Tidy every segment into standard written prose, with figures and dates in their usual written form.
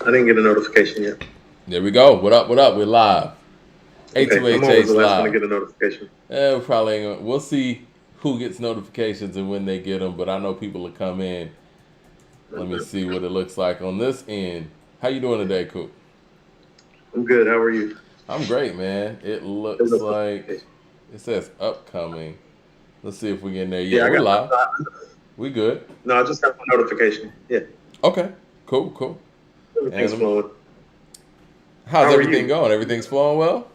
I didn't get a notification yet. There we go. What up? What up? We're live. Okay, I'm always the A2HH last one to live. get a notification. We probably ain't gonna, we'll see who gets notifications and when they get them, but I know people will come in. Let me see what it looks like on this end. How you doing today, Coop? I'm good. How are you? I'm great, man. It There's looks no like notification. it says upcoming. Let's see if we get in there. Yeah, Yeah, I we're got live. my. We good. No, I just got my notification. Yeah, Okay. Cool. Cool. everything's And flowing. how's How are everything you? going? Everything's flowing well.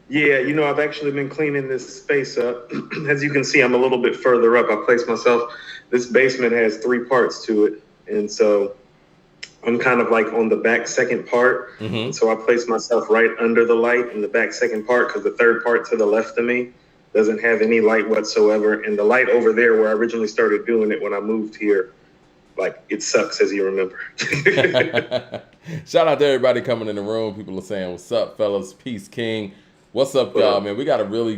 Yeah, I've actually been cleaning this space up. As you can see, I'm a little bit further up. I placed myself. This basement has three parts to it, and so I'm kind of like on the back second part. And Mm-hmm. so I placed myself right under the light in the back second part because the third part to the left of me doesn't have any light whatsoever. And the light over there where I originally started doing it when I moved here, like it sucks as you remember. Shout out to everybody coming in the room. People are saying, "What's up, fellas? Peace King. What's up, But y'all, man? We got a really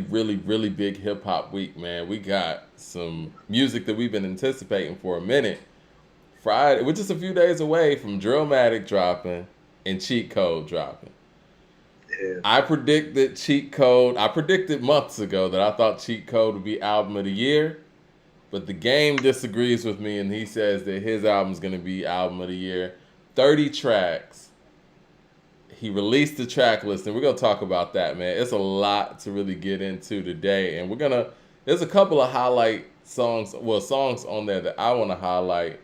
big hip hop week, man. We got some music that we've been anticipating for a minute. Friday, we're just a few days away from DRILLMATIC dropping and Cheat Code dropping. yeah, I predicted Cheat Code. I predicted months ago that I thought Cheat Code would be album of the year, but the game disagrees with me, and he says that his album's going to be album of the year. 30 tracks. He released the track list, and we're going to talk about that, man. It's a lot to really get into today, and there's a couple of highlight songs, well, songs on there that I want to highlight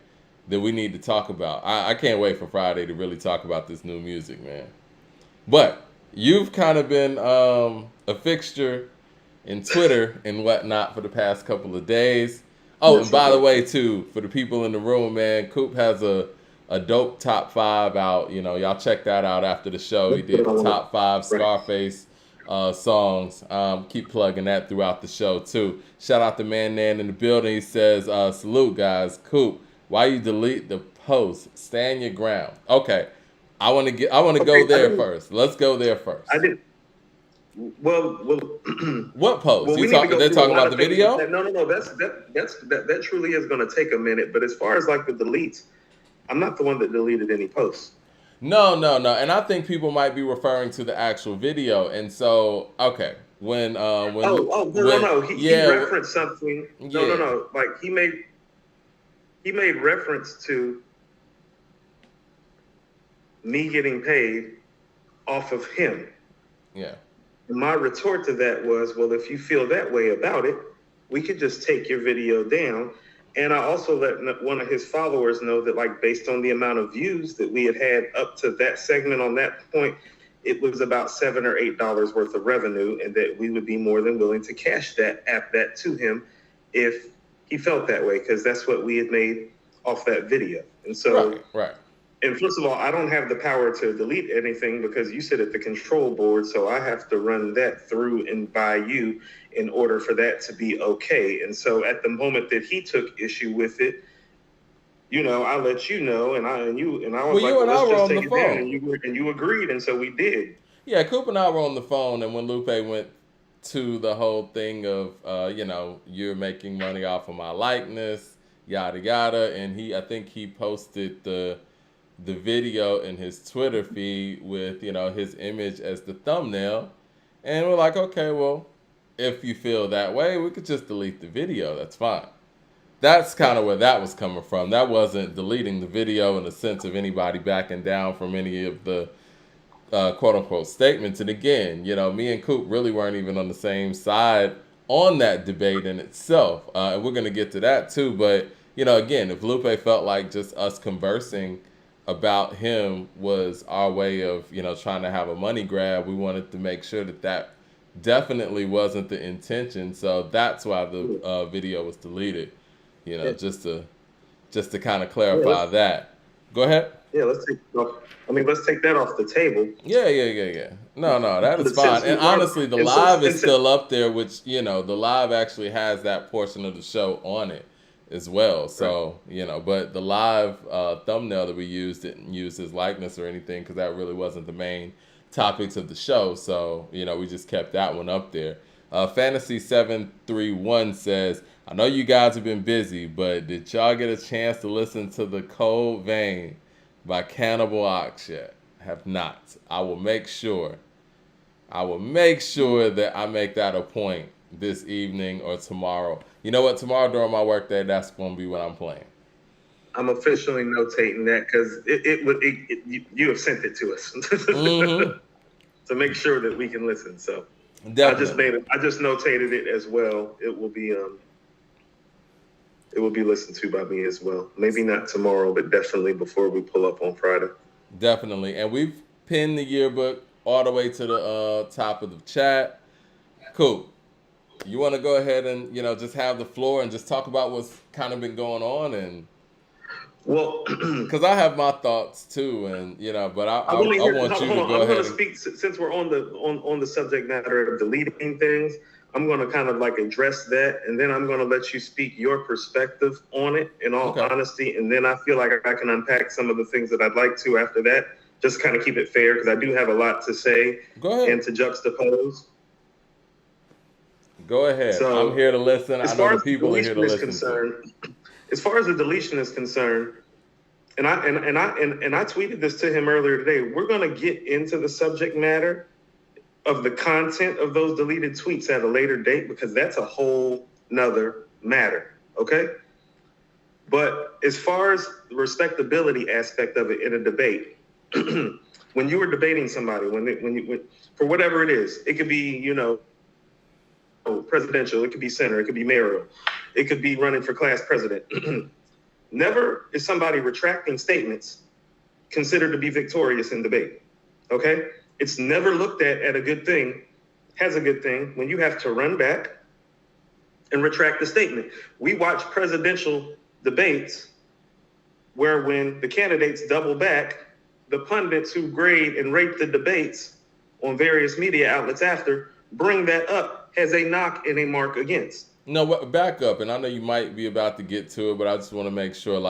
that we need to talk about. I can't wait for Friday to really talk about this new music, man. But you've kind of been a fixture in Twitter and whatnot for the past couple of days. Oh, and yes, I by the did. way, too, for the people in the room, man, Coop has a dope top five out. You know, y'all check that out after the show. He That's what did I the want. top five Right. Scarface songs. Keep plugging that throughout the show, too. Shout out to Man Nan in the building. He says, salute, guys. Coop, why you delete the post? Stand your ground. Okay. I want to Okay, go there first. Let's go there I first. did. Well, What post? well, You we need to talk? go They're through a talking lot about of the things with video. that. No, no, no. That truly is going to take a minute. But as far as like the deletes, I'm not the one that deleted any posts. No, no, no. And I think people might be referring to the actual video. And so, okay, Oh, no, no, when no. He yeah, referenced something. No, no, yeah, no. Like he made reference to me getting paid off of him. yeah, And my retort to that was, well, if you feel that way about it, we could just take your video down. And I also let one of his followers know that, like, based on the amount of views that we had up to that segment on that point, it was about $7 or $8 worth of revenue, and that we would be more than willing to cash that to him if he felt that way, because that's what we had made off that video. And so, right, right. and first of all, I don't have the power to delete anything because you sit at the control board, so I have to run that through and by you in order for that to be okay. And so at the moment that he took issue with it, I let you know, and I was Well, like, you well, and I let's were just on take the it down, and phone. you agreed, and so we did. Yeah, Coop and I were on the phone, and when Lupe went to the whole thing of, you're making money off of my likeness, yada yada, and I think he posted the video in his Twitter feed with his image as the thumbnail, and we're like, okay, well, if you feel that way, we could just delete the video. That's fine. That's kind of where that was coming from. That wasn't deleting the video in the sense of anybody backing down from any of the quote unquote statements. And again, me and Coop really weren't even on the same side on that debate in itself. And we're going to get to that too. But, again, if Lupe felt like just us conversing about him was our way of, trying to have a money grab, we wanted to make sure that definitely wasn't the intention. So that's why the video was deleted, Yeah, just to kind of yeah, clarify that. Go ahead. let's take it off. I mean, let's take that off the table. Yeah. No, no, that is But fine. since we And are, honestly, the and since, live is and since, still up there, which, the live actually has that portion of the show on it as well. right. So, but the live thumbnail that we used didn't use his likeness or anything because that really wasn't the main topics of the show. So, we just kept that one up there. Fantasy731 says, I know you guys have been busy, but did y'all get a chance to listen to the Cold Vein by Cannibal Ox yet. Have not. I will make sure that I make that a point this evening or tomorrow. You know what? Tomorrow during my work day, that's going to be what I'm playing. I'm officially notating that because you have sent it to us to make sure that we can listen. So definitely. I just notated it as well. It will be listened to by me as well. Maybe not tomorrow, but definitely before we pull up on Friday. Definitely. And we've pinned the yearbook all the way to the top of the chat. Cool. You want to go ahead and, just have the floor and just talk about what's kind of been going on? And well, because I have my thoughts too, and but I want you to go ahead. I'm going to speak since we're on the subject matter of deleting things. I'm going to kind of like address that, and then I'm going to let you speak your perspective on it in all honesty, and then I feel like I can unpack some of the things that I'd like to after that. Just kind of keep it fair because I do have a lot to say and to juxtapose. Go ahead. So, I'm here to listen. I know the people are here to listen. As far as the deletion is concerned, and I tweeted this to him earlier today. We're going to get into the subject matter of the content of those deleted tweets at a later date because that's a whole nother matter. Okay. But as far as the respectability aspect of it in a debate, when you were debating somebody, when for whatever it is, it could be, presidential, it could be senator, it could be mayoral, it could be running for class president. Never is somebody retracting statements considered to be victorious in debate. Okay? It's never looked at a good thing, as a good thing, when you have to run back and retract the statement. We watch presidential debates where when the candidates double back, the pundits who grade and rate the debates on various media outlets after bring that up as a knock and a mark against. No, back up, and I know you might be about to get to it, but I just want to make sure,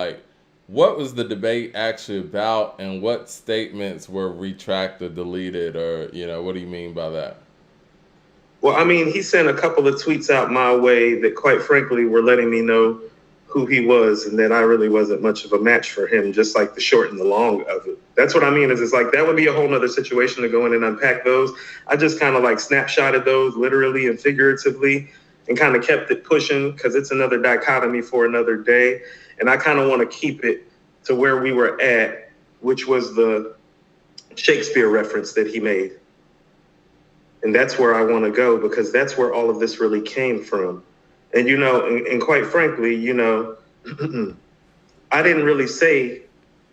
what was the debate actually about, and what statements were retracted, deleted, or, what do you mean by that? Well, I mean, he sent a couple of tweets out my way that, quite frankly, were letting me know who he was, and that I really wasn't much of a match for him, just like the short and the long of it. That's what I mean, is it's like that would be a whole nother situation to go in and unpack those. I just kind of snapshotted those literally and figuratively and kind of kept it pushing because it's another dichotomy for another day. And I kind of want to keep it to where we were at, which was the Shakespeare reference that he made. And that's where I want to go because that's where all of this really came from. And, and quite frankly, I didn't really say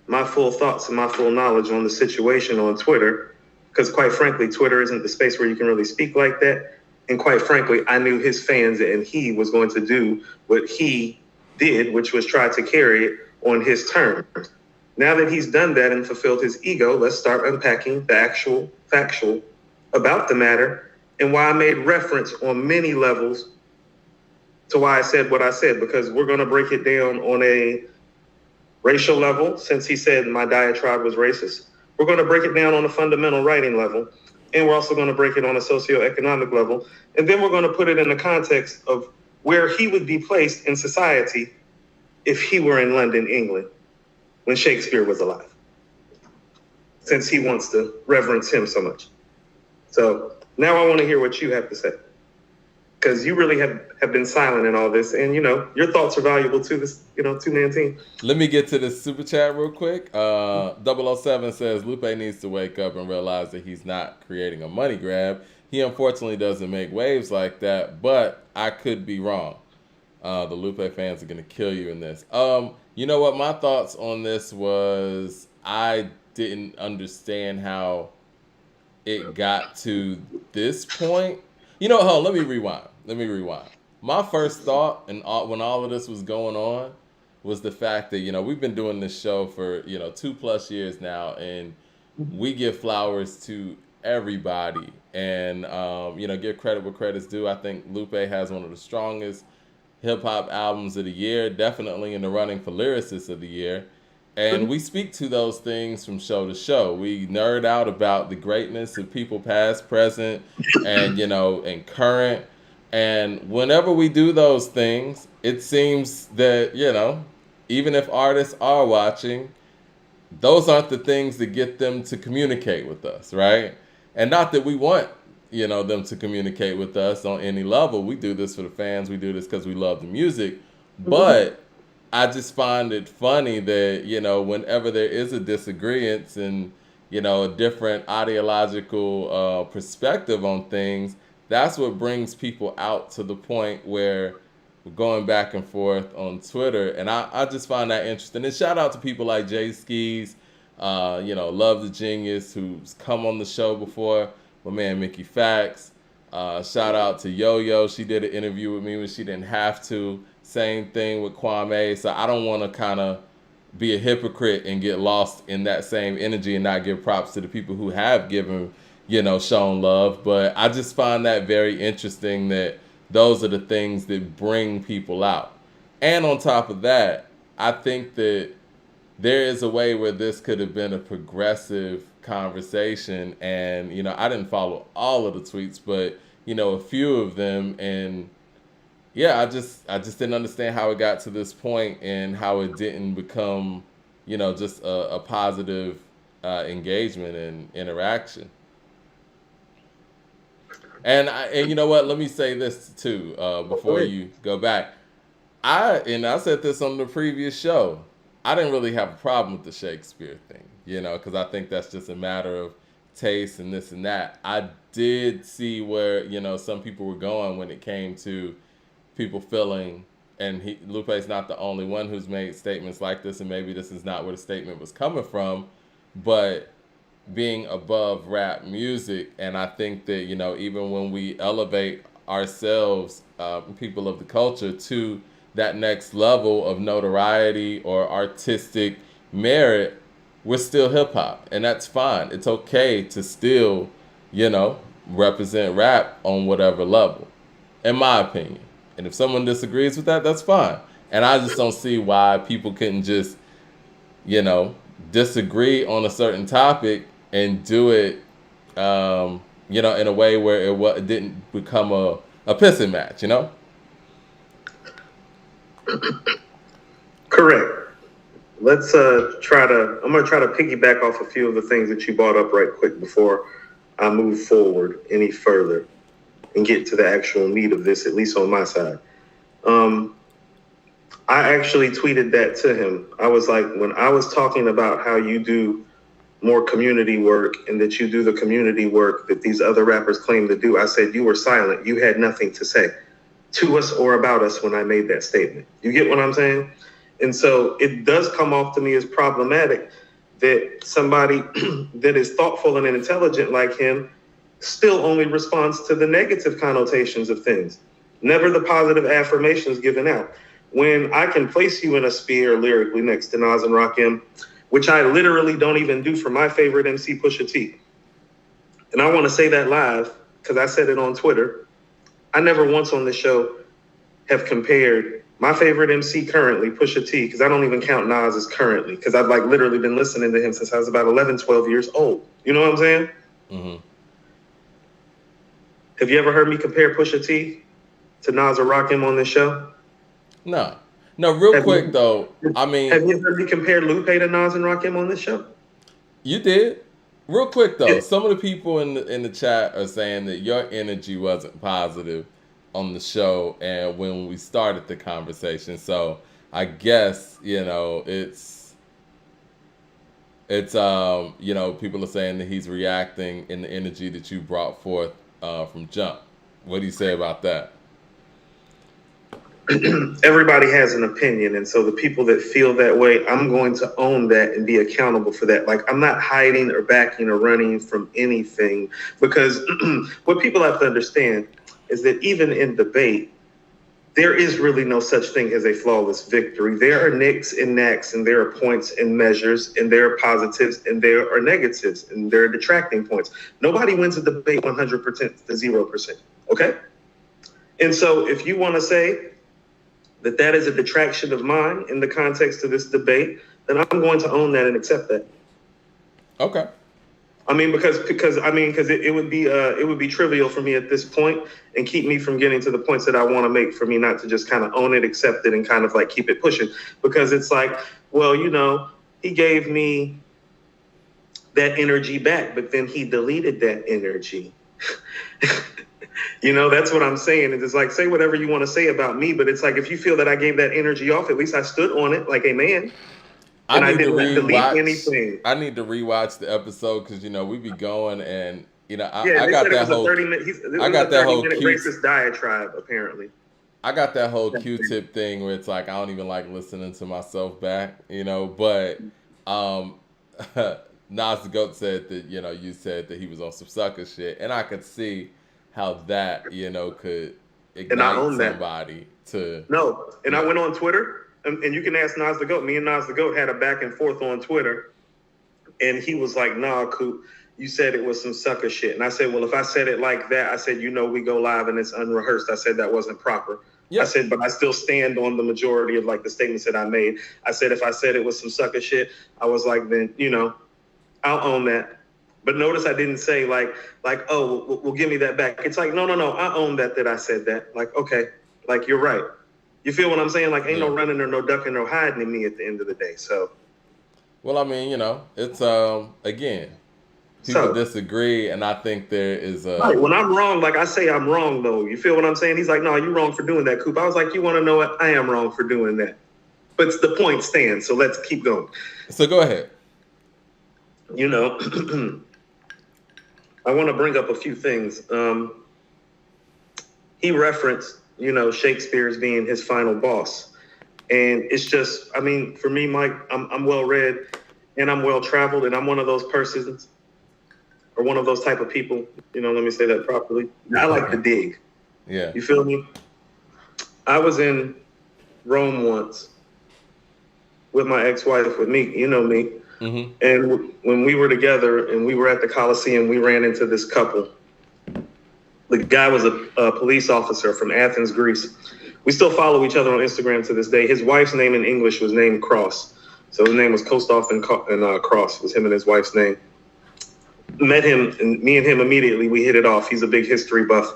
my full thoughts and my full knowledge on the situation on Twitter because, quite frankly, Twitter isn't the space where you can really speak like that. And quite frankly, I knew his fans and he was going to do what he did, which was try to carry it on his terms. Now that he's done that and fulfilled his ego, let's start unpacking the actual factual about the matter and why I made reference on many levels to why I said what I said, because we're going to break it down on a racial level, since he said my diatribe was racist. We're going to break it down on a fundamental writing level, and we're also going to break it on a socioeconomic level, and then we're going to put it in the context of where he would be placed in society if he were in London, England, when Shakespeare was alive, since he wants to reverence him so much. So now I want to hear what you have to say, because you really have been silent in all this, and your thoughts are valuable to this two-man team. Let me get to this super chat real quick. 007 says Lupe needs to wake up and realize that he's not creating a money grab. He unfortunately doesn't make waves like that, but I could be wrong. The Lupe fans are gonna kill you in this. You know what? My thoughts on this was I didn't understand how it got to this point. Hold on, let me rewind. My first thought, and when all of this was going on, was the fact that, we've been doing this show for, 2+ years now, and we give flowers to everybody. And, give credit where credit's due. I think Lupe has one of the strongest hip-hop albums of the year, definitely in the running for lyricist of the year. And we speak to those things from show to show. We nerd out about the greatness of people past, present, and, and current. And whenever we do those things, it seems that, even if artists are watching, those aren't the things that get them to communicate with us, right? And not that we want, them to communicate with us on any level. We do this for the fans. We do this because we love the music. But I just find it funny that, whenever there is a disagreement and, a different ideological perspective on things, that's what brings people out to the point where we're going back and forth on Twitter. And I just find that interesting. And shout out to people like Jay Skis, Love the Genius, who's come on the show before. My man, Mickey Fax. Shout out to Yo-Yo. She did an interview with me when she didn't have to. Same thing with Kwame. So I don't want to kind of be a hypocrite and get lost in that same energy and not give props to the people who have given, shown love. But I just find that very interesting that those are the things that bring people out. And on top of that, I think that there is a way where this could have been a progressive conversation. And, I didn't follow all of the tweets, but, a few of them. And yeah, I just didn't understand how it got to this point and how it didn't become, just a positive engagement and interaction. And you know what? Let me say this too before you go back. I said this on the previous show. I didn't really have a problem with the Shakespeare thing, because I think that's just a matter of taste and this and that. I did see where some people were going when it came to people feeling, and Lupe's not the only one who's made statements like this, and maybe this is not where the statement was coming from, but being above rap music. And I think that, even when we elevate ourselves, people of the culture, to that next level of notoriety or artistic merit, we're still hip hop, and that's fine. It's okay to still, represent rap on whatever level, in my opinion. And if someone disagrees with that, that's fine. And I just don't see why people couldn't just, disagree on a certain topic and do it, in a way where it didn't become a pissing match, Correct. Let's I'm going to try to piggyback off a few of the things that you brought up right quick before I move forward any further and get to the actual meat of this, at least on my side. I actually tweeted that to him. I was like, when I was talking about how you do more community work and that you do the community work that these other rappers claim to do, I said you were silent. You had nothing to say to us or about us when I made that statement. You get what I'm saying? And so it does come off to me as problematic that somebody that is thoughtful and intelligent like him still only responds to the negative connotations of things, never the positive affirmations given out. When I can place you in a sphere lyrically next to Nas and Rakim, which I literally don't even do for my favorite MC, Pusha T. And I want to say that live because I said it on Twitter. I never once on this show have compared my favorite MC currently, Pusha T, because I don't even count Nas as currently, because I've literally been listening to him since I was about 11, 12 years old. You know what I'm saying? Mm-hmm. Have you ever heard me compare Pusha T to Nas or Rakim on this show? No, real quick though. I mean, have you heard me compare Lupe to Nas and Rakim on this show? You did. Real quick though, some of the people in the chat are saying that your energy wasn't positive on the show and when we started the conversation. So I guess it's people are saying that he's reacting in the energy that you brought forth from jump. What do you say about that? Everybody has an opinion, and so the people that feel that way, I'm going to own that and be accountable for that. I'm not hiding or backing or running from anything, because what people have to understand is that even in debate, there is really no such thing as a flawless victory. There are nicks and knacks, and there are points and measures, and there are positives, and there are negatives, and there are detracting points. Nobody wins a debate 100% to 0%, okay? And so if you want to say that is a detraction of mine in the context of this debate, then I'm going to own that and accept that. Okay. I mean, because it would be trivial for me at this point and keep me from getting to the points that I want to make, for me not to just kind of own it, accept it, and kind of keep it pushing. Because it's he gave me that energy back, but then he deleted that energy. You know, that's what I'm saying. It's like, say whatever you want to say about me, but it's like, if you feel that I gave that energy off, at least I stood on it like a man. And I did not delete anything. I need to rewatch the episode because, you know, we be going and, you know, Yeah, I they got said it that was a whole 30-minute. I got that whole racist diatribe, apparently. I got that whole Q-tip thing where it's like I don't even like listening to myself back, you know. But Nas the Goat said that, you know, you said that he was on some sucker shit, and I could see how that, you know, could ignite somebody to. No, and I went on Twitter, and you can ask Nas the Goat. Me and Nas the Goat had a back and forth on Twitter, and he was like, "Nah, Coop, you said it was some sucker shit." And I said, "Well, if I said it like that, I said, you know, we go live and it's unrehearsed. I said that wasn't proper." Yep. I said, but I still stand on the majority of like the statements that I made. I said, if I said it was some sucker shit, I was like, then, you know, I'll own that. But notice I didn't say like, oh, well, give me that back. It's like, no, I own that I said that. Like, okay, like, you're right. You feel what I'm saying? Like, ain't no running or no ducking or hiding in me at the end of the day. So. Well, I mean, you know, it's, again, people disagree, and I think there is a... Right, when I'm wrong, like I say I'm wrong, though. You feel what I'm saying? He's like, no, you're wrong for doing that, Coop. I was like, you want to know what? I am wrong for doing that. But the point stands, so let's keep going. So go ahead. You know, I want to bring up a few things. He referenced, you know, Shakespeare as being his final boss. And it's just, I mean, for me, Mike, I'm well-read, and I'm well-traveled, and I'm one of those persons, or one of those type of people, you know, let me say that properly. I like to dig. Yeah. You feel me? I was in Rome once with my ex-wife, with me, you know me. Mm-hmm. And when we were together and we were at the Coliseum, we ran into this couple. The guy was a police officer from Athens, Greece. We still follow each other on Instagram to this day. His wife's name in English was named Cross. So his name was Kostoff and Cross was him and his wife's name. Met him, and me and him immediately, we hit it off. He's a big history buff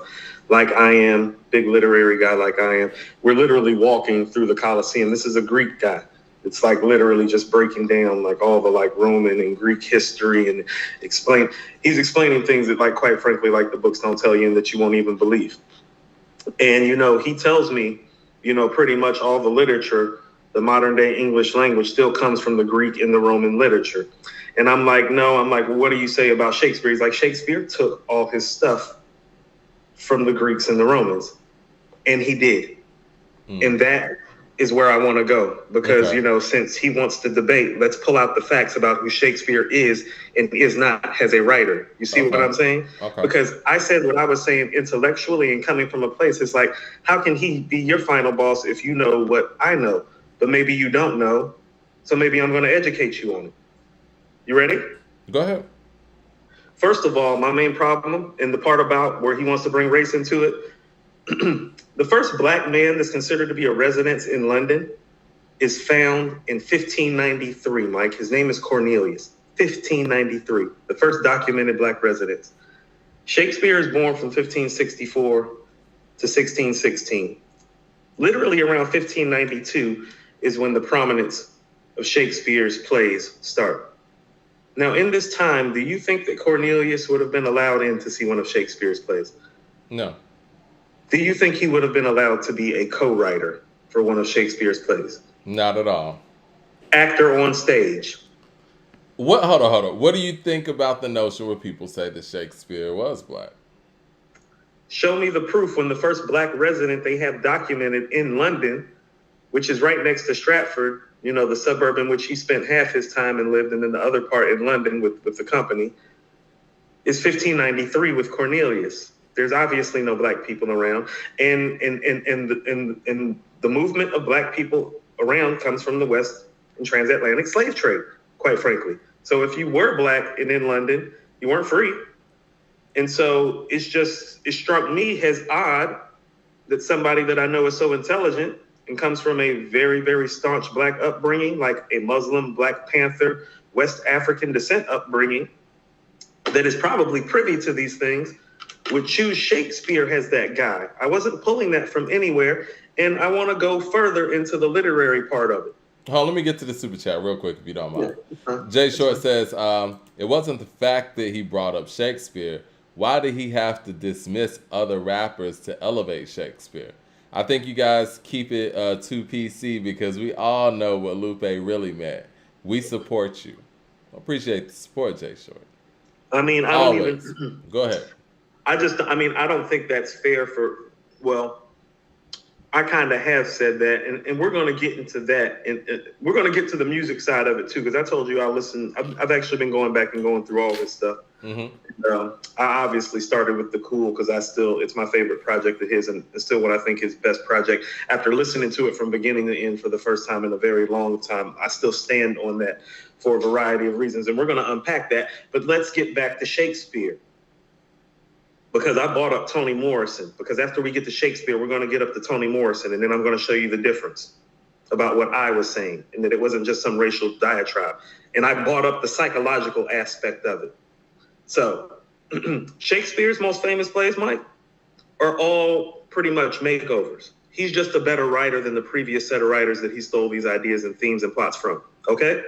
like I am, big literary guy like I am. We're literally walking through the Coliseum. This is a Greek guy. It's like literally just breaking down like all the like Roman and Greek history and he's explaining things that like, quite frankly, like the books don't tell you and that you won't even believe. And, you know, he tells me, you know, pretty much all the literature, the modern day English language still comes from the Greek and the Roman literature. And I'm like, no, well, what do you say about Shakespeare? He's like, Shakespeare took all his stuff from the Greeks and the Romans. And he did. And that is where I want to go. Because, you know, since he wants to debate, let's pull out the facts about who Shakespeare is and is not as a writer. You see what I'm saying? Because I said what I was saying intellectually and coming from a place. It's like, how can he be your final boss if you know what I know? But maybe you don't know. So maybe I'm going to educate you on it. You ready? Go ahead. First of all, my main problem and the part about where he wants to bring race into it, the first black man that's considered to be a resident in London is found in 1593, Mike. His name is Cornelius. 1593, the first documented black residence. Shakespeare is born from 1564 to 1616. Literally around 1592 is when the prominence of Shakespeare's plays start. Now, in this time, do you think that Cornelius would have been allowed in to see one of Shakespeare's plays? No. Do you think he would have been allowed to be a co-writer for one of Shakespeare's plays? Not at all. Actor on stage. What? Hold on. What do you think about the notion where people say that Shakespeare was black? Show me the proof when the first black resident they have documented in London, which is right next to Stratford, you know, the suburb in which he spent half his time and lived, and then the other part in London with the company, is 1593 with Cornelius. There's obviously no black people around. And the movement of black people around comes from the West and transatlantic slave trade, quite frankly. So if you were black and in London, you weren't free. And so it struck me as odd that somebody that I know is so intelligent and comes from a very, very staunch black upbringing, like a Muslim, Black Panther, West African descent upbringing, that is probably privy to these things, would choose Shakespeare as that guy. I wasn't pulling that from anywhere, and I want to go further into the literary part of it. Hold on, let me get to the super chat real quick if you don't mind. Yeah. Jay Short says, it wasn't the fact that he brought up Shakespeare. Why did he have to dismiss other rappers to elevate Shakespeare? I think you guys keep it too PC because we all know what Lupe really meant. We support you. I appreciate the support, Jay Short. I mean, I don't even. Go ahead. I don't think that's fair for. Well, I kind of have said that, and we're going to get into that, and we're going to get to the music side of it too, because I told you I've actually been going back and going through all this stuff. Mm-hmm. I obviously started with The Cool because it's my favorite project of his, and it's still what I think his best project. After listening to it from beginning to end for the first time in a very long time, I still stand on that for a variety of reasons, and we're going to unpack that. But let's get back to Shakespeare. Because I brought up Toni Morrison. Because after we get to Shakespeare, we're going to get up to Toni Morrison, and then I'm going to show you the difference about what I was saying, and that it wasn't just some racial diatribe. And I brought up the psychological aspect of it. So, Shakespeare's most famous plays, Mike, are all pretty much makeovers. He's just a better writer than the previous set of writers that he stole these ideas and themes and plots from. Okay?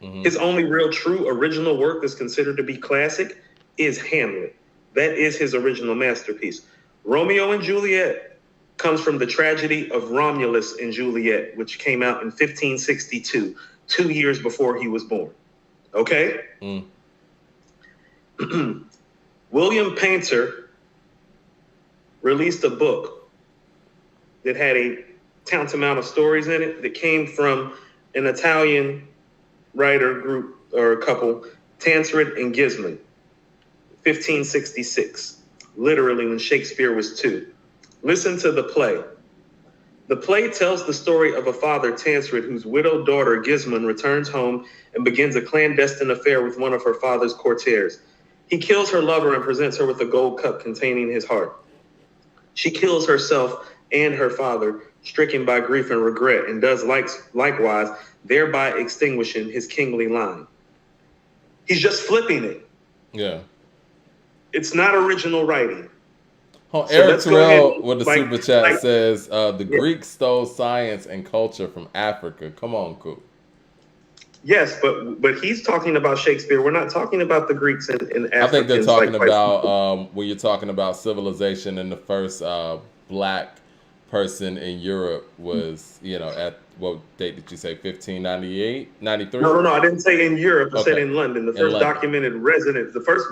Mm-hmm. His only real true original work that's considered to be classic is Hamlet. That is his original masterpiece. Romeo and Juliet comes from the tragedy of Romulus and Juliet, which came out in 1562, 2 years before he was born. Okay? Mm. William Painter released a book that had a tantamount of stories in it that came from an Italian writer group or a couple, Tancred and Gismond. 1566, literally when Shakespeare was 2. Listen to the play. The play tells the story of a father, Tancred, whose widowed daughter, Gismond, returns home and begins a clandestine affair with one of her father's courtiers. He kills her lover and presents her with a gold cup containing his heart. She kills herself and her father, stricken by grief and regret, and does likewise, thereby extinguishing his kingly line. He's just flipping it. Yeah. It's not original writing. Oh, so Eric Terrell with the super chat says, the Greeks stole science and culture from Africa. Come on, Coop. Yes, but he's talking about Shakespeare. We're not talking about the Greeks and Africans. I think they're talking about when you're talking about civilization, and the first black person in Europe was, at what date did you say? 1598, 93? No. I didn't say in Europe. I said in London. The first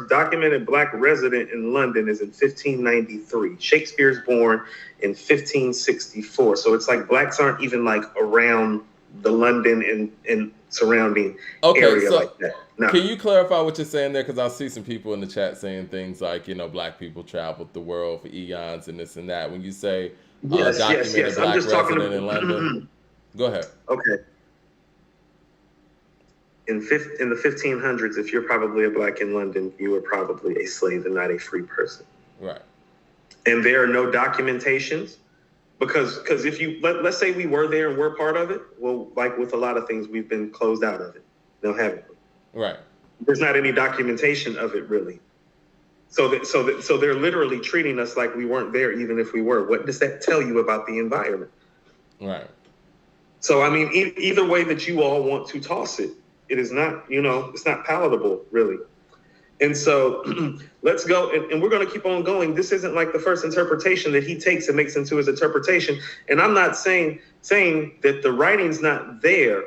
documented black resident in London is in 1593. Shakespeare's born in 1564. So it's like blacks aren't even like around the London and surrounding area like that. No. Can you clarify what you're saying there? Because I see some people in the chat saying things like, black people traveled the world for eons and this and that. When you say documented black resident in London, go ahead. Okay. In the 1500s, if you're probably a black in London, you were probably a slave and not a free person. Right. And there are no documentations. Because if let's say we were there and we're part of it, well, like with a lot of things, we've been closed out of it. They'll have it. Right. There's not any documentation of it really. So they're literally treating us like we weren't there, even if we were. What does that tell you about the environment? Right. So I mean, either way that you all want to toss it, it is not, it's not palatable really. And so let's go, and we're going to keep on going. This isn't like the first interpretation that he takes and makes into his interpretation. And I'm not saying that the writing's not there,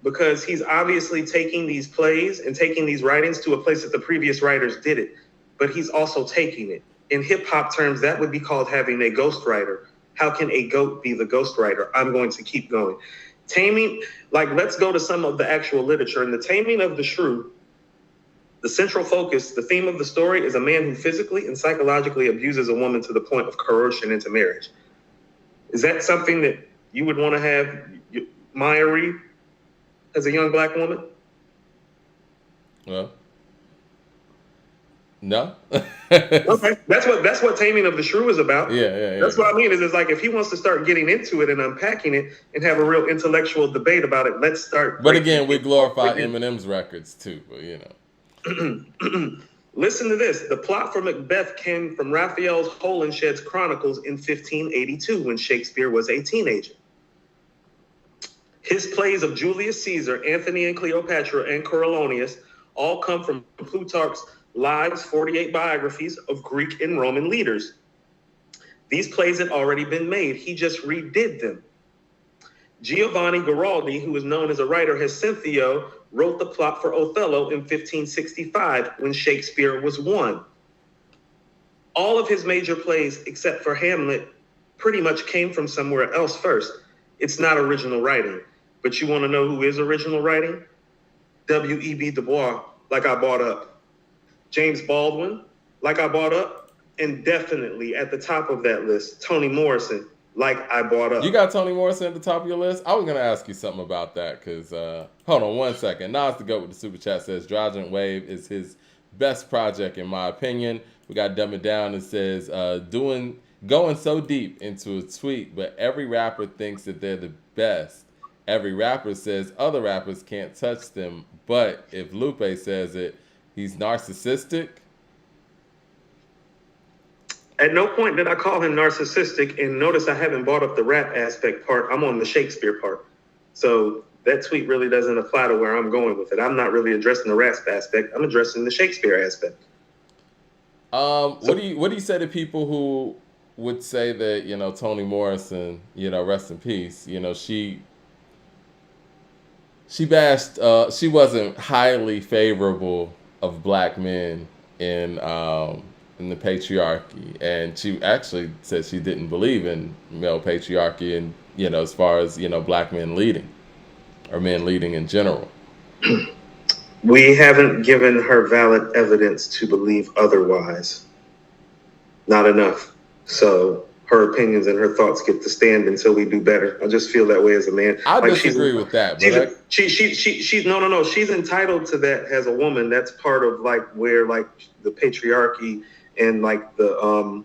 because he's obviously taking these plays and taking these writings to a place that the previous writers did it. But he's also taking it. In hip hop terms, that would be called having a ghostwriter. How can a goat be the ghostwriter? I'm going to keep going. Taming, let's go to some of the actual literature. In The Taming of the Shrew, the central focus, the theme of the story, is a man who physically and psychologically abuses a woman to the point of coercion into marriage. Is that something that you would want to have Maya read as a young black woman? Well, no. Okay, that's what Taming of the Shrew is about. Yeah. That's what I mean. Is like if he wants to start getting into it and unpacking it and have a real intellectual debate about it, let's start. But again, we glorify Eminem's records too. But Listen to this. The plot for Macbeth came from Raphael's Holinshed's Chronicles in 1582 when Shakespeare was a teenager. His plays of Julius Caesar, Antony and Cleopatra, and Coriolanus all come from Plutarch's Lives, 48 biographies of Greek and Roman leaders. These plays had already been made. He just redid them. Giovanni Guaraldi, who is known as a writer, has Cinthio wrote the plot for Othello in 1565 when Shakespeare was 1. All of his major plays, except for Hamlet, pretty much came from somewhere else first. It's not original writing. But you want to know who is original writing? W.E.B. Du Bois, like I brought up. James Baldwin, like I brought up. And definitely at the top of that list, Toni Morrison, like I brought up. You got Toni Morrison at the top of your list? I was going to ask you something about that because, hold on one second. Nas the GOAT with the super chat says, Dragent Wave is his best project in my opinion. We got Dumb It Down and says, going so deep into a tweet, but every rapper thinks that they're the best. Every rapper says other rappers can't touch them, but if Lupe says it, he's narcissistic. At no point did I call him narcissistic, and notice I haven't brought up the rap aspect part. I'm on the Shakespeare part. So that tweet really doesn't apply to where I'm going with it. I'm not really addressing the rap aspect. I'm addressing the Shakespeare aspect. What do you say to people who would say that, Toni Morrison, rest in peace, she bashed, she wasn't highly favorable of black men in the patriarchy, and she actually said she didn't believe in male patriarchy, and as far as black men leading or men leading in general. We haven't given her valid evidence to believe otherwise. Not enough. So her opinions and her thoughts get to stand until we do better. I just feel that way as a man. I disagree with that. But she's no. She's entitled to that as a woman. That's part of where the patriarchy and the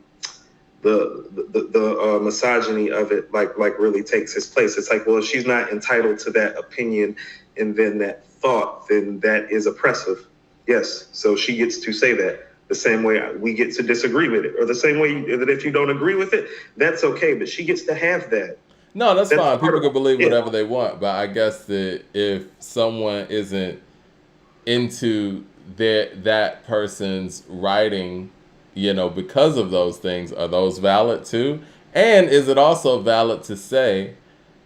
misogyny of it really takes its place. It's like, well, if she's not entitled to that opinion and then that thought, then that is oppressive. Yes, so she gets to say that. The same way we get to disagree with it, or the same way that if you don't agree with it, that's okay. But she gets to have that. No, that's fine. People can believe whatever they want, but I guess that if someone isn't into that person's writing, because of those things, are those valid too? And is it also valid to say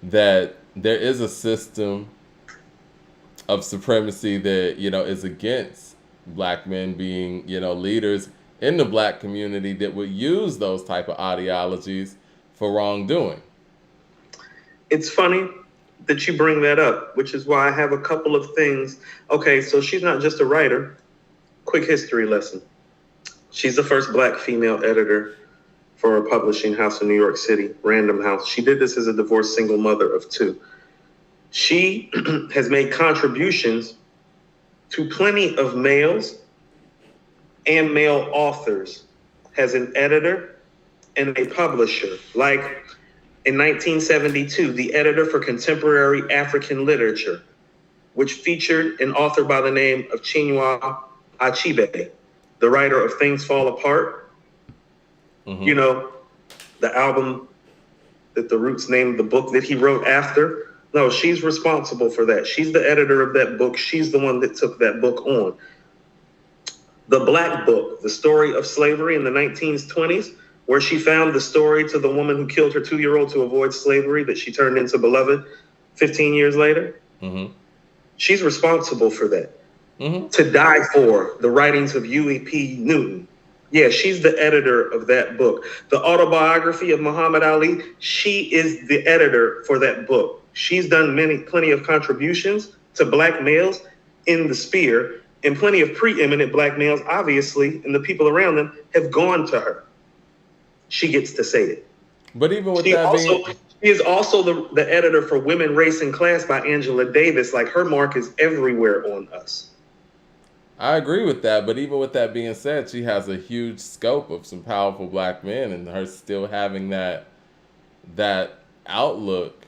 that there is a system of supremacy that is against black men being, leaders in the black community that would use those type of ideologies for wrongdoing? It's funny that you bring that up, which is why I have a couple of things. Okay, so she's not just a writer. Quick history lesson. She's the first black female editor for a publishing house in New York City, Random House. She did this as a divorced single mother of 2. She has made contributions to plenty of males and male authors as an editor and a publisher. Like in 1972, the editor for contemporary African literature, which featured an author by the name of Chinua Achebe, the writer of Things Fall Apart. Mm-hmm. The album that the Roots named the book that he wrote after. No, she's responsible for that. She's the editor of that book. She's the one that took that book on. The Black Book, the story of slavery in the 1920s, where she found the story to the woman who killed her 2-year-old to avoid slavery that she turned into Beloved 15 years later. Mm-hmm. She's responsible for that. Mm-hmm. To Die For, the writings of Huey P. Newton. Yeah, she's the editor of that book. The autobiography of Muhammad Ali, she is the editor for that book. She's done plenty of contributions to black males in the sphere, and plenty of preeminent black males, obviously, and the people around them have gone to her. She gets to say it. But even with she is also the editor for Women, Race, and Class by Angela Davis. Like, her mark is everywhere on us. I agree with that, but even with that being said, she has a huge scope of some powerful black men, and her still having that outlook.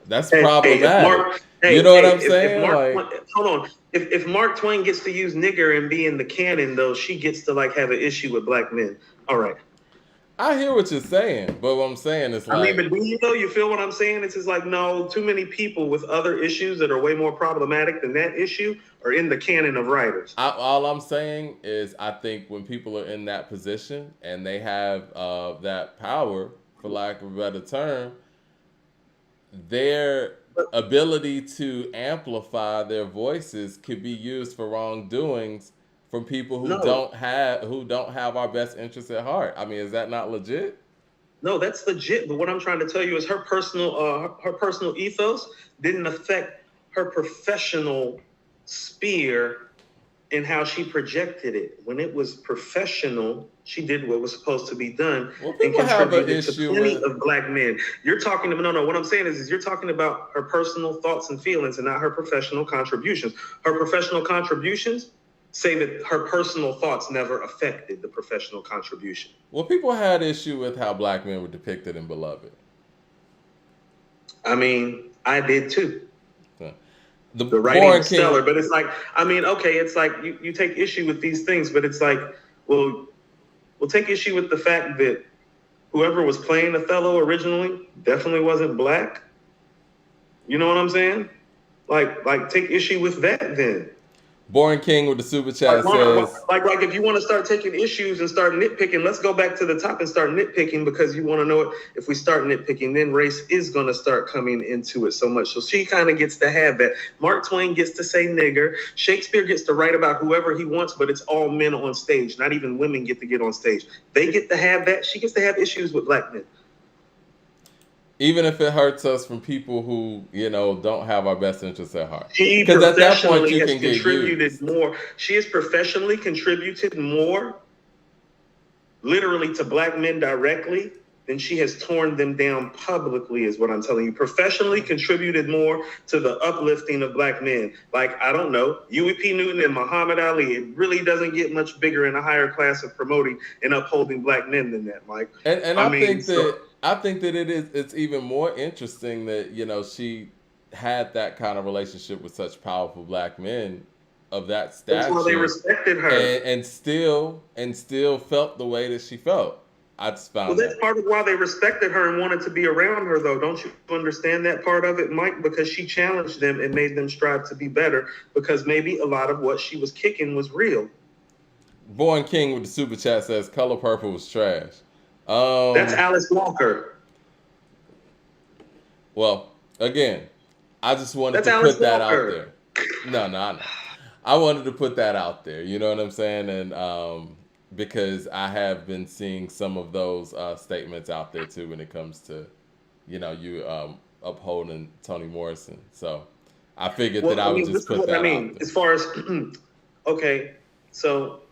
That's problematic. You know what I'm saying? Hold on. If Mark Twain gets to use nigger and be in the canon, though, she gets to have an issue with black men. All right. I hear what you're saying, but what I'm saying is like, but do you know, you feel what I'm saying? It's just like, no, too many people with other issues that are way more problematic than that issue are in the canon of writers. all I'm saying is I think when people are in that position and they have that power, for lack of a better term, their ability to amplify their voices could be used for wrongdoings from people who No, don't have our best interests at heart. I mean, is that not legit? no, that's legit. But what I'm trying to tell you is her personal ethos didn't affect her professional sphere and how she projected it. When it was professional, she did what was supposed to be done Well, and people have an contributed to issue plenty with. of black men. You're talking about, no, what I'm saying is you're talking about her personal thoughts and feelings and not her professional contributions. Her professional contributions say that her personal thoughts never affected the professional contribution. Well, people had issue with how black men were depicted in Beloved. I mean, I did too. The The writing Born is King. stellar, but it's like, I mean, okay, it's like you take issue with these things, but it's like, well, we'll take issue with the fact that whoever was playing Othello originally definitely wasn't black. You know what I'm saying? Like take issue with that then. Born King with the super chat says, Like if you want to start taking issues and start nitpicking, let's go back to the top and start nitpicking, because you want to know it. If we start nitpicking, then race is going to start coming into it so much. So she kind of gets to have that. Mark Twain gets to say nigger. Shakespeare gets to write about whoever he wants, but it's all men on stage. Not even women get to get on stage. They get to have that. She gets to have issues with black men. even if it hurts us from people who, don't have our best interests at heart. She Because at that point, professionally you has can get contributed used. more. She has professionally contributed more, literally, to black men directly than she has torn them down publicly, is what I'm telling you. Professionally contributed more to the uplifting of black men. Like, I don't know, Huey P. Newton and Muhammad Ali. It really doesn't get much bigger in a higher class of promoting and upholding black men than that, Mike. And I think that it's even more interesting that, she had that kind of relationship with such powerful black men of that stature. That's why they respected her. And still felt the way that she felt. I just found that's part of why they respected her and wanted to be around her, though. Don't you understand that part of it, Mike? Because she challenged them and made them strive to be better, because maybe a lot of what she was kicking was real. Born King with the super chat says Color Purple was trash. That's Alice Walker. Well, again, I just wanted to Alice put that Walker. out there. No. I wanted to put that out there. You know what I'm saying? And because I have been seeing some of those statements out there too when it comes to, you upholding Toni Morrison. So I figured that I would just put that out there. As far as, okay, so,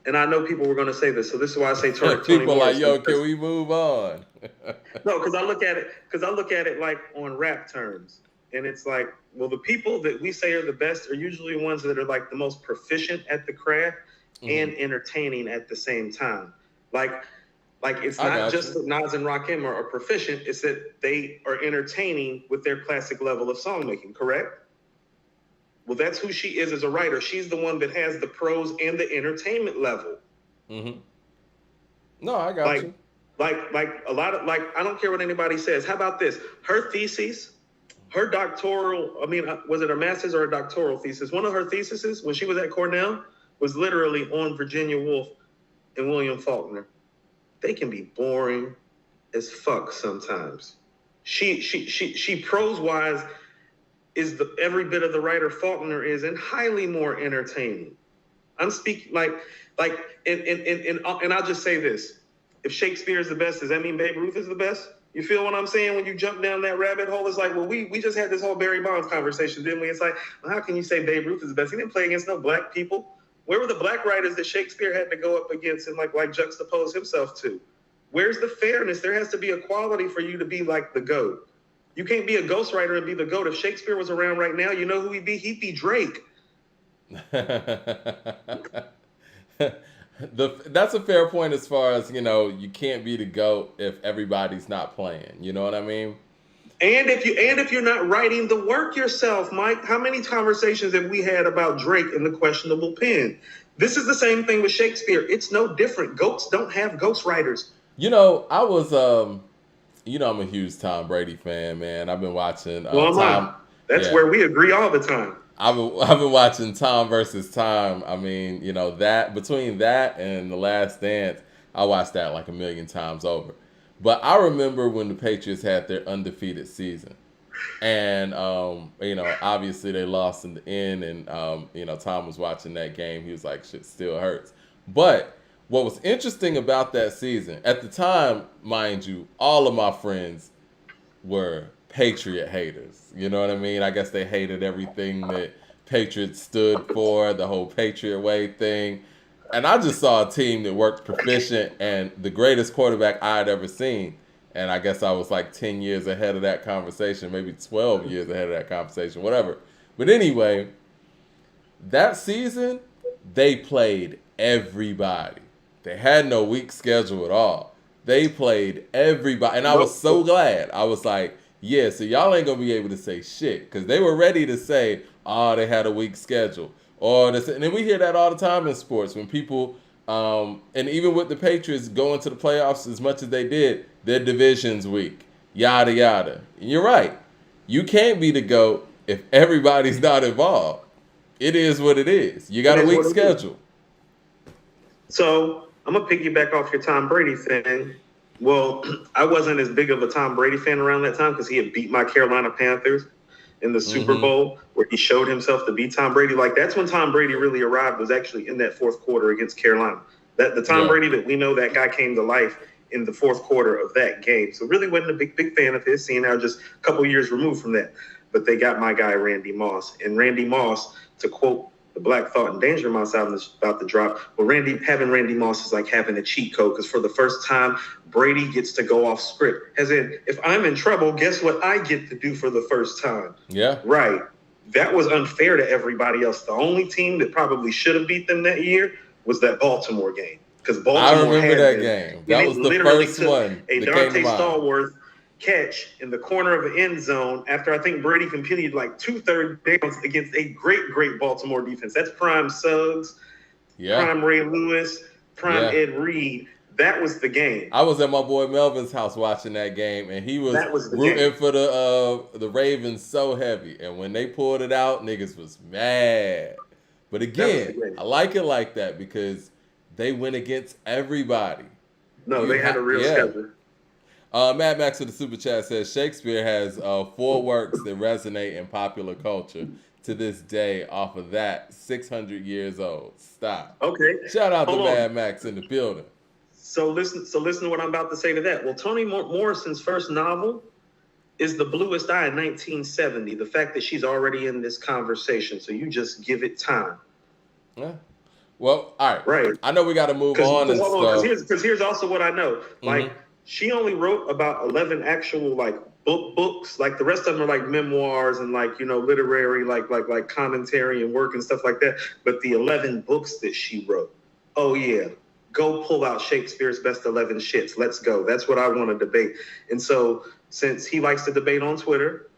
and I know people were going to say this, so this is why I say Toni people Morrison. like, yo, can we move on? No, because I look at it like on rap terms. And it's like, well, the people that we say are the best are usually ones that are like the most proficient at the craft and entertaining at the same time. Like it's not just that Nas and Rakim are proficient, it's that they are entertaining with their classic level of songmaking, correct? Well, that's who she is as a writer. She's the one that has the prose and the entertainment level. Mm-hmm. No, I got you. Like a lot of, I don't care what anybody says. How about this? Her thesis, her doctoral, was it a master's or a doctoral thesis? One of her theses when she was at Cornell was literally on Virginia Woolf and William Faulkner. They can be boring as fuck sometimes. She prose-wise is every bit of the writer Faulkner is, and highly more entertaining. I'm speaking and I'll just say this. If Shakespeare is the best, does that mean Babe Ruth is the best? You feel what I'm saying? When you jump down that rabbit hole, it's like, well, we just had this whole Barry Bonds conversation, didn't we? It's like, well, how can you say Babe Ruth is the best? He didn't play against no black people. Where were the black writers that Shakespeare had to go up against and like juxtapose himself to? Where's the fairness? There has to be a quality for you to be like the GOAT. You can't be a ghostwriter and be the GOAT. If Shakespeare was around right now, you know who he'd be? He'd be Drake. That's a fair point as far as, you can't be the GOAT if everybody's not playing. You know what I mean? And if you're not writing the work yourself, Mike, how many conversations have we had about Drake and the questionable pen? This is the same thing with Shakespeare. It's no different. GOATs don't have ghostwriters. I was I'm a huge Tom Brady fan, man. I've been watching Well, am I? Tom. That's Yeah, where we agree all the time. I've been watching Tom versus Time. I mean, that between that and The Last Dance, I watched that like a million times over. But I remember when the Patriots had their undefeated season. And obviously they lost in the end, and Tom was watching that game. He was like, "Shit still hurts." But what was interesting about that season at the time, mind you, all of my friends were Patriot haters. You know what I mean? I guess they hated everything that Patriots stood for, the whole Patriot way thing. And I just saw a team that worked proficient and the greatest quarterback I had ever seen. And I guess I was like 10 years ahead of that conversation, maybe 12 years ahead of that conversation, whatever. But anyway, that season, they played everybody. They had no weak schedule at all. They played everybody. And I was so glad. I was like, yeah, so y'all ain't going to be able to say shit. Because they were ready to say, oh, they had a weak schedule. Or this, and then we hear that all the time in sports when people, and even with the Patriots going to the playoffs as much as they did, their division's weak. Yada, yada. And you're right. You can't be the GOAT if everybody's not involved. It is what it is. You got a weak schedule. So I'm gonna piggyback off your Tom Brady thing. Well, I wasn't as big of a Tom Brady fan around that time because he had beat my Carolina Panthers in the Super Bowl, where he showed himself to be Tom Brady. Like, that's when Tom Brady really arrived, was actually in that fourth quarter against Carolina. That the Tom Brady that we know, that guy came to life in the fourth quarter of that game. So really wasn't a big fan of his, seeing how just a couple years removed from that. But they got my guy Randy Moss. And Randy Moss, to quote the Black Thought and Danger Mouse album that's about to drop, well, having Randy Moss is like having a cheat code, because for the first time, Brady gets to go off script. As in, if I'm in trouble, guess what I get to do for the first time? Yeah. Right. That was unfair to everybody else. The only team that probably should have beat them that year was that Baltimore game. Because Baltimore, I remember that game. That was the first one. A Dante Stallworth catch in the corner of the end zone after I think Brady completed like 2 third downs against a great Baltimore defense. That's prime Suggs, prime Ray Lewis, prime Ed Reed. That was the game. I was at my boy Melvin's house watching that game, and he was rooting for the Ravens so heavy. And when they pulled it out, niggas was mad. But again, I like it like that because they went against everybody. No, they had a real schedule. Mad Max with the Super Chat says Shakespeare has 4 works that resonate in popular culture to this day off of that. 600 years old. Stop. Okay. Shout out to Mad Max in the building. So listen to what I'm about to say to that. Well, Toni Morrison's first novel is The Bluest Eye in 1970. The fact that she's already in this conversation. So you just give it time. Yeah. Well, all right. Right. I know we got to move on and stuff. Because here's also what I know. Like, she only wrote about 11 actual like books. Like the rest of them are like memoirs and like, literary, like commentary and work and stuff like that. But the 11 books that she wrote, oh yeah, go pull out Shakespeare's best 11 shits. Let's go. That's what I want to debate. And so since he likes to debate on Twitter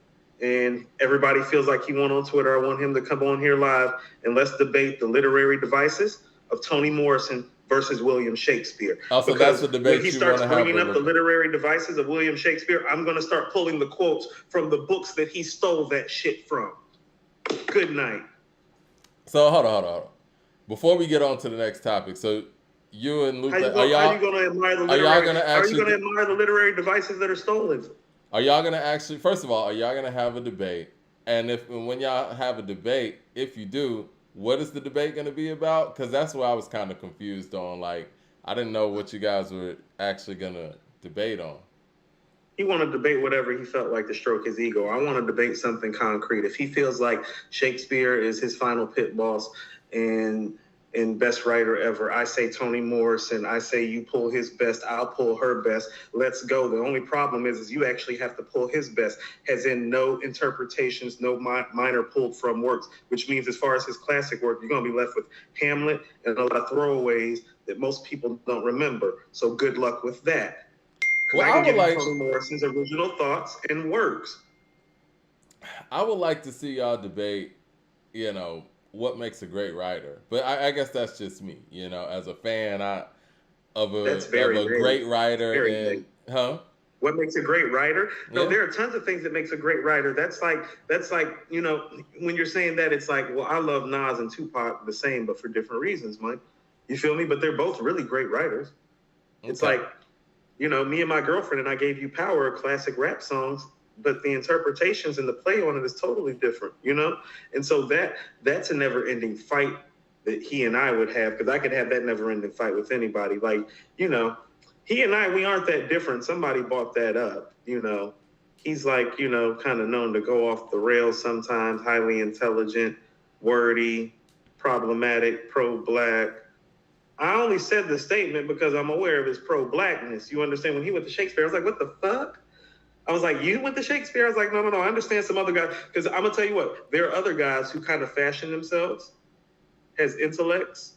and everybody feels like he won on Twitter, I want him to come on here live and let's debate the literary devices of Toni Morrison versus William Shakespeare. Also, that's the debate when he starts bringing up the literary devices of William Shakespeare, I'm going to start pulling the quotes from the books that he stole that shit from. Good night. So hold on. Before we get on to the next topic, so you and Luke, how you going to admire the literary devices that are stolen? Are y'all going to actually? First of all, are y'all going to have a debate? And when y'all have a debate, if you do, what is the debate going to be about? Because that's what I was kind of confused on. Like, I didn't know what you guys were actually going to debate on. He wanted to debate whatever he felt like to stroke his ego. I want to debate something concrete. If he feels like Shakespeare is his final pit boss and best writer ever, I say Toni Morrison. I say you pull his best, I'll pull her best. Let's go. The only problem is you actually have to pull his best, as in no interpretations, no minor pulled from works, which means as far as his classic work, you're going to be left with Hamlet and a lot of throwaways that most people don't remember. So good luck with that. Well, I can give you Toni Morrison's original thoughts and works. I would like to see y'all debate, what makes a great writer. But I guess that's just me. As a fan, That's very of a vague. great writer Very and vague. huh? What makes a great writer? No, Yeah. there are tons of things that makes a great writer. That's like when you're saying that, it's like, well, I love Nas and Tupac the same, but for different reasons, Mike. You feel me? But they're both really great writers. It's Okay. like, me and my girlfriend and I Gave You Power are classic rap songs, but the interpretations and the play on it is totally different, And so that's a never-ending fight that he and I would have, because I could have that never-ending fight with anybody. Like, he and I, we aren't that different. Somebody bought that up, He's like, kind of known to go off the rails sometimes, highly intelligent, wordy, problematic, pro-black. I only said the statement because I'm aware of his pro-blackness. You understand? When he went to Shakespeare, I was like, what the fuck? I was like, you went to Shakespeare? I was like, no. I understand some other guys. Because I'm going to tell you what, there are other guys who kind of fashion themselves as intellects.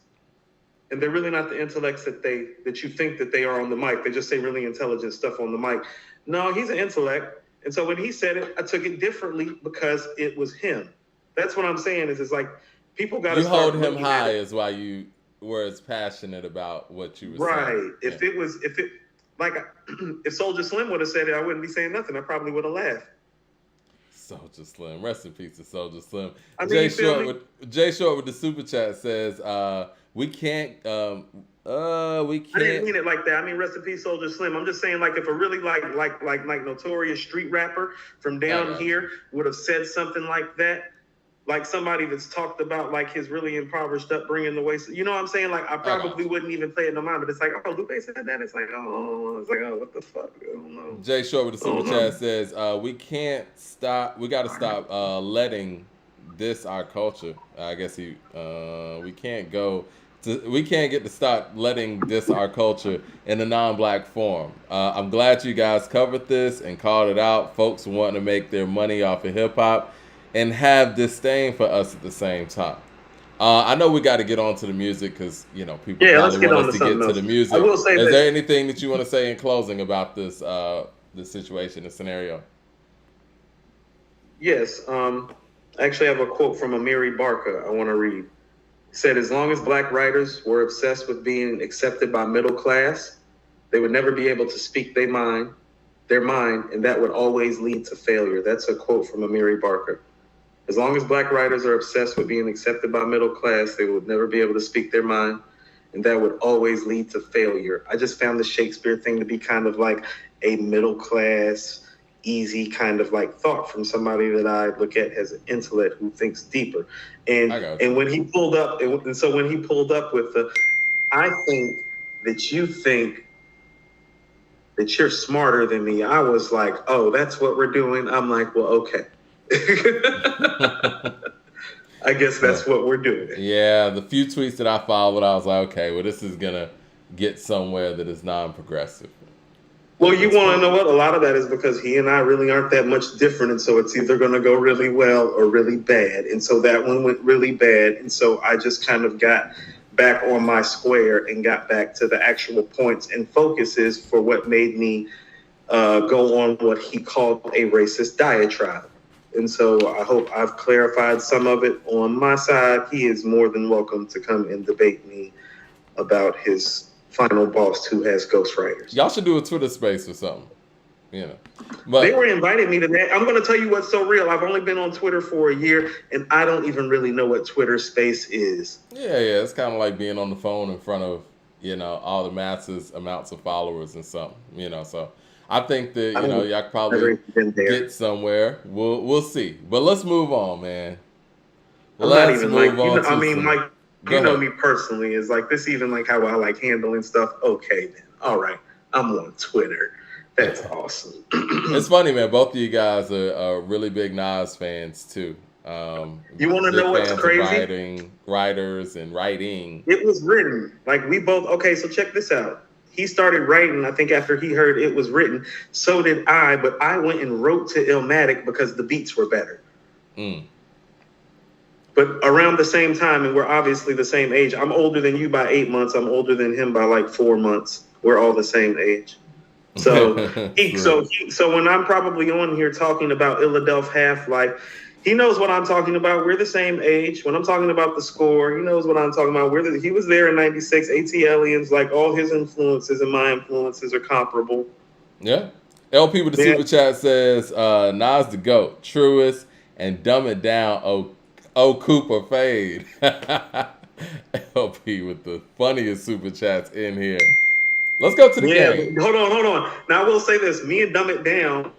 And they're really not the intellects that you think that they are on the mic. They just say really intelligent stuff on the mic. No, he's an intellect. And so when he said it, I took it differently because it was him. That's what I'm saying is, it's like, people got to start. You hold him high is why you were as passionate about what you were saying. Right. If Soulja Slim would have said it, I wouldn't be saying nothing. I probably would have laughed. Soulja Slim. Rest in peace to Soulja Slim. I mean, Jay Short with the super chat says, we can't. I didn't mean it like that. I mean, rest in peace, Soulja Slim. I'm just saying, like, if a really like notorious street rapper from down here would have said something like that, like somebody that's talked about like his really impoverished upbringing, the way, you know what I'm saying? Like, I probably wouldn't even play it in my mind, but it's like, oh, Lupe said that. It's like, oh, what the fuck? I don't know. Jay Short with the super chat says, we can't stop. We got to stop letting this our culture. I guess we can't get to stop letting this our culture in a non-black form. I'm glad you guys covered this and called it out. Folks wanting to make their money off of hip hop and have disdain for us at the same time. I know we got to get on to the music because, people probably want us to get to the music. I will say Is there anything that you want to say in closing about this situation, this scenario? Yes. I actually have a quote from Amiri Barker I want to read. He said, as long as black writers were obsessed with being accepted by middle class, they would never be able to speak their mind, and that would always lead to failure. That's a quote from Amiri Barker. As long as black writers are obsessed with being accepted by middle class, they would never be able to speak their mind, and that would always lead to failure. I just found the Shakespeare thing to be kind of like a middle class, easy kind of like thought from somebody that I look at as an intellect who thinks deeper. And when he pulled up, and so when he pulled up with I think that you think that you're smarter than me, I was like, oh, that's what we're doing. I'm like, well, okay. I guess that's what we're doing. Yeah, the few tweets that I followed, I was like, okay, well, this is going to get somewhere that is non-progressive. Well, you want to know what? A lot of that is because he and I really aren't that much different. And so it's either going to go really well or really bad. And so that one went really bad. And so I just kind of got back on my square and got back to the actual points and focuses for what made me go on what he called a racist diatribe. And so I hope I've clarified some of it on my side. He is more than welcome to come and debate me about his final boss who has ghostwriters. Y'all should do a Twitter space or something. But they were inviting me to that. I'm going to tell you what's so real. I've only been on Twitter for a year, and I don't even really know what Twitter space is. Yeah. It's kind of like being on the phone in front of, all the masses amounts of followers and something, So I think that, y'all could probably get somewhere. We'll see. But let's move on, man. Let's move on. I mean, Mike, you know me personally. Is like this even like how I like handling stuff? Okay, then. All right. I'm on Twitter. That's awesome. It's funny, man. Both of you guys are really big Nas fans, too. You want to know what's crazy? Writers and writing. It was written. Like we both. Okay, so check this out. He started writing, I think, after he heard it was written. So did I, but I went and wrote to Illmatic because the beats were better. But around the same time, and we're obviously the same age. I'm older than you by 8 months. I'm older than him by like 4 months. We're all the same age. So so when I'm probably on here talking about Philadelphia Half-Life, He knows what I'm talking about. We're the same age. When I'm talking about the score, he knows what I'm talking about. He was there in '96. AT Aliens, like all his influences and my influences are comparable. Yeah. LP with the Yeah. super chat says, Nas the GOAT, truest, and dumb it down, oh Cooper fade. LP with the funniest super chats in here. Let's go to the game. Hold on. Now I will say this: me and Dumb It Down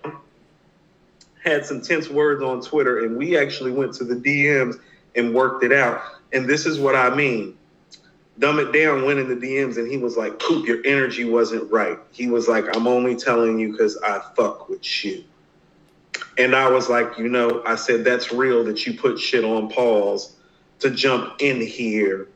had some tense words on Twitter, and we actually went to the DMs and worked it out. And this is what I mean. Dumb It Down went in the DMs, and he was like, "Coop, your energy wasn't right." He was like, "I'm only telling you because I fuck with you." And I was like, I said, that's real that you put shit on pause to jump in here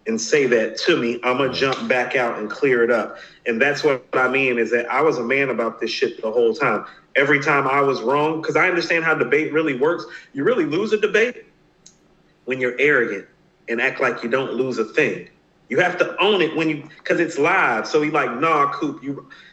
and say that to me. I'm going to jump back out and clear it up. And that's what I mean is that I was a man about this shit the whole time. Every time I was wrong, because I understand how debate really works. You really lose a debate when you're arrogant and act like you don't lose a thing. You have to own it because it's live. So he like, nah, Coop,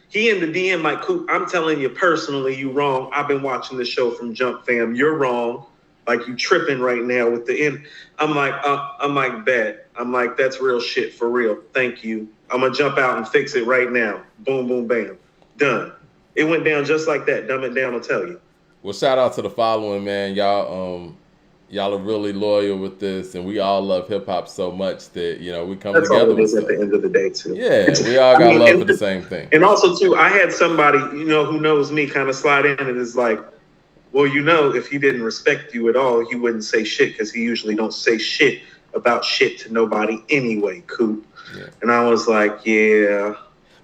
he in the DM like, Coop, I'm telling you personally, you wrong. I've been watching the show from Jump Fam. You're wrong. Like you tripping right now with the end. I'm like, bet. I'm like, that's real shit for real. Thank you. I'm gonna jump out and fix it right now. Boom, boom, bam. Done. It went down just like that. Dumb It Down, I'll tell you. Well, shout out to the following, man. Y'all are really loyal with this, and we all love hip hop so much that we come That's together. All it is at the end of the day, too. Yeah, we all got love for the same thing. And also, too, I had somebody who knows me kind of slide in and is like, well, if he didn't respect you at all, he wouldn't say shit because he usually don't say shit about shit to nobody anyway, Coop. Yeah. And I was like, yeah.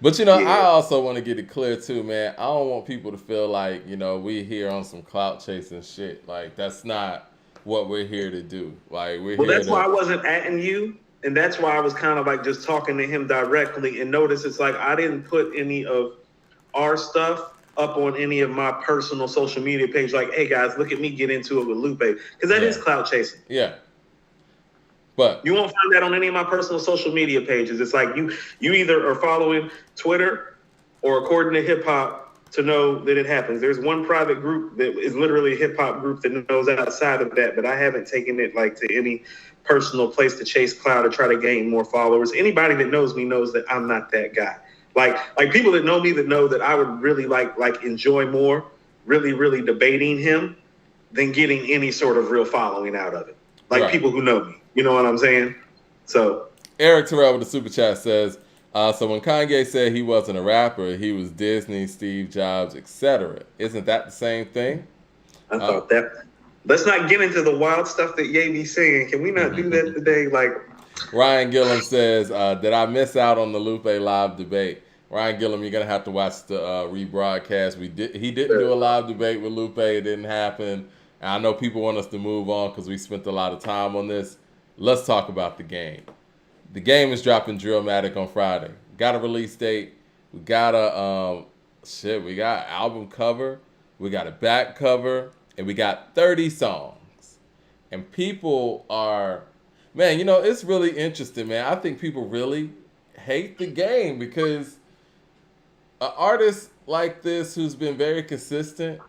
But I also want to get it clear too, man. I don't want people to feel like we here on some clout chasing shit. Like that's not what we're here to do. Like that's why I wasn't atting you, and that's why I was kind of like just talking to him directly. And notice it's like I didn't put any of our stuff up on any of my personal social media page. Like, hey guys, look at me get into it with Lupe, because that is clout chasing. Yeah. But you won't find that on any of my personal social media pages. It's like you either are following Twitter or according to hip hop to know that it happens. There's one private group that is literally a hip hop group that knows outside of that, but I haven't taken it like to any personal place to chase clout or try to gain more followers. Anybody that knows me knows that I'm not that guy. Like people that know me that know that I would really like enjoy more really, really debating him than getting any sort of real following out of it. Like people who know me. You know what I'm saying? So Eric Terrell with the super chat says, so when Kanye said he wasn't a rapper, he was Disney, Steve Jobs, etc. Isn't that the same thing? I thought that. Let's not get into the wild stuff that Ye be saying. Can we not do that today? Like Ryan Gillum says, did I miss out on the Lupe live debate? Ryan Gillum, you're gonna have to watch the rebroadcast. He didn't do a live debate with Lupe. It didn't happen. And I know people want us to move on because we spent a lot of time on this. Let's talk about the game. The game is dropping DRILLMATIC on Friday. Got a release date. We got we got album cover. We got a back cover. And we got 30 songs. And people are, man, it's really interesting, man. I think people really hate the game because an artist like this who's been very consistent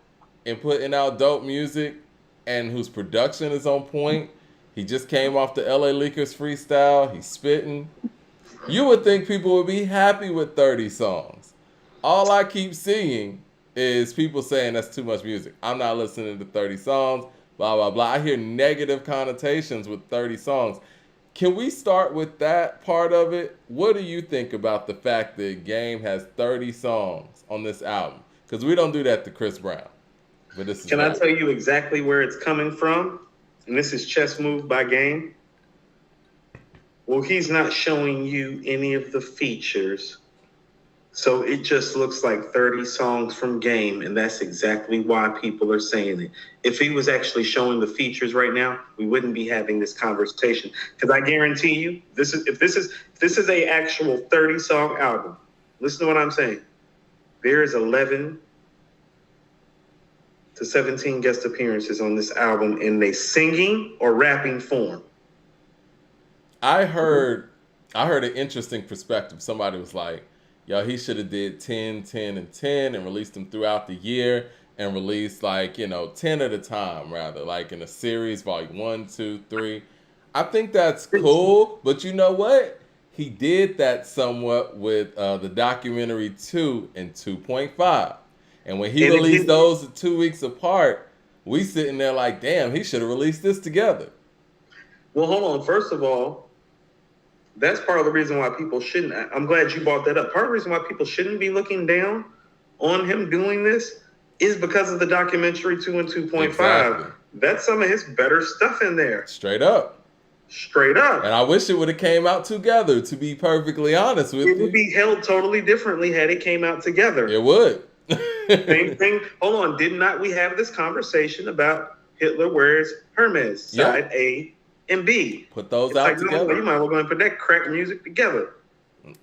in putting out dope music and whose production is on point. He just came off the LA Leakers freestyle. He's spitting. You would think people would be happy with 30 songs. All I keep seeing is people saying that's too much music. I'm not listening to 30 songs, blah, blah, blah. I hear negative connotations with 30 songs. Can we start with that part of it? What do you think about the fact that Game has 30 songs on this album? Because we don't do that to Chris Brown. But this is Can I tell you exactly where it's coming from? And this is chess move by Game. Well, he's not showing you any of the features. So it just looks like 30 songs from Game, and that's exactly why people are saying it. If he was actually showing the features right now, we wouldn't be having this conversation. Because I guarantee you, if this is a actual 30-song album, listen to what I'm saying. There is 11 to 17 guest appearances on this album in a singing or rapping form. I heard an interesting perspective. Somebody was like, yo, he should have did 10, 10, and 10 and released them throughout the year. and release like, 10 at a time, rather, like in a series, volume 1, 2, 3. I think that's cool, but you know what? He did that somewhat with the documentary 2 and 2.5. And when he released those 2 weeks apart, we sitting there like, damn, he should have released this together. Well, hold on. First of all, that's part of the reason why people shouldn't. I'm glad you brought that up. Part of the reason why people shouldn't be looking down on him doing this is because of the documentary 2 and 2.5. Exactly. That's some of his better stuff in there. Straight up. And I wish it would have came out together, to be perfectly honest with you. It would be held totally differently had it came out together. It would. Same thing. Hold on. Did not we have this conversation about Hitler Wears Hermes, side A and B? Put those out together. You might well go and put that crack music together.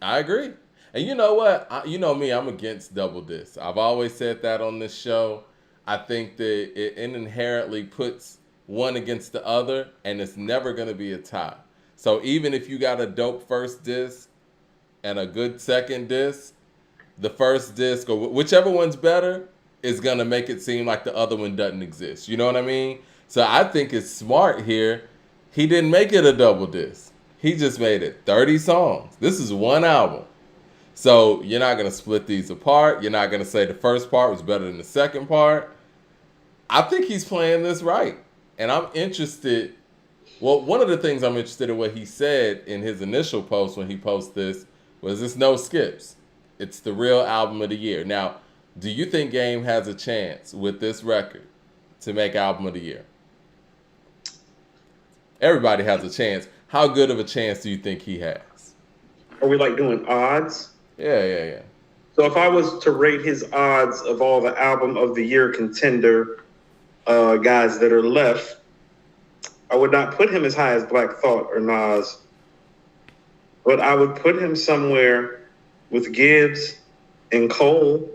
I agree. And you know what? You know me, I'm against double disc. I've always said that on this show. I think that it inherently puts one against the other, and it's never going to be a tie. So even if you got a dope first disc and a good second disc, the first disc, or whichever one's better, is going to make it seem like the other one doesn't exist. You know what I mean? So I think it's smart here. He didn't make it a double disc. He just made it 30 songs. This is one album. So you're not going to split these apart. You're not going to say the first part was better than the second part. I think he's playing this right. And I'm interested. Well, one of the things I'm interested in what he said in his initial post when he posted this was it's no skips. It's the real album of the year. Now, do you think Game has a chance with this record to make album of the year? Everybody has a chance. How good of a chance do you think he has? Are we like doing odds? Yeah. So if I was to rate his odds of all the album of the year contender guys that are left, I would not put him as high as Black Thought or Nas, but I would put him somewhere with Gibbs and Cole,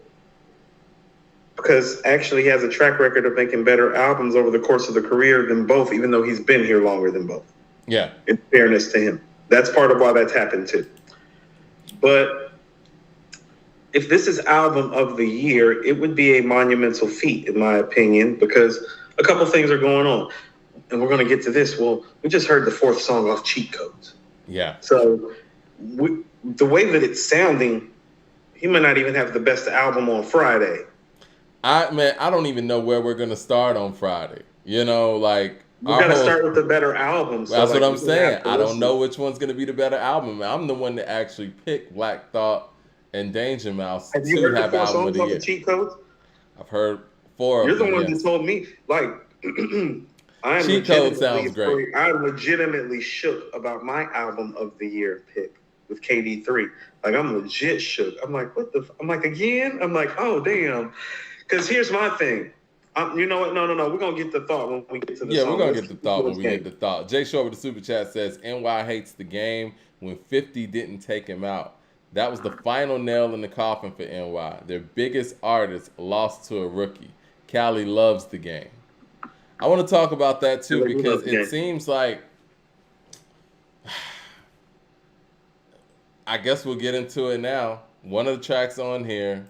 because actually he has a track record of making better albums over the course of the career than both, even though he's been here longer than both. Yeah. In fairness to him. That's part of why that's happened too. But if this is album of the year, it would be a monumental feat, in my opinion, because a couple things are going on. And we're going to get to this. Well, we just heard the fourth song off Cheat Codes. Yeah. So the way that it's sounding, he might not even have the best album on Friday. I don't even know where we're going to start on Friday. You know, like... We're going to start with the better album. So that's what I'm saying. I don't know which one's going to be the better album. I'm the one that actually picked Black Thought and Danger Mouse to have the album of the year. Cheat Codes? I've heard 4 of them. You're the one that told me, like... Cheat Code sounds great. I'm legitimately shook about my album of the year pick with KD3. Like, I'm legit shook. I'm like, what the... I'm like, again? I'm like, oh, damn. Because here's my thing. You know what? No. We're going to get the thought when we get to the song. We're going to get the thought when we get the thought. Jay Short with the Super Chat says, NY hates the game when 50 didn't take him out. That was the final nail in the coffin for NY. Their biggest artist lost to a rookie. Cali loves the game. I want to talk about that too because it seems like, I guess we'll get into it now. One of the tracks on here,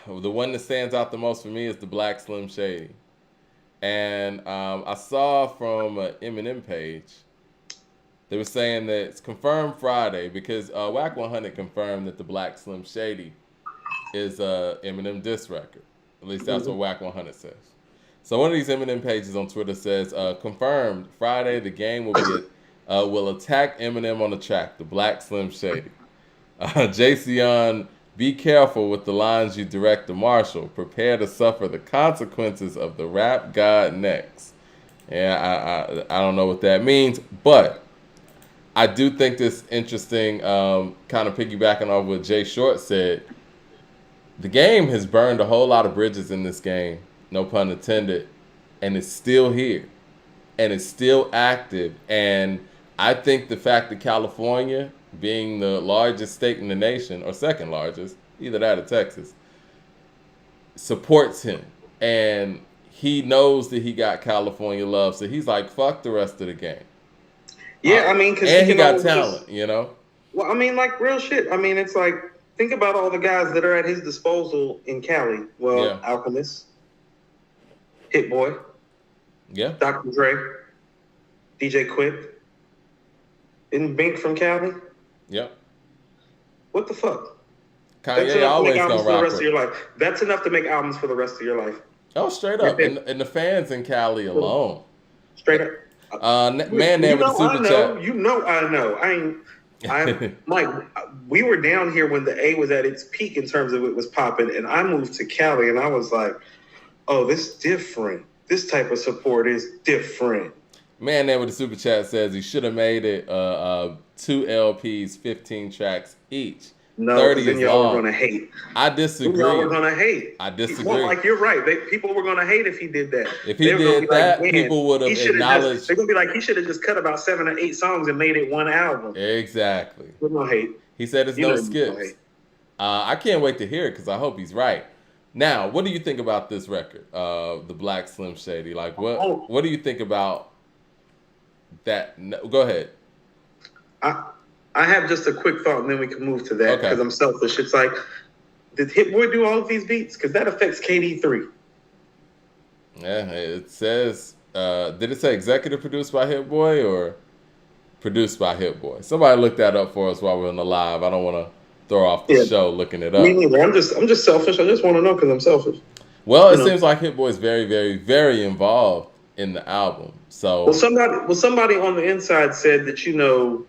the one that stands out the most for me is the Black Slim Shady. And I saw from an Eminem page, they were saying that it's confirmed Friday because Wack 100 confirmed that the Black Slim Shady is a Eminem diss record. At least that's what Wack 100 says. So one of these Eminem pages on Twitter says, confirmed Friday the game will attack Eminem on the track, the Black Slim Shady. Jayceon, be careful with the lines you direct to Marshall. Prepare to suffer the consequences of the rap god next. Yeah, I don't know what that means, but I do think this interesting, kind of piggybacking off what Jay Short said. The game has burned a whole lot of bridges in this game, no pun intended, and it's still here, and it's still active. And I think the fact that California, being the largest state in the nation, or second largest, either that or Texas, supports him. And he knows that he got California love, so he's like, fuck the rest of the game. Yeah, I mean, because he got talent, you know? Well, I mean, like, real shit. I mean, it's like, think about all the guys that are at his disposal in Cali. Well, Yeah. Alchemist, Hit Boy, Yeah. Dr. Dre, DJ Quick. Isn't Bink from Cali? Yep. What the fuck? That's Kanye enough to make always albums gonna for the rock rest of with. your life. That's enough to make albums for the rest of your life. Oh, straight up. And the fans in Cali alone. Straight up. Man there with the super chat. You know I know. I'm Mike, we were down here when the A was at its peak in terms of it was popping, and I moved to Cali and I was like, oh, this is different. This type of support is different. Man there with the super chat says he should have made it 2 LPs, 15 tracks each. No, 30 then is y'all long. were gonna hate. I disagree. Y'all were gonna hate. I disagree. Well, like you're right. People were gonna hate if he did that. If he did that, people would have acknowledged. They're gonna be like, he should have just cut about 7 or 8 songs and made it one album. Exactly. We're gonna hate. He said it's no skips. I can't wait to hear it because I hope he's right. Now, what do you think about this record, the Black Slim Shady? Like, what do you think about that? Go ahead. I have just a quick thought, and then we can move to that because I'm selfish. It's like, did Hit Boy do all of these beats? Because that affects KD3. Yeah, it says. Did it say executive produced by Hit Boy or produced by Hit Boy? Somebody look that up for us while we're on the live. I don't want to throw off the show looking it up. Me neither. I'm just selfish. I just want to know because I'm selfish. Well, it seems like Hit Boy is very, very, very involved in the album. So, somebody on the inside said that you know,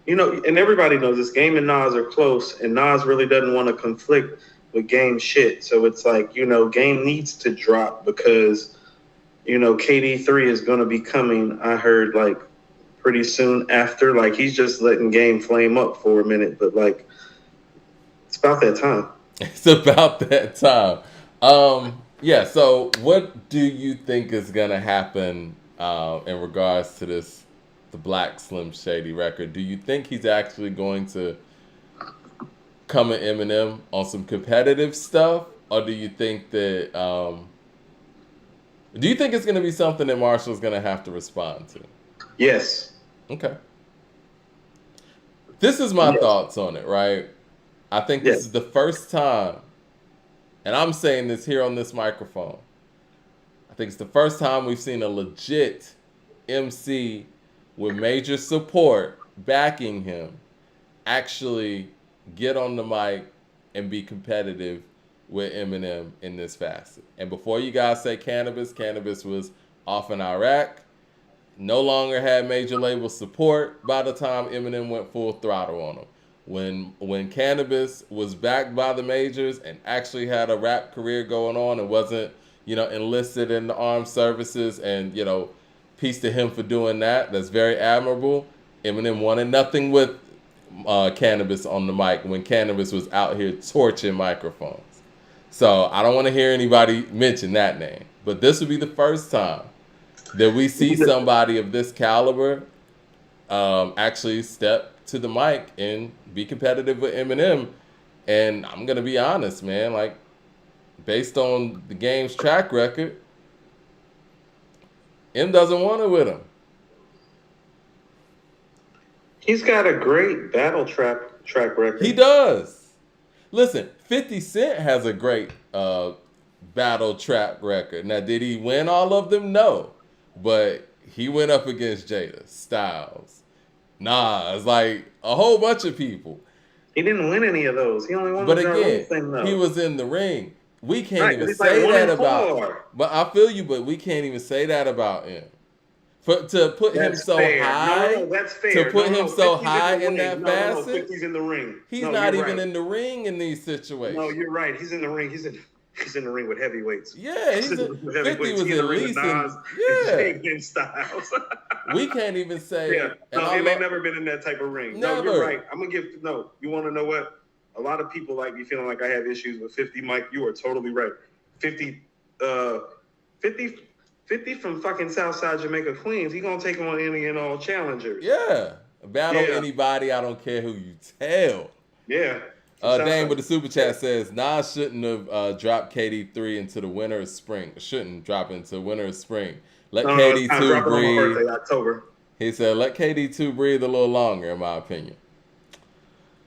and everybody knows this. Game and Nas are close, and Nas really doesn't want to conflict with Game shit. So it's like, Game needs to drop because, KD3 is going to be coming. I heard like pretty soon after. Like he's just letting Game flame up for a minute, but like it's about that time. It's about that time. Yeah. So what do you think is going to happen in regards to the Black Slim Shady record? Do you think he's actually going to come at Eminem on some competitive stuff, or do you think that do you think it's going to be something that Marshall's going to have to respond to? Yes. Okay. This is my thoughts on it, right? I think this is the first time, and I'm saying this here on this microphone, I think it's the first time we've seen a legit MC with major support backing him actually get on the mic and be competitive with Eminem in this facet. And before you guys say Cannabis was off in Iraq, no longer had major label support by the time Eminem went full throttle on him. When Cannabis was backed by the majors and actually had a rap career going on and wasn't, enlisted in the armed services, and, peace to him for doing that. That's very admirable. Eminem wanted nothing with Cannabis on the mic when Cannabis was out here torching microphones. So I don't want to hear anybody mention that name. But this would be the first time that we see somebody of this caliber actually step to the mic and be competitive with Eminem. And I'm going to be honest, man, like based on the Game's track record, M doesn't want it with him. He's got a great battle track record. He does. Listen, 50 Cent has a great battle trap record. Now, did he win all of them? No. But he went up against Jada, Styles, Nas, like a whole bunch of people. He didn't win any of those. He only won but the again, thing, though. He was in the ring. We can't even say that about. But I feel you. But we can't even say that about him. To put him so high. No, that's fair. To put him so high in that facet. 50's in the ring. He's not even in the ring in these situations. No, you're right. He's in the ring. He's in the ring with heavyweights. Yeah, 50 was at least in Styles. We can't even say. Yeah, no, he ain't never been in that type of ring. Never. No, you're right. I'm gonna give. No, you want to know what? A lot of people like me feeling like I have issues with 50. Mike, you are totally right. 50 from fucking Southside Jamaica, Queens. He gonna take on any and all challengers. Yeah, battle anybody. I don't care who you tell. Yeah. Dane with the super chat says Nas shouldn't have dropped KD3 into the winter of spring. Shouldn't drop into winter of spring. Let KD2 breathe. Birthday, October. He said let KD2 breathe a little longer, in my opinion.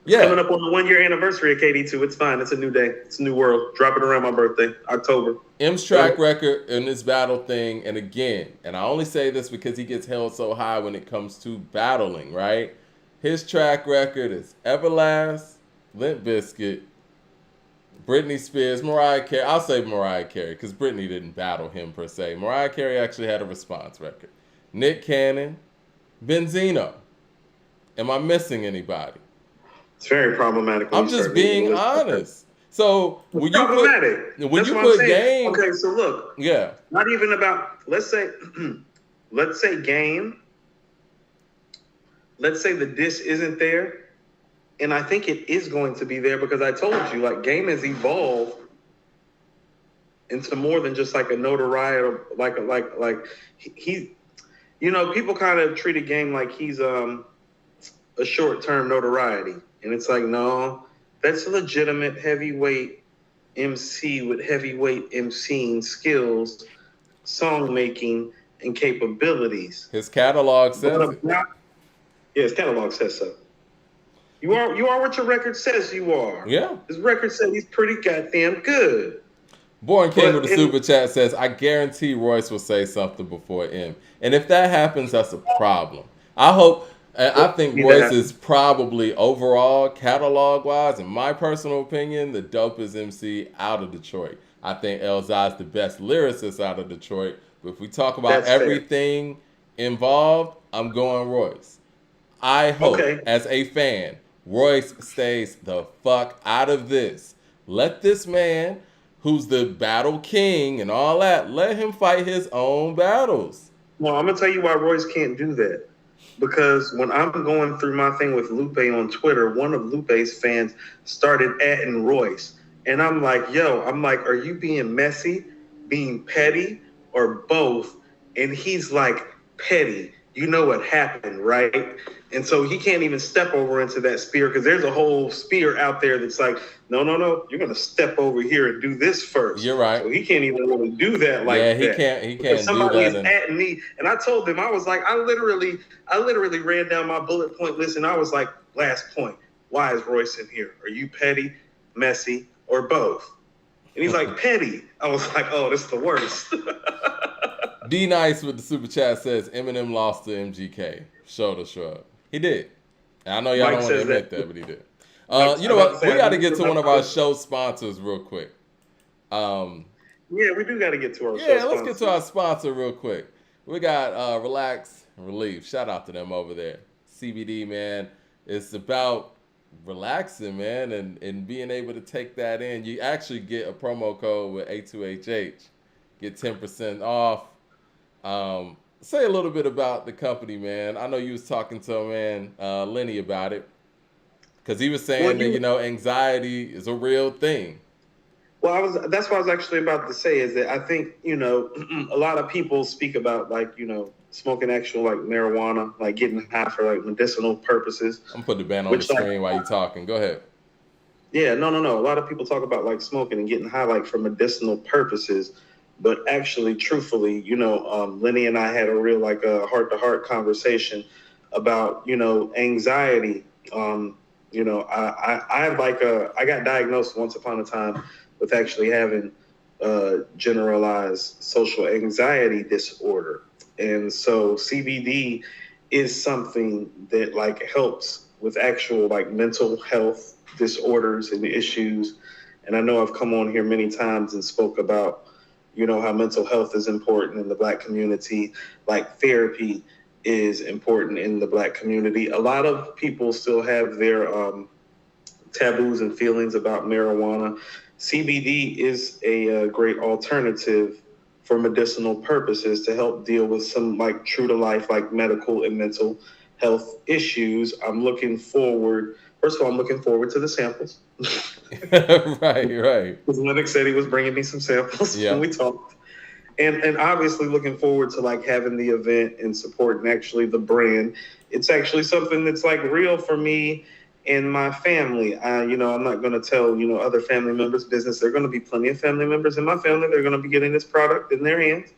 Coming up on the 1 year anniversary of KD2. It's fine. It's a new day. It's a new world. Drop it around my birthday, October. M's track record in this battle thing, and again, and I only say this because he gets held so high when it comes to battling, right? His track record is Everlast, Limp Bizkit, Britney Spears, Mariah Carey. I'll say Mariah Carey because Britney didn't battle him per se. Mariah Carey actually had a response record. Nick Cannon, Benzino. Am I missing anybody? It's very problematic. I'm just being honest. So when you put Game, okay, so look, yeah, not even about let's say Game. Let's say the diss isn't there, and I think it is going to be there because I told you, like, Game has evolved into more than just like a notoriety, like he, you know, people kind of treat a Game like he's a short-term notoriety. And it's like, no, that's a legitimate heavyweight MC with heavyweight MCing skills, song making, and capabilities. His catalog says it. Yeah, his catalog says so. You are what your record says you are. Yeah. His record said he's pretty goddamn good. Born King with the super chat says, I guarantee Royce will say something before M. And if that happens, that's a problem. I think Royce is probably overall, catalog-wise, in my personal opinion, the dopest MC out of Detroit. I think Elzai's the best lyricist out of Detroit. But if we talk about everything involved, I'm going Royce. I hope, as a fan, Royce stays the fuck out of this. Let this man, who's the battle king and all that, let him fight his own battles. Well, I'm going to tell you why Royce can't do that. Because when I'm going through my thing with Lupe on Twitter, one of Lupe's fans started atting Royce. And I'm like, are you being messy, being petty, or both? And he's like, petty. You know what happened, right? And so he can't even step over into that spear because there's a whole spear out there that's like, no, you're going to step over here and do this first. You're right. So he can't even really do that like that. Yeah, he can't somebody do that. Somebody is at me. And I told them, I was like, I literally ran down my bullet point list and I was like, last point, why is Royce in here? Are you petty, messy, or both? And he's like, petty. I was like, oh, this is the worst. D Nice with the super chat says Eminem lost to MGK. Shoulder shrug. He did. And I know y'all don't want to admit that, but he did. You know what? We got to get to one of our show sponsors real quick. Yeah, we do got to get to our show sponsor. Yeah, let's get to our sponsor real quick. We got Relax and Relief. Shout out to them over there. CBD, man. It's about relaxing, man, and being able to take that in. You actually get a promo code with A2HH. Get 10% off. Say a little bit about the company, man. I know you was talking to man Lenny about it because he was saying that anxiety is a real thing. Well, that's what I was actually about to say is that I think a lot of people speak about smoking actual like marijuana, like getting high for like medicinal purposes. I'm putting the band on the screen while you're talking. Go ahead. Yeah, no. A lot of people talk about like smoking and getting high like for medicinal purposes. But actually, truthfully, Lenny and I had a real like a heart-to-heart conversation about, anxiety. I got diagnosed once upon a time with actually having generalized social anxiety disorder. And so CBD is something that like helps with actual like mental health disorders and issues. And I know I've come on here many times and spoke about how mental health is important in the Black community, like therapy is important in the Black community. A lot of people still have their taboos and feelings about marijuana. CBD is a great alternative for medicinal purposes to help deal with some like true to life, like medical and mental health issues. First of all, I'm looking forward to the samples. Right. Because Lennox said he was bringing me some samples when we talked. And obviously looking forward to like having the event and supporting actually the brand. It's actually something that's like real for me and my family. I'm not going to tell, other family members' business. There are going to be plenty of family members in my family. They're going to be getting this product in their hands.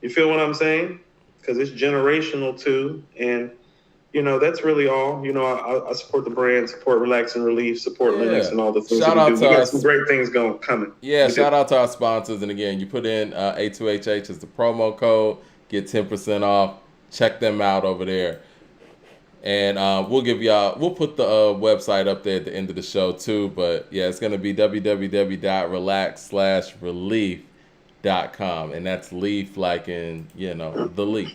You feel what I'm saying? Because it's generational too. And That's really all. I support the brand, support Relax and Relief, support Linux, Yeah. and all the things Shout that we out do. to We got us. some great things coming. Yeah, We do. shout out to our sponsors. And again, you put in A2HH as the promo code, get 10% off. Check them out over there. And we'll put the website up there at the end of the show too. But yeah, it's going to be www.relax/relief.com. And that's leaf like in, the leaf.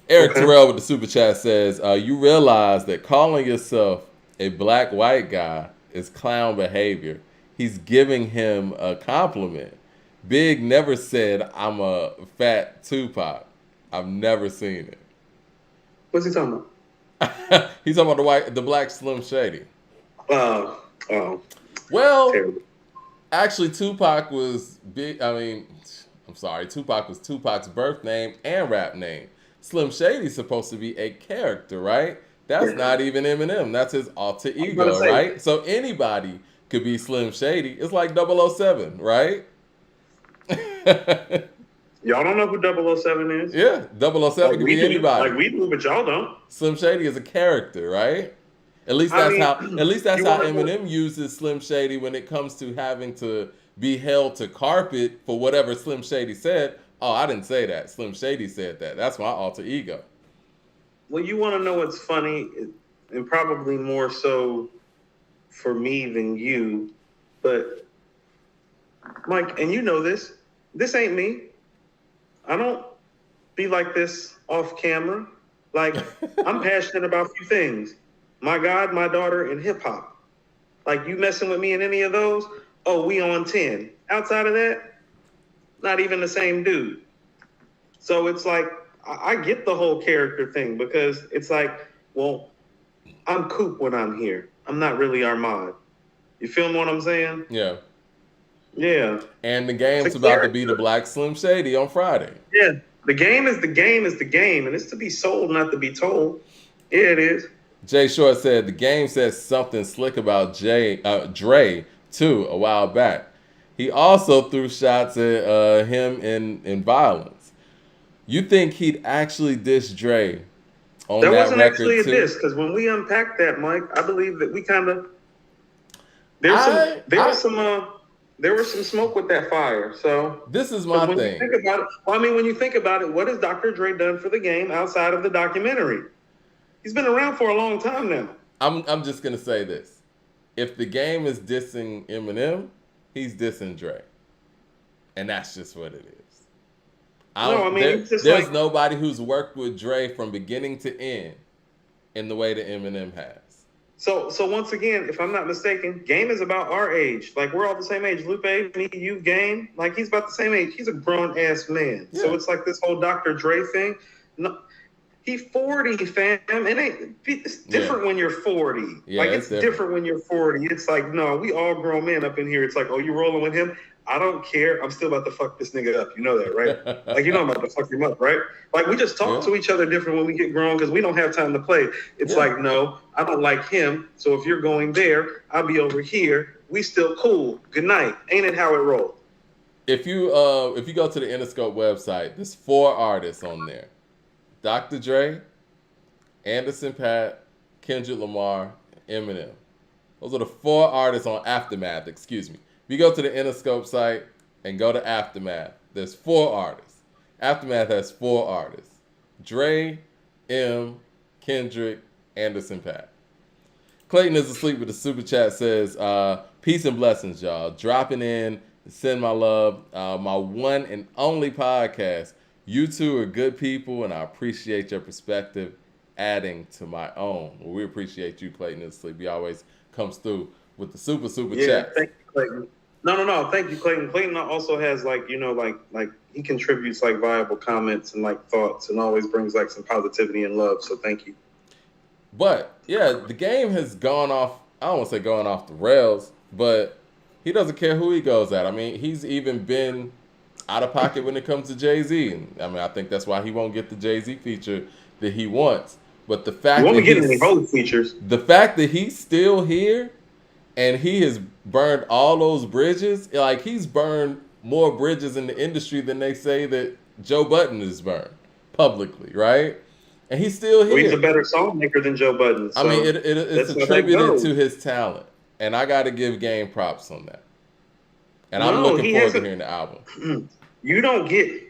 Eric Terrell with the super chat says, you realize that calling yourself a black-white guy is clown behavior. He's giving him a compliment. Big never said I'm a fat Tupac. I've never seen it. What's he talking about? He's talking about the black Slim Shady. Oh. Well, Terrible. actually, Tupac was big. I mean, I'm sorry. Tupac was Tupac's birth name and rap name. Slim Shady's supposed to be a character, right? That's not even Eminem. That's his alter ego, right? So anybody could be Slim Shady. It's like 007, right? Y'all don't know who 007 is? Yeah, 007 could be anybody. Like we do, but y'all don't. Slim Shady is a character, right? At least that's how Eminem uses Slim Shady when it comes to having to be held to carpet for whatever Slim Shady said. Oh, I didn't say that. Slim Shady said that. That's my alter ego. Well, you want to know what's funny, and probably more so for me than you, but Mike, and you know this ain't me. I don't be like this off camera. Like, I'm passionate about a few things. My God, my daughter, and hip hop. Like, you messing with me in any of those? Oh, we on 10. Outside of that, not even the same dude. So it's like, I get the whole character thing because it's like, well, I'm Coop when I'm here. I'm not really Armand. You feel what I'm saying? Yeah. Yeah. And the game's about to be the Black Slim Shady on Friday. Yeah. The game is the game, and it's to be sold, not to be told. Yeah, it is. Jay Short said the game says something slick about Dre too a while back. He also threw shots at him in violence. You think he'd actually diss Dre on that record too? That wasn't actually a diss, because when we unpacked that, Mike, I believe that we kind of there was some smoke with that fire. So this is my thing. When you think about it, what has Dr. Dre done for the game outside of the documentary? He's been around for a long time now. I'm just gonna say this: if the game is dissing Eminem, he's dissing Dre, and that's just what it is. There's nobody who's worked with Dre from beginning to end in the way that Eminem has. So once again, if I'm not mistaken, Game is about our age. Like, we're all the same age. Lupe, me, you, Game. Like, he's about the same age. He's a grown-ass man. Yeah. So it's like this whole Dr. Dre thing. No, he's 40, fam. It's different when you're 40. Yeah, like, it's different when you're 40. It's like, no, we all grown men up in here. It's like, oh, you rolling with him? I don't care. I'm still about to fuck this nigga up. You know that, right? Like, you know I'm about to fuck him up, right? Like, we just talk to each other different when we get grown because we don't have time to play. It's like, no, I don't like him. So if you're going there, I'll be over here. We still cool. Good night. Ain't it how it rolls? If you go to the Interscope website, there's 4 artists on there: Dr. Dre, Anderson .Paak, Kendrick Lamar, Eminem. Those are the 4 artists on Aftermath. Excuse me. If you go to the Interscope site and go to Aftermath, there's 4 artists. Aftermath has 4 artists: Dre, M, Kendrick, Anderson .Paak. Clayton is asleep with the super chat says, peace and blessings, y'all. Dropping in to send my love, my one and only podcast. You two are good people, and I appreciate your perspective adding to my own. Well, we appreciate you, Clayton is asleep. He always comes through with the super chat. Thank you, Clayton. No. Thank you, Clayton. Clayton also has like he contributes like viable comments and like thoughts and always brings like some positivity and love. So thank you. But yeah, the game has gone off. I don't want to say going off the rails, but he doesn't care who he goes at. I mean, he's even been out of pocket when it comes to Jay-Z. I mean, I think that's why he won't get the Jay-Z feature that he wants. But the fact the fact that he's still here and he has burned all those bridges, like he's burned more bridges in the industry than they say that Joe Budden has burned publicly, right? and he's still Well, he's a here. better song maker than Joe Budden. I mean, So it's that's how that attributed to goes. his talent, and I got to give Game props on that. And I'm No, looking he forward to hasn't. hearing the album. You don't get.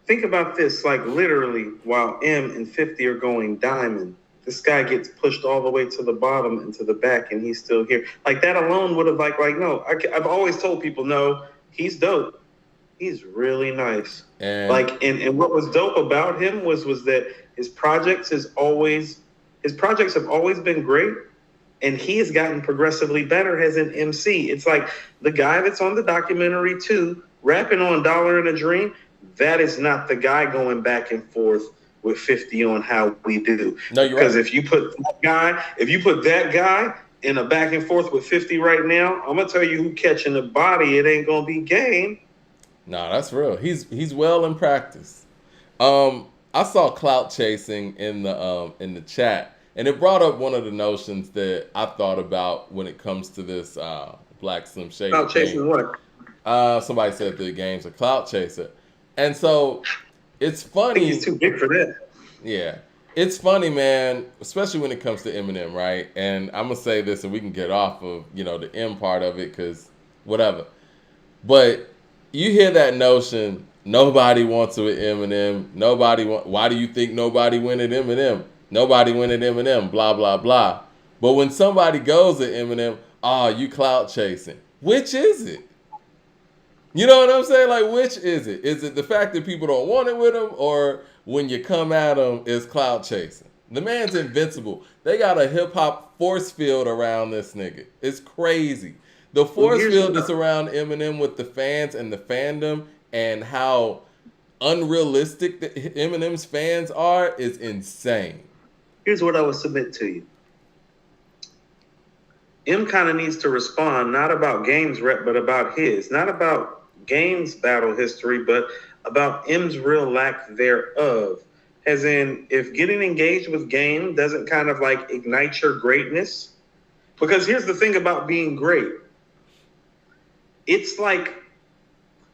Think about this. Like literally, while M and 50 are going diamond, this guy gets pushed all the way to the bottom and to the back, and he's still here. Like that alone would have like no. I've always told people, no, he's dope. He's really nice. And Like and what was dope about him was that his projects have always been great, and he has gotten progressively better as an MC. It's like the guy that's on the documentary too, rapping on Dollar and a Dream. That is not the guy going back and forth with 50 on How We Do. No, you're Because right. if you put that guy in a back and forth with 50 right now, I'm gonna tell you who catching the body. It ain't gonna be Game. nah, that's real. He's well in practice. I saw clout chasing in the chat, and it brought up one of the notions that I thought about when it comes to this Black Slim Shady Clout thing. chasing what? Somebody said the game's a clout chaser, and so it's I think funny. he's too big for that. Yeah. It's funny, man, especially when it comes to Eminem, right? And I'm going to say this and we can get off of, the M part of it because whatever. But you hear that notion, nobody wants it with Eminem. Why do you think nobody went at Eminem? Nobody went at Eminem, blah, blah, blah. But when somebody goes at Eminem, you clout chasing. Which is it? You know what I'm saying? Like, which is it? Is it the fact that people don't want it with him, or when you come at him, it's clout chasing? The man's invincible. They got a hip-hop force field around this nigga. It's crazy. The force field that's around Eminem with the fans and the fandom and how unrealistic Eminem's fans are is insane. Here's what I would submit to you. M kind of needs to respond, not about Game's rep, but about his. Not about Game's battle history, but about M's real lack thereof. As in, if getting engaged with Game doesn't kind of like ignite your greatness, because here's the thing about being great. It's like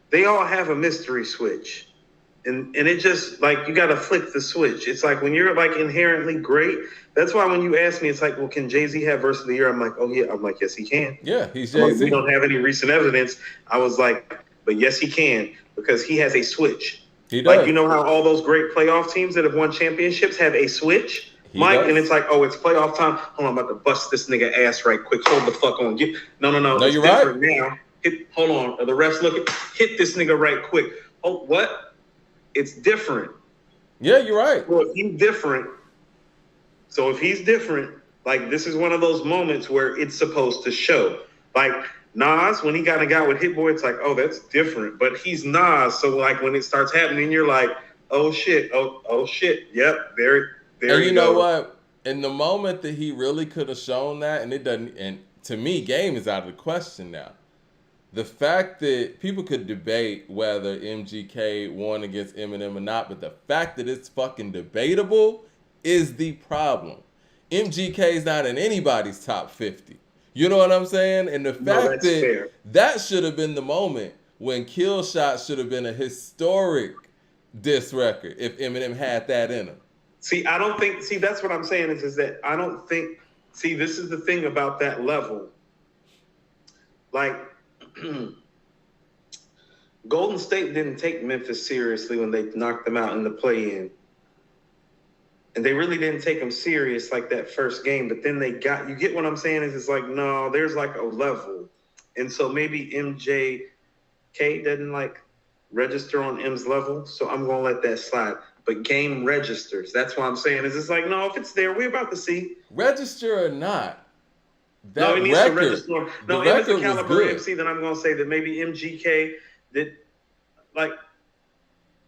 they all have a mystery switch. And it just like you got to flick the switch. It's like when you're like inherently great. That's why when you ask me, it's like, well, can Jay-Z have verse of the year? I'm like, oh yeah. I'm like, yes, he can. Yeah, he's Like, Jay-Z. we don't have any recent evidence. I was like, but yes, he can because he has a switch. He does. Like, you know how all those great playoff teams that have won championships have a switch, Mike? does. And it's like, oh, it's playoff time. Hold on, I'm about to bust this nigga ass right quick. Hold the fuck on. No. No, It's you're right. different now. Hold on. The refs looking. Hit this nigga right quick. Oh, what? It's different. Yeah, you're right. Well, if he's different, like this is one of those moments where it's supposed to show. Like Nas, when he got a guy with Hit Boy, it's like, oh, that's different. But he's Nas, so like when it starts happening, you're like, oh shit, oh shit, yep, there. And you know what? In the moment that he really could have shown that, and it doesn't, and to me, Game is out of the question now. The fact that people could debate whether MGK won against Eminem or not, but the fact that it's fucking debatable is the problem. MGK is not in anybody's top 50. You know what I'm saying? And the fact that should have been the moment when Kill Shot should have been a historic diss record if Eminem had that in him. See, that's what I'm saying is that I don't think, this is the thing about that level. Like, Golden State didn't take Memphis seriously when they knocked them out in the play-in. And they really didn't take them serious like that first game. But then you get what I'm saying is it's like, no, there's like a level. And so maybe MJK doesn't like register on M's level. So I'm going to let that slide. But Game registers. That's what I'm saying is it's like, no, if it's there, we're about to see. Register or not. No, it needs to register. No, if it's a caliber good. MC, then I'm going to say that maybe MGK did, like,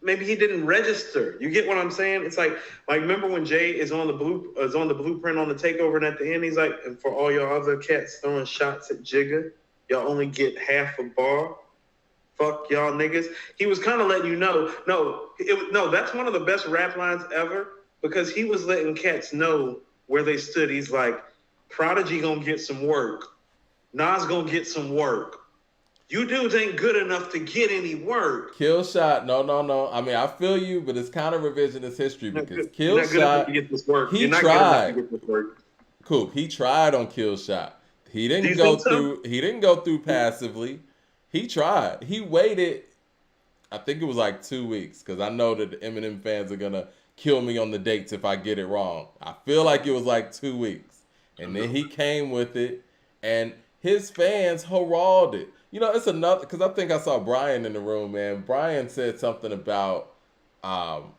maybe he didn't register. You get what I'm saying? It's like remember when Jay is on the blueprint on the takeover, and at the end he's like, and for all y'all other cats throwing shots at Jigga, y'all only get half a bar. Fuck y'all niggas. He was kind of letting you know. No, that's one of the best rap lines ever because he was letting cats know where they stood. He's like, Prodigy gonna get some work. Nas gonna get some work. You dudes ain't good enough to get any work. Kill Shot, no. I mean, I feel you, but it's kind of revisionist history because Kill You're not good enough to Shot, get this work. he You're not good enough to tried. get this work. Cool. He tried on Kill Shot. He Do didn't you go think so? through. He didn't go through passively. He tried. He waited. I think it was like 2 weeks because I know that the Eminem fans are gonna kill me on the dates if I get it wrong. I feel like it was like 2 weeks, and then he came with it, and his fans hurrahed it. You know, it's another because I think I saw Brian in the room, man. Brian said something about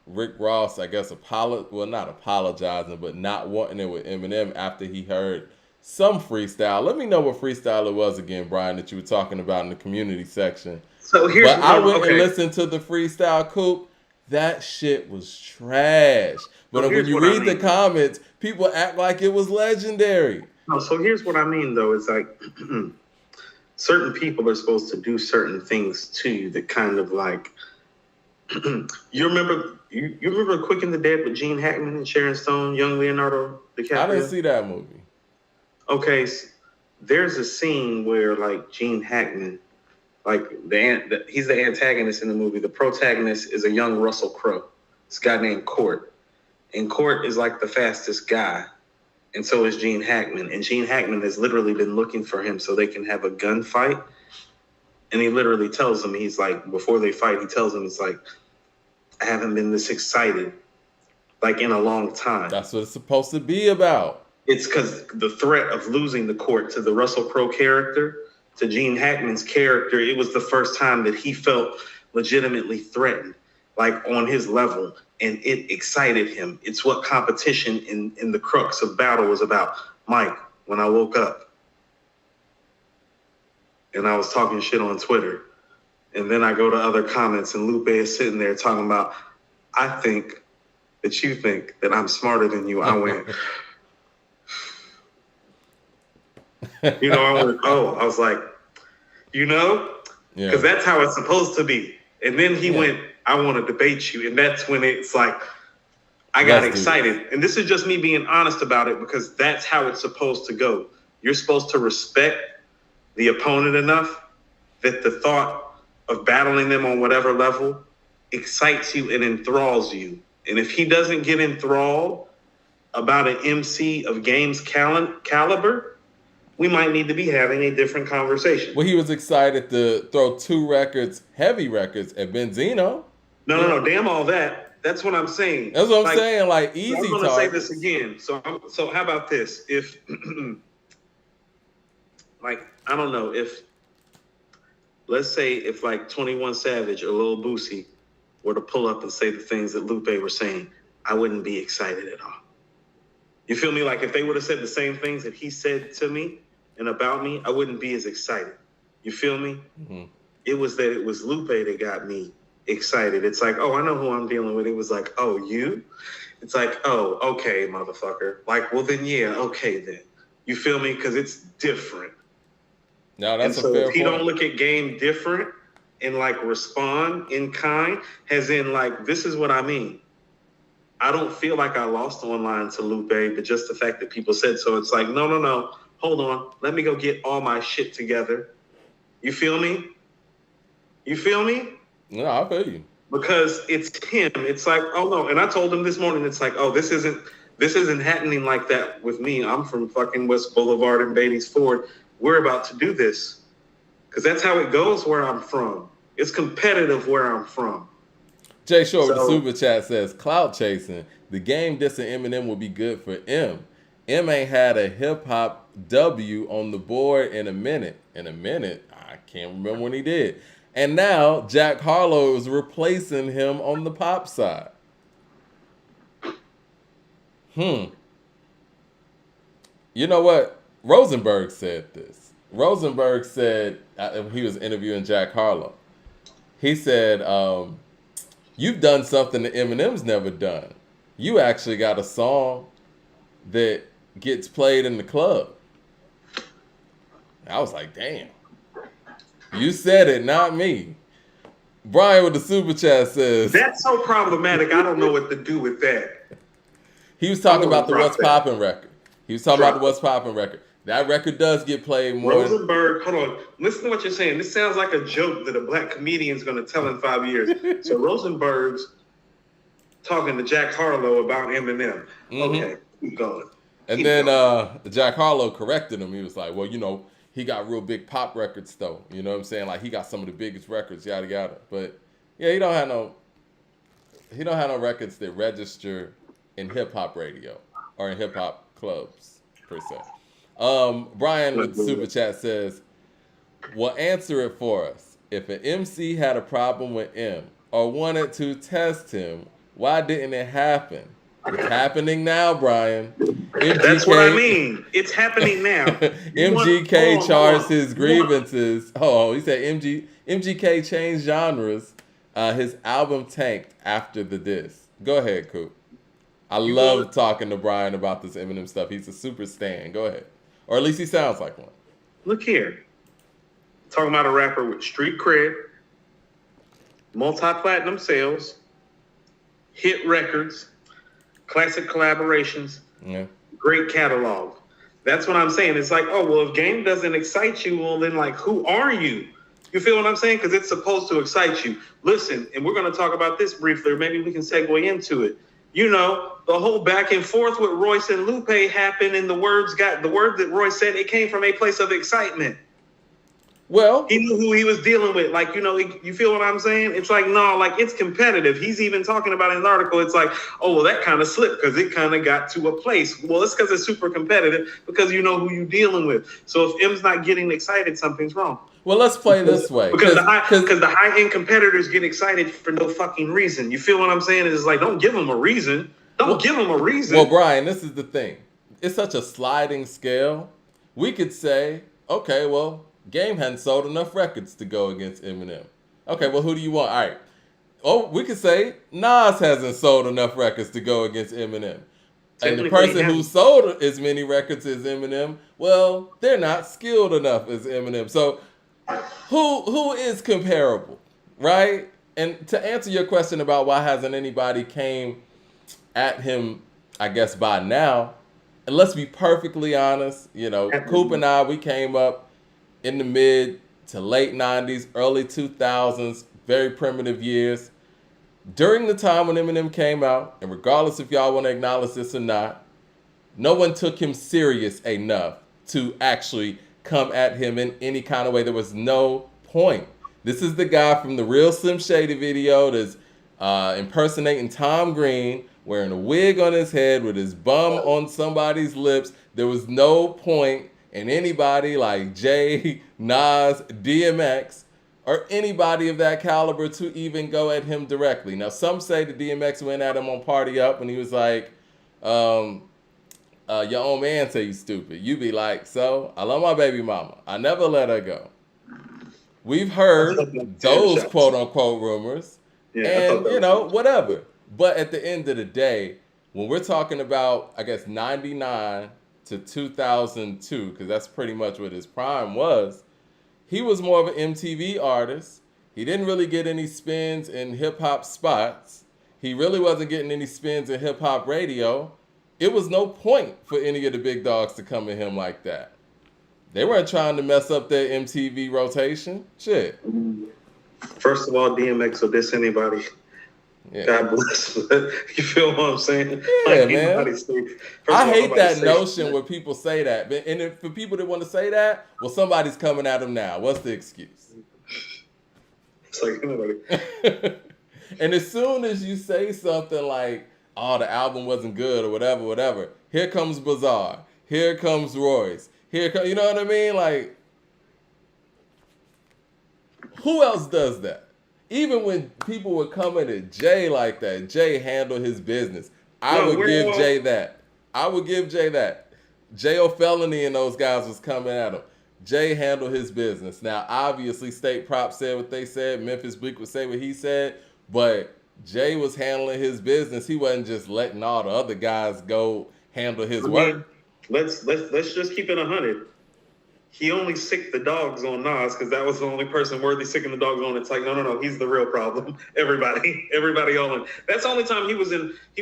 Rick Ross, I guess, not apologizing, but not wanting it with Eminem after he heard some freestyle. Let me know what freestyle it was again, Brian, that you were talking about in the community section. So here's But I went and listened to the freestyle, Coop. That shit was trash. But So when here's you what I read the mean. comments, people act like it was legendary. No, so here's what I mean though. It's like certain people are supposed to do certain things to you that kind of like you remember Quick and the Dead with Gene Hackman and Sharon Stone, young Leonardo DiCaprio? I didn't see that movie. Okay, there's a scene where like Gene Hackman, like he's the antagonist in the movie. The protagonist is a young Russell Crowe. This guy named Court. And Court is like the fastest guy. And so is Gene Hackman. And Gene Hackman has literally been looking for him so they can have a gunfight. And he literally tells him, he's like, before they fight, he tells him, it's like, I haven't been this excited like in a long time. That's what it's supposed to be about. It's because the threat of losing the Court to the Russell Crowe character, to Gene Hackman's character, it was the first time that he felt legitimately threatened, like on his level, and it excited him. It's what competition in the crux of battle was about. Mike, when I woke up and I was talking shit on Twitter, and then I go to other comments and Lupe is sitting there talking about, I think that you think that I'm smarter than you. I went, I was like, because that's how it's supposed to be. And then he went, I want to debate you. And that's when it's like, I got excited. And this is just me being honest about it because that's how it's supposed to go. You're supposed to respect the opponent enough that the thought of battling them on whatever level excites you and enthralls you. And if he doesn't get enthralled about an MC of games caliber, we might need to be having a different conversation. Well, he was excited to throw 2 heavy records at Benzino. No, damn all that. That's what I'm saying. That's what I'm saying, like easy talk. I'm going to say this again. So how about this? If, like, I don't know, let's say if like 21 Savage or Lil Boosie were to pull up and say the things that Lupe were saying, I wouldn't be excited at all. You feel me? Like if they would have said the same things that he said to me and about me, I wouldn't be as excited. You feel me? Mm-hmm. It was Lupe that got me excited. It's like, oh, I know who I'm dealing with. It was like, oh, you? It's like, oh, okay, motherfucker. Like, well, then, yeah, okay, then. You feel me? Because it's different. No, that's a fair point. If he don't look at game different and, like, respond in kind, as in, like, this is what I mean. I don't feel like I lost online to Lupe, but just the fact that people said so, it's like, no. Hold on. Let me go get all my shit together. You feel me? No, I feel you. Because it's him. It's like, oh no. And I told him this morning, it's like, oh, this isn't happening like that with me. I'm from fucking West Boulevard and Beatty's Ford. We're about to do this. Because that's how it goes where I'm from. It's competitive where I'm from. Jay Short with the super chat says, clout chasing. The game dissing Eminem will be good for M. M ain't had a hip-hop W on the board in a minute. I can't remember when he did. And now Jack Harlow is replacing him on the pop side. You know what? Rosenberg said this. Rosenberg said, he was interviewing Jack Harlow. He said, you've done something that Eminem's never done. You actually got a song that gets played in the club. I was like, damn. You said it, not me. Brian with the super chat says, that's so problematic. I don't know what to do with that. He was talking about the What's Poppin' record. That record does get played more. Rosenberg, hold on. Listen to what you're saying. This sounds like a joke that a black comedian's going to tell in 5 years. So Rosenberg's talking to Jack Harlow about Eminem. Okay, keep going. And then Jack Harlow corrected him. He was like, well, you know, he got real big pop records, though. You know what I'm saying? Like, he got some of the biggest records, yada, yada. But, yeah, he don't have no records that register in hip-hop radio or in hip-hop clubs, per se. Brian with the Super Chat says, well, answer it for us. If an MC had a problem with M or wanted to test him, why didn't it happen? It's happening now, Brian. MGK, that's what I mean. It's happening now. MGK charged his grievances. Oh, he said MGK changed genres. His album tanked after the diss. Go ahead, Coop. I love talking to Brian about this Eminem stuff. He's a super stan. Go ahead. Or at least he sounds like one. Look here. Talking about a rapper with street cred, multi-platinum sales, hit records, classic collaborations, great catalog. That's what I'm saying. It's like, oh, well, if game doesn't excite you, well, then, like, who are you? You feel what I'm saying? Because it's supposed to excite you. Listen, and we're going to talk about this briefly, or maybe we can segue into it. You know, the whole back and forth with Royce and Lupe happened, and the word that Royce said, it came from a place of excitement. Well, he knew who he was dealing with. Like, you know, you feel what I'm saying? It's like, no, like, it's competitive. He's even talking about in the article, it's like, oh, well, that kind of slipped because it kind of got to a place. Well, it's because it's super competitive because you know who you're dealing with. So if M's not getting excited, something's wrong. Well, let's play this way. Because the high-end competitors get excited for no fucking reason. You feel what I'm saying? It's like, don't give them a reason. Give them a reason. Well, Brian, this is the thing. It's such a sliding scale. We could say, okay, well, Game hadn't sold enough records to go against Eminem. Okay, well, who do you want? All right. Oh, we could say Nas hasn't sold enough records to go against Eminem. And the person who sold as many records as Eminem, well, they're not skilled enough as Eminem. So who is comparable, right? And to answer your question about why hasn't anybody came at him, I guess, by now, and let's be perfectly honest, you know, Coop and I, we came up in the mid to late 90s, early 2000s, very primitive years. During the time when Eminem came out, and regardless if y'all want to acknowledge this or not, no one took him serious enough to actually come at him in any kind of way. There was no point. This is the guy from the Real Slim Shady video that's impersonating Tom Green, wearing a wig on his head with his bum on somebody's lips. There was no point in anybody like Jay, Nas, DMX, or anybody of that caliber to even go at him directly. Now, some say that DMX went at him on Party Up and he was like, your own man say you stupid. You be like, so, I love my baby mama. I never let her go. We've heard those quote-unquote rumors, and, you know, whatever. But at the end of the day, when we're talking about, I guess, 99 to 2002, because that's pretty much what his prime was, he was more of an MTV artist. He didn't really get any spins in hip-hop spots. He really wasn't getting any spins in hip-hop radio. It was no point for any of the big dogs to come at him like that. They weren't trying to mess up their MTV rotation. Shit. First of all, DMX will diss anybody. Yeah. God bless. You feel what I'm saying? Yeah, like, man. I hate that notion where people say that. And if, for people that want to say that, well, somebody's coming at them now. What's the excuse? It's like anybody. And as soon as you say something like, oh, the album wasn't good or whatever, here comes Bizarre. Here comes Royce. Here comes, you know what I mean? Like, who else does that? Even when people were coming at Jay like that, Jay handled his business. I would give Jay that. Jay O'Felony and those guys was coming at him. Jay handled his business. Now, obviously, State Prop said what they said. Memphis Bleak would say what he said. But Jay was handling his business. He wasn't just letting all the other guys go handle his work. Let's just keep it 100. He only sicked the dogs on Nas because that was the only person worthy sicking the dogs on. It's like, no, he's the real problem. Everybody all in. That's the only time he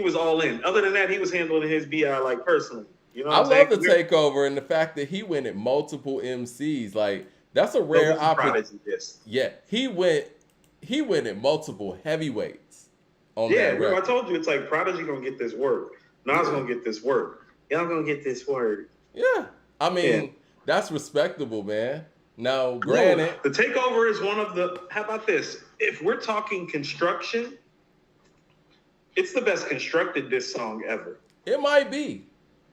was all in. Other than that, he was handling his BI like personally. You know I what I'm saying? love the takeover and the fact that he went at multiple MCs. Like that's a No, rare this is opportunity. Prodigy. This. Yeah, he went at multiple heavyweights on Yeah, that remember I record. told you it's like Prodigy gonna get this work. Nas Yeah, gonna get this work. Y'all gonna get this work. yeah. I Yeah. mean, that's respectable, man. Now, No, granted, the takeover is one of the. How about this? If we're talking construction, it's the best constructed diss song ever. it might be.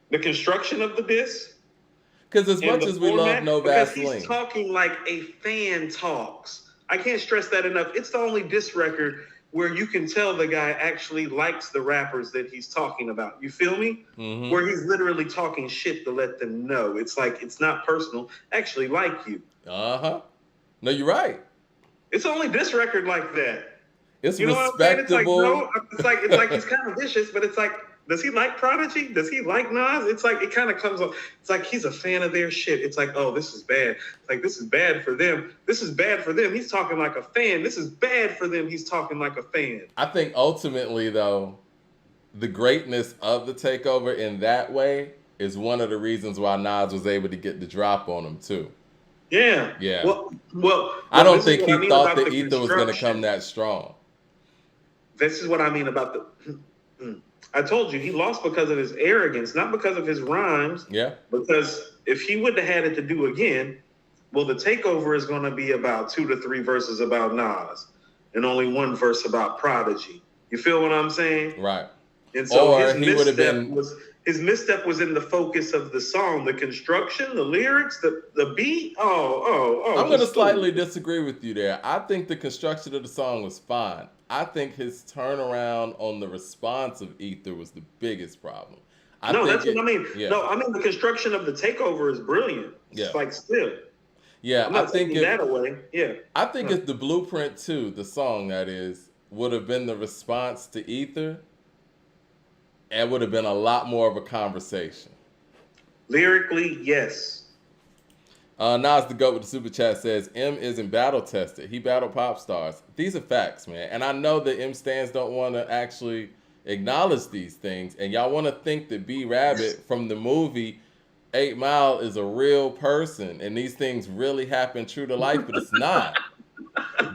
The construction of the diss Because as and much the as we love format, No because he's Vaseline, talking like a fan talks. I can't stress that enough. It's the only diss record where you can tell the guy actually likes the rappers that he's talking about. You feel me? mm-hmm. Where he's literally talking shit to let them know. It's like, it's not personal. I actually like you. Uh-huh. No, you're right. It's only diss record like that. It's You know what I'm saying? It's like, respectable. no, it's like he's kind of vicious, but it's like, does he like Prodigy? Does he like Nas? It's like, it kind of comes up. It's like he's a fan of their shit. It's like, oh, this is bad. It's like, this is bad for them. This is bad for them. He's talking like a fan. This is bad for them. He's talking like a fan. I think ultimately, though, the greatness of the takeover in that way is one of the reasons why Nas was able to get the drop on him, too. Yeah. Yeah. Well, I don't this is think what he I mean thought about the the ether was going to construction. come that strong. This is what I mean about the. I told you he lost because of his arrogance, not because of his rhymes. Yeah. Because if he would have had it to do again, well, the takeover is going to be about 2 to 3 verses about Nas and only 1 verse about Prodigy. You feel what I'm saying? Right. And so Or he would have been. His misstep was in the focus of the song, the construction, the lyrics, the beat. Oh. I'm going to slightly disagree with you there. I think the construction of the song was fine. I think his turnaround on the response of Ether was the biggest problem. That's what I mean. Yeah. No, I mean the construction of the takeover is brilliant. It's like still. Yeah, I'm not taking that away. Yeah. I think it's the blueprint too, the song that is, would have been the response to Ether. It would have been a lot more of a conversation. Lyrically, yes. Nas the GOAT with the super chat says, M isn't battle tested. He battled pop stars. These are facts, man. And I know that M stands don't want to actually acknowledge these things. And y'all want to think that B Rabbit from the movie 8 Mile is a real person. And these things really happen true to life, but it's not.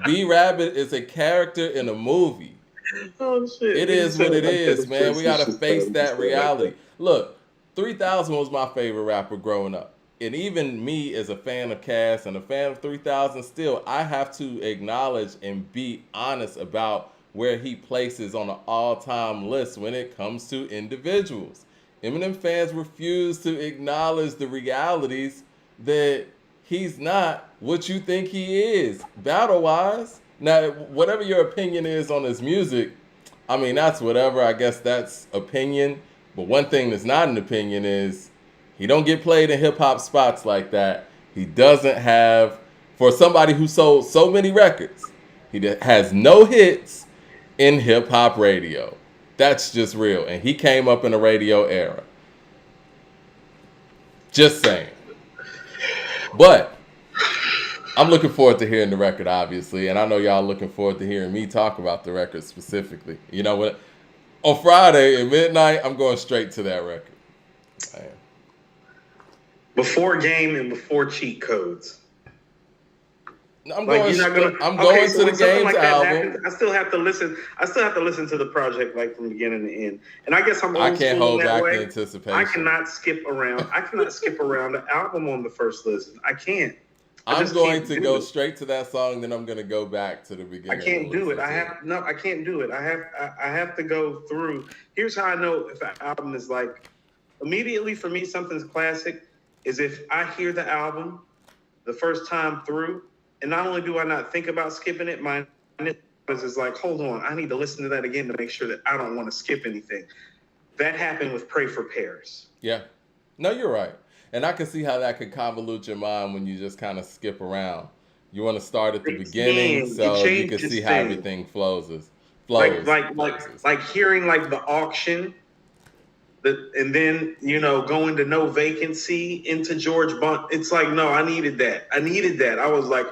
B Rabbit is a character in a movie. Oh, shit. It is what it is, man. We got to face that reality. Look, 3000 was my favorite rapper growing up. And even me as a fan of Cass and a fan of 3000 still, I have to acknowledge and be honest about where he places on an all-time list when it comes to individuals. Eminem fans refuse to acknowledge the realities that he's not what you think he is, battle-wise. Now, whatever your opinion is on his music, I mean, that's whatever. I guess that's opinion. But one thing that's not an opinion is he don't get played in hip-hop spots like that. He doesn't have, for somebody who sold so many records, he has no hits in hip-hop radio. That's just real. And he came up in a radio era. Just saying. But I'm looking forward to hearing the record, obviously, and I know y'all looking forward to hearing me talk about the record specifically. You know what? On Friday at midnight, I'm going straight to that record. I am. Before game and before cheat codes. I'm going to the Games like album. Happens, I still have to listen to the project like from beginning to end. And I guess I'm old I can't school hold in that back way. the anticipation. I cannot skip around. I cannot skip around the album on the first listen. I can't. I'm going to go straight to that song, then I'm going to go back to the beginning. I can't do it. I can't do it. I have to go through. Here's how I know if an album is like immediately for me something's classic is if I hear the album the first time through, and not only do I not think about skipping it, my is like, hold on, I need to listen to that again to make sure that I don't want to skip anything. That happened with Pray for Paris. Yeah. No, you're right. And I can see how that could convolute your mind when you just kind of skip around. You want to start at the beginning so you can see how everything flows. Like hearing like the auction, and then going to No Vacancy into George Bond. It's like, no, I needed that. I was like,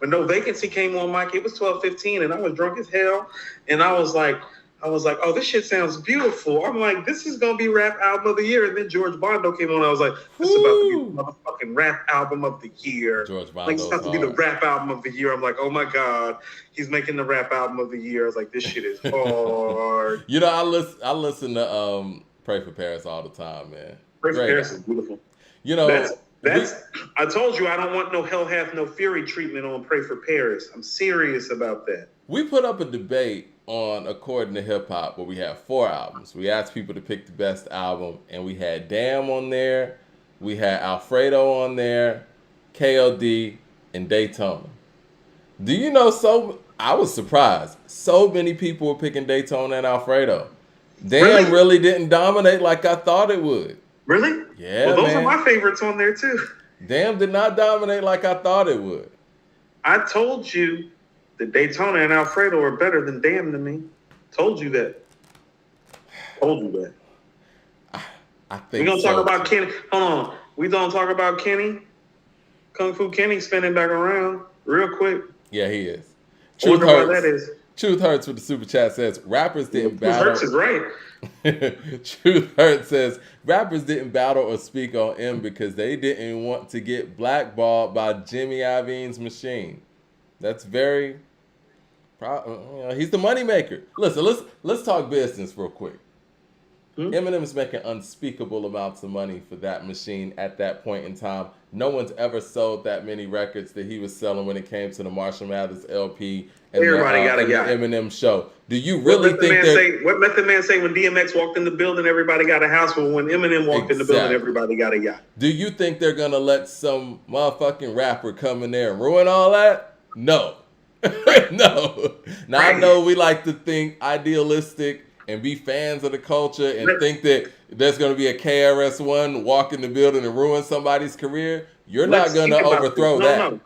when No Vacancy came on, Mike, it was 12:15, and I was drunk as hell, and I was like, I was like, oh, this shit sounds beautiful. I'm like, this is gonna be rap album of the year. And then George Bondo came on. I was like, this is about to be the motherfucking rap album of the year. George Bondo's like, it's about to be the rap album of the year. I'm like, oh my god, he's making the rap album of the year. I was like, this shit is hard. You know, I listen to Pray for Paris all the time, man. Pray for Paris is beautiful. You know, that's I told you I don't want no Hell Hath No Fury treatment on Pray for Paris. I'm serious about that. We put up a debate on According to Hip Hop where we had 4 albums. We asked people to pick the best album, and we had Damn on there, we had Alfredo on there, KOD, and Daytona. Do you know, I was surprised. So many people were picking Daytona and Alfredo. Damn really didn't dominate like I thought it would. Really? Yeah, well, those are my favorites on there, too. Damn did not dominate like I thought it would. I told you that Daytona and Alfredo are better than Damn to me. Told you that. I think we're going to talk about Kenny. Hold on. We don't talk about Kenny. Kung Fu Kenny spinning back around real quick. Yeah, he is. Truth hurts. Why that is. Truth Hurts with the super chat says rappers didn't battle. Truth Hurts is right. Truth Hurts says rappers didn't battle or speak on M because they didn't want to get blackballed by Jimmy Iovine's machine. That's very. He's the moneymaker. Listen, let's talk business real quick. Eminem is making unspeakable amounts of money for that machine at that point in time. No one's ever sold that many records that he was selling when it came to the Marshall Mathers LP and everybody got a yacht. The Eminem show. Do you really think that? What Method Man say when DMX walked in the building, everybody got a house? Well, when Eminem walked in the building, everybody got a yacht. Do you think they're gonna let some motherfucking rapper come in there and ruin all that? No. No. Now I know we like to think idealistic and be fans of the culture and think that there's going to be a KRS-One walk in the building and ruin somebody's career. You're not going to overthrow that. No.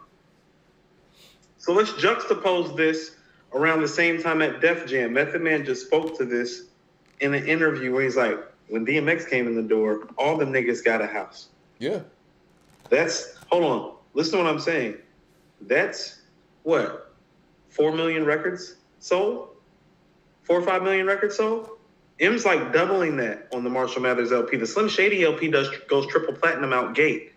So let's juxtapose this around the same time at Def Jam. Method Man just spoke to this in an interview where he's like, when DMX came in the door, all the niggas got a house. Yeah. Hold on. Listen to what I'm saying. That's what? 4 million records sold? 4 or 5 million records sold? M's like doubling that on the Marshall Mathers LP. The Slim Shady LP goes triple platinum out gate.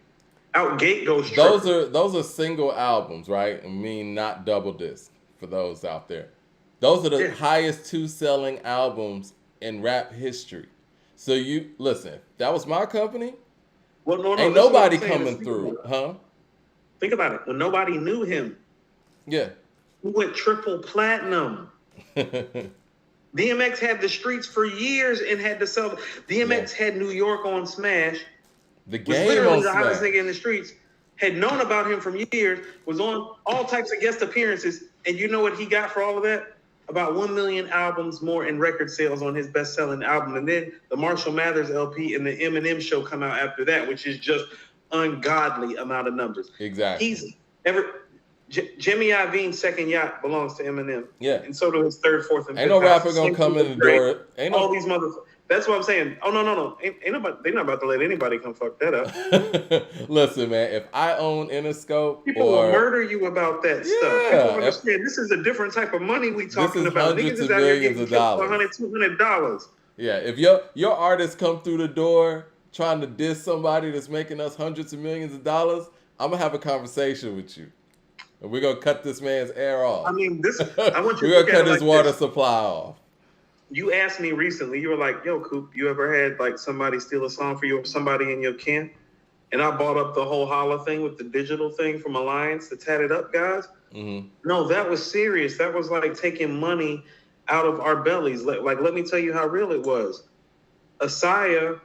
Out gate goes triple. Those are single albums, right? I mean, not double disc for those out there. Those are the highest 2 selling albums in rap history. So you listen, that was my company. Well, no, ain't nobody coming through, huh? Think about it. When nobody knew him, yeah, he went triple platinum. DMX had the streets for years and had to sell. DMX had New York on Smash. The game was literally on the hottest Smash. nigga in the streets. Had known about him from years. Was on all types of guest appearances. And you know what he got for all of that? About 1 million albums more in record sales on his best-selling album. And then the Marshall Mathers LP and the Eminem show come out after that, which is just ungodly amount of numbers. Exactly. Jimmy Iovine's second yacht belongs to Eminem. Yeah. And so do his third, fourth, and fifth. Ain't no rapper gonna come in the door. All these motherfuckers. That's what I'm saying. Oh, no. Ain't nobody, they're not about to let anybody come fuck that up. Listen, man, if I own Interscope, people will murder you about that stuff. People understand this is a different type of money we talking about. Niggas is out here getting killed for $100, $200. Yeah, if your artists come through the door trying to diss somebody that's making us hundreds of millions of dollars, I'm gonna have a conversation with you. And we're gonna cut this man's air off. I mean, I want you we're gonna cut his water supply off. You asked me recently, you were like, yo, Coop, you ever had like somebody steal a song for you or somebody in your camp? And I bought up the whole holla thing with the digital thing from Alliance, the Tatted Up guys. Mm-hmm. No, that was serious. That was like taking money out of our bellies. Like, let me tell you how real it was. Asaya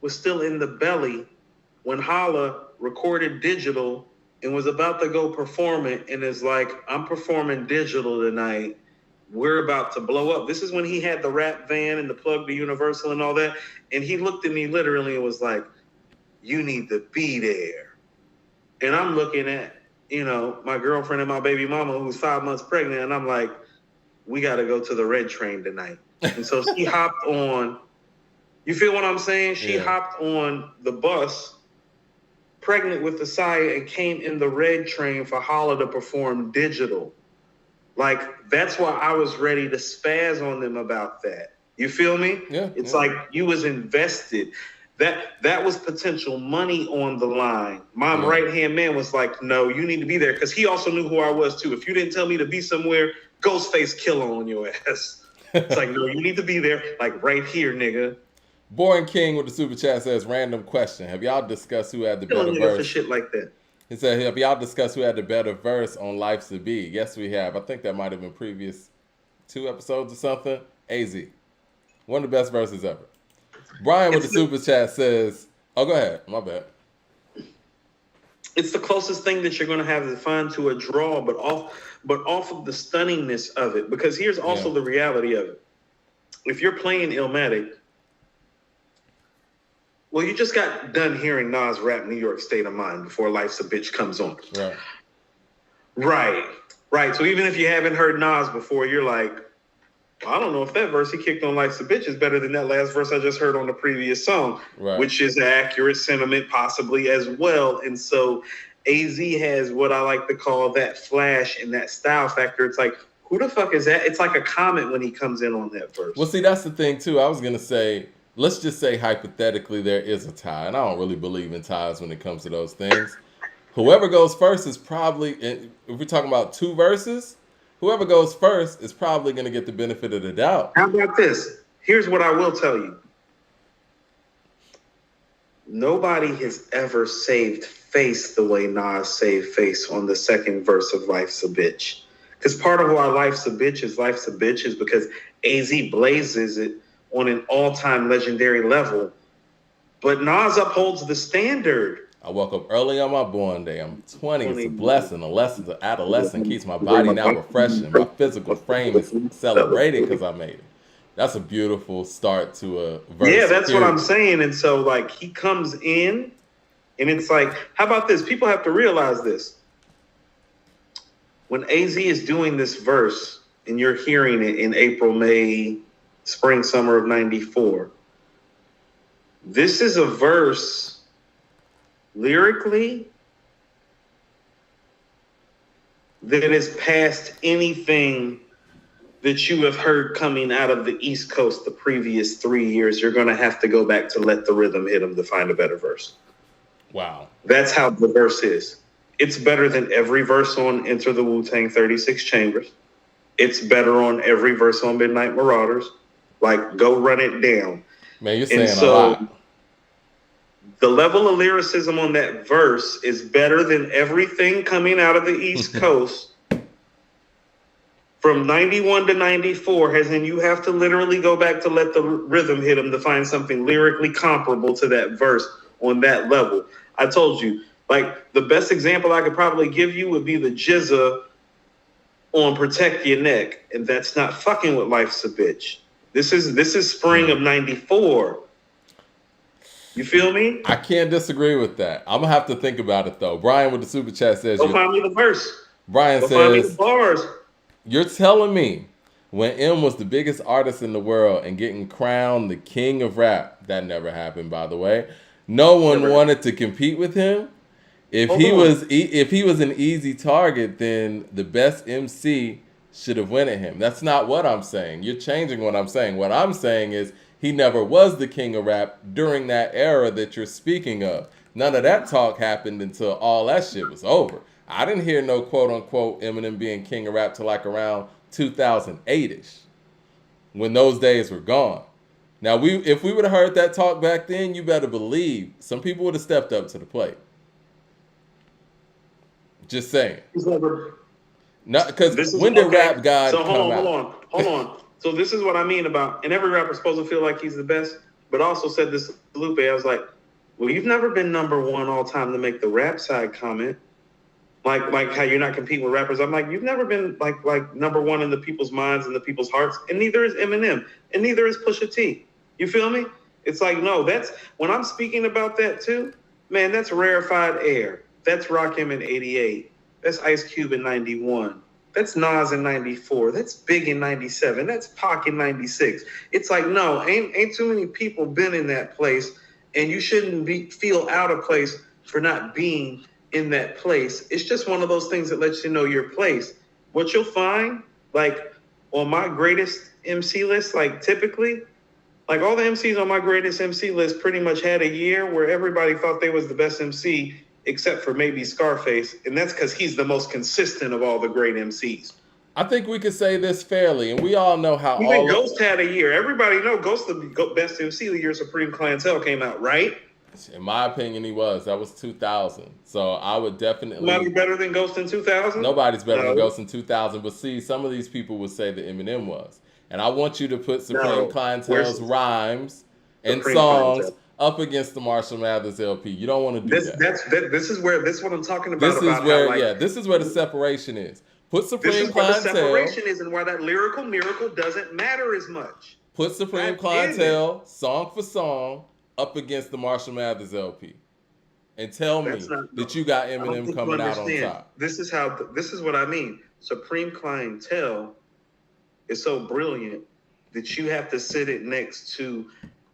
was still in the belly when Holla recorded digital and was about to go perform it, and is like, I'm performing digital tonight. We're about to blow up. This is when he had the rap van and the plug to Universal and all that. And he looked at me literally and was like, you need to be there. And I'm looking at, my girlfriend and my baby mama who's 5 months pregnant. And I'm like, we got to go to the red train tonight. And so she hopped on, you feel what I'm saying? She hopped on the bus pregnant with Asaya and came in the red train for Holla to perform digital. Like, that's why I was ready to spaz on them about that. You feel me? Yeah. It's like you was invested. That was potential money on the line. My right-hand man was like, no, you need to be there. Because he also knew who I was, too. If you didn't tell me to be somewhere, Ghostface killer on your ass. It's like, no, you need to be there, like right here, nigga. Boring King with the super chat says, random question. Have y'all discussed who had the better Killing nigga verse? for shit like that. He said, have y'all discussed who had the better verse on Life's a B? Yes, we have. I think that might have been previous 2 episodes or something. AZ. One of the best verses ever. Brian with the super chat says, oh, go ahead. My bad. It's the closest thing that you're going to have to find to a draw, but off of the stunningness of it. Because here's also the reality of it. If you're playing Illmatic, well, you just got done hearing Nas rap New York State of Mind before Life's a Bitch comes on. Right. So even if you haven't heard Nas before, you're like, I don't know if that verse he kicked on Life's a Bitch is better than that last verse I just heard on the previous song, which is an accurate sentiment possibly as well. And so AZ has what I like to call that flash and that style factor. It's like, who the fuck is that? It's like a comment when he comes in on that verse. Well, see, that's the thing, too. I was going to say, let's just say hypothetically there is a tie. And I don't really believe in ties when it comes to those things. Whoever goes first is probably, if we're talking about 2 verses, whoever goes first is probably going to get the benefit of the doubt. How about this? Here's what I will tell you. Nobody has ever saved face the way Nas saved face on the second verse of Life's a Bitch. Because part of why Life's a Bitch is because AZ blazes it on an all-time legendary level. But Nas upholds the standard. I woke up early on my born day. I'm 20. It's a blessing. A lesson to adolescence keeps my body now refreshing. My physical frame is celebrating because I made it. That's a beautiful start to a verse. Yeah, that's what I'm saying. And so, like, he comes in, and it's like, how about this? People have to realize this. When AZ is doing this verse, and you're hearing it in April, May, spring, summer of 94, this is a verse lyrically that is past anything that you have heard coming out of the East Coast the previous 3 years. You're going to have to go back to Let the Rhythm Hit 'Em to find a better verse. Wow. That's how the verse is. It's better than every verse on Enter the Wu-Tang 36 Chambers. It's better on every verse on Midnight Marauders. Like, go run it down. Man, you're saying a lot. The level of lyricism on that verse is better than everything coming out of the East Coast from 91 to 94, as in you have to literally go back to Let the Rhythm Hit 'Em to find something lyrically comparable to that verse on that level. I told you, like, the best example I could probably give you would be the Jizza on Protect Your Neck, and that's not fucking with Life's a Bitch. This is spring of 94. You feel me? I can't disagree with that. I'm going to have to think about it, though. Brian with the super chat says... Go find me the verse. Brian Go says... find me the bars. You're telling me when M was the biggest artist in the world and getting crowned the king of rap, that never happened, by the way, no one wanted to compete with him? If he was an easy target, then the best MC should have went at him. That's not what I'm saying. You're changing what I'm saying. What I'm saying is he never was the king of rap during that era that you're speaking of. None of that talk happened until all that shit was over. I didn't hear no quote-unquote Eminem being king of rap till like around 2008-ish, when those days were gone. Now, if we would have heard that talk back then, you better believe some people would have stepped up to the plate. Just saying. Because when did Rap God come out? Hold on. So this is what I mean about, and every rapper's supposed to feel like he's the best, but also said this to Lupe. I was like, well, you've never been number one all time to make the rap side comment. Like how you're not competing with rappers. I'm like, you've never been like number one in the people's minds and the people's hearts, and neither is Eminem, and neither is Pusha T. You feel me? It's like, no, that's, when I'm speaking about that too, man, that's rarefied air. That's Rakim in 88. That's Ice Cube in 91. That's Nas in 94. That's Big in 97. That's Pac in 96. It's like, no, ain't too many people been in that place, and you shouldn't feel out of place for not being in that place. It's just one of those things that lets you know your place. What you'll find like on my greatest MC list, like typically, like all the MCs on my greatest MC list pretty much had a year where everybody thought they was the best MC except for maybe Scarface, and that's because he's the most consistent of all the great MCs. I think we could say this fairly, and we all know how Even Ghost had a year. Everybody know Ghost the best MC of the year. Supreme Clientele came out, right? In my opinion, he was. That was 2000. So I would definitely. Nobody better than Ghost in 2000? Nobody's better than Ghost in 2000. But see, some of these people would say that Eminem was. And I want you to put Supreme Clientele's rhymes and songs up against the Marshall Mathers LP. You don't want to do that. This is what I'm talking about. This is where the separation is. Put Supreme Clientele. The separation is, and why that lyrical miracle doesn't matter as much. Put Supreme Clientele, song for song, up against the Marshall Mathers LP, and tell me that you got Eminem coming out on top. This is what I mean. Supreme Clientele is so brilliant that you have to sit it next to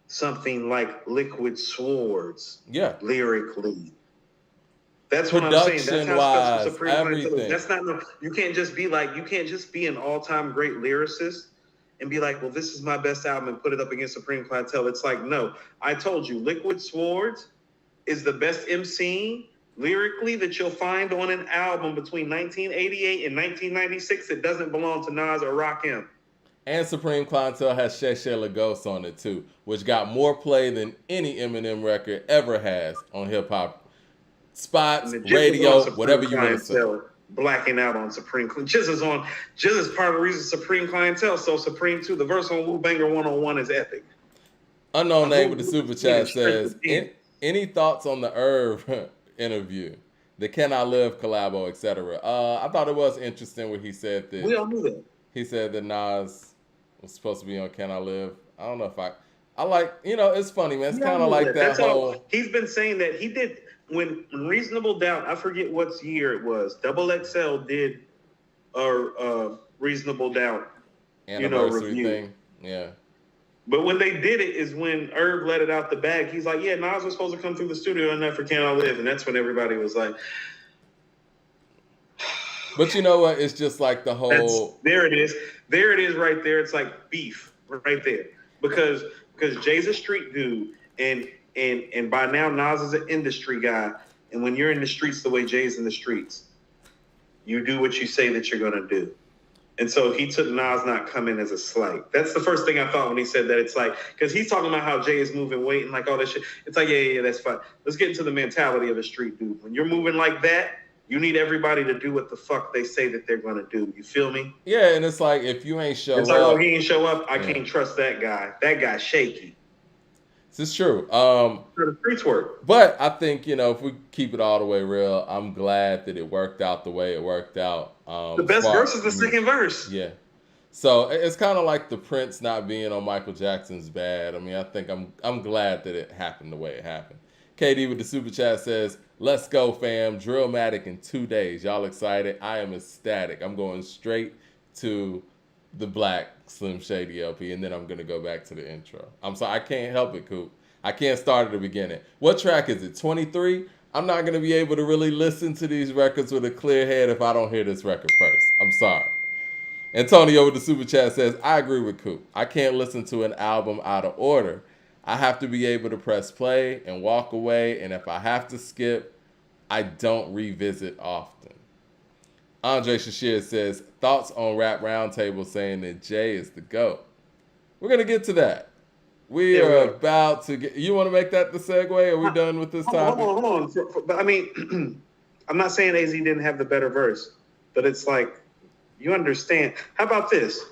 something like Liquid Swords. Yeah, lyrically. That's what I'm saying. That's how special Supreme everything. That's not. You can't just be an all-time great lyricist and be like, well, this is my best album and put it up against Supreme Clientele. It's like, no. I told you, Liquid Swords is the best MC lyrically that you'll find on an album between 1988 and 1996 that doesn't belong to Nas or Rakim. And Supreme Clientele has Shay Shay Lagos on it too, which got more play than any Eminem record ever has on hip-hop. Spots, radio, whatever you want to say. Blacking out on Supreme Clientele. Jizz is part of the reason Supreme Clientele. So Supreme 2, the verse on Wu Banger 101 is epic. Unknown name with the super chat says, any thoughts on the Irv interview? The Can I Live collabo, etc. I thought it was interesting what he said that. We all knew that. He said that Nas was supposed to be on Can I Live. I don't know if I like, it's funny, man. It's kind of like that whole. He's been saying that he did. When Reasonable Doubt, I forget what year it was, XXL did a Reasonable Doubt anniversary review thing. Yeah. But when they did it is when Irv let it out the bag. He's like, yeah, Nas was supposed to come through the studio and that for Can I Live? And that's when everybody was like. But you know what? It's just like the whole. There it is. There it is right there. It's like beef right there. Because Jay's a street dude and by now Nas is an industry guy. And when you're in the streets the way Jay's in the streets, you do what you say that you're going to do. And so he took Nas not coming as a slight. That's the first thing I thought when he said that. It's like, because he's talking about how Jay is moving weight and like all that shit. It's like, yeah, that's fine. Let's get into the mentality of a street dude. When you're moving like that, you need everybody to do what the fuck they say that they're going to do. You feel me? Yeah, and it's like, if you ain't show up. It's like, oh, he ain't show up. I can't trust that guy. That guy's shaky. This is true. The streets work. But I think, if we keep it all the way real, I'm glad that it worked out the way it worked out. The best verse is the second verse. Yeah. So it's kind of like the Prince not being on Michael Jackson's bad. I mean, I think I'm glad that it happened the way it happened. KD with the super chat says, let's go, fam. DRILLMATIC in 2 days. Y'all excited? I am ecstatic. I'm going straight to the Black Slim Shady LP, and then I'm going to go back to the intro. I'm sorry. I can't help it, Coop. I can't start at the beginning. What track is it? 23? I'm not going to be able to really listen to these records with a clear head if I don't hear this record first. I'm sorry. Antonio with the super chat says, I agree with Coop. I can't listen to an album out of order. I have to be able to press play and walk away, and if I have to skip, I don't revisit often. Andre Shashir says, thoughts on Rap Roundtable saying that Jay is the GOAT. We're going to get to that. We are about to get... You want to make that the segue? Are we done with this topic? Hold on. But I mean, I'm not saying AZ didn't have the better verse, but it's like, you understand. How about this?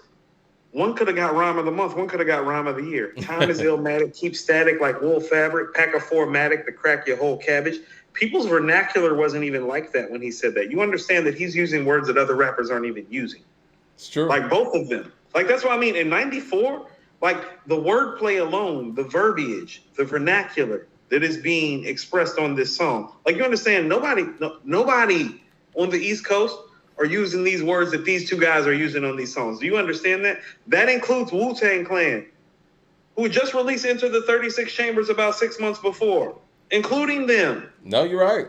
One could have got Rhyme of the Month. One could have got Rhyme of the Year. Time is illmatic. Keep static like wool fabric. Pack a 4-matic to crack your whole cabbage. People's vernacular wasn't even like that when he said that. You understand that he's using words that other rappers aren't even using. It's true. Like both of them. Like that's what I mean. In 94, like the wordplay alone, the verbiage, the vernacular that is being expressed on this song. Like you understand, nobody on the East Coast are using these words that these two guys are using on these songs. Do you understand that? That includes Wu-Tang Clan, who just released Enter the 36 Chambers about 6 months before, including them. No, you're right.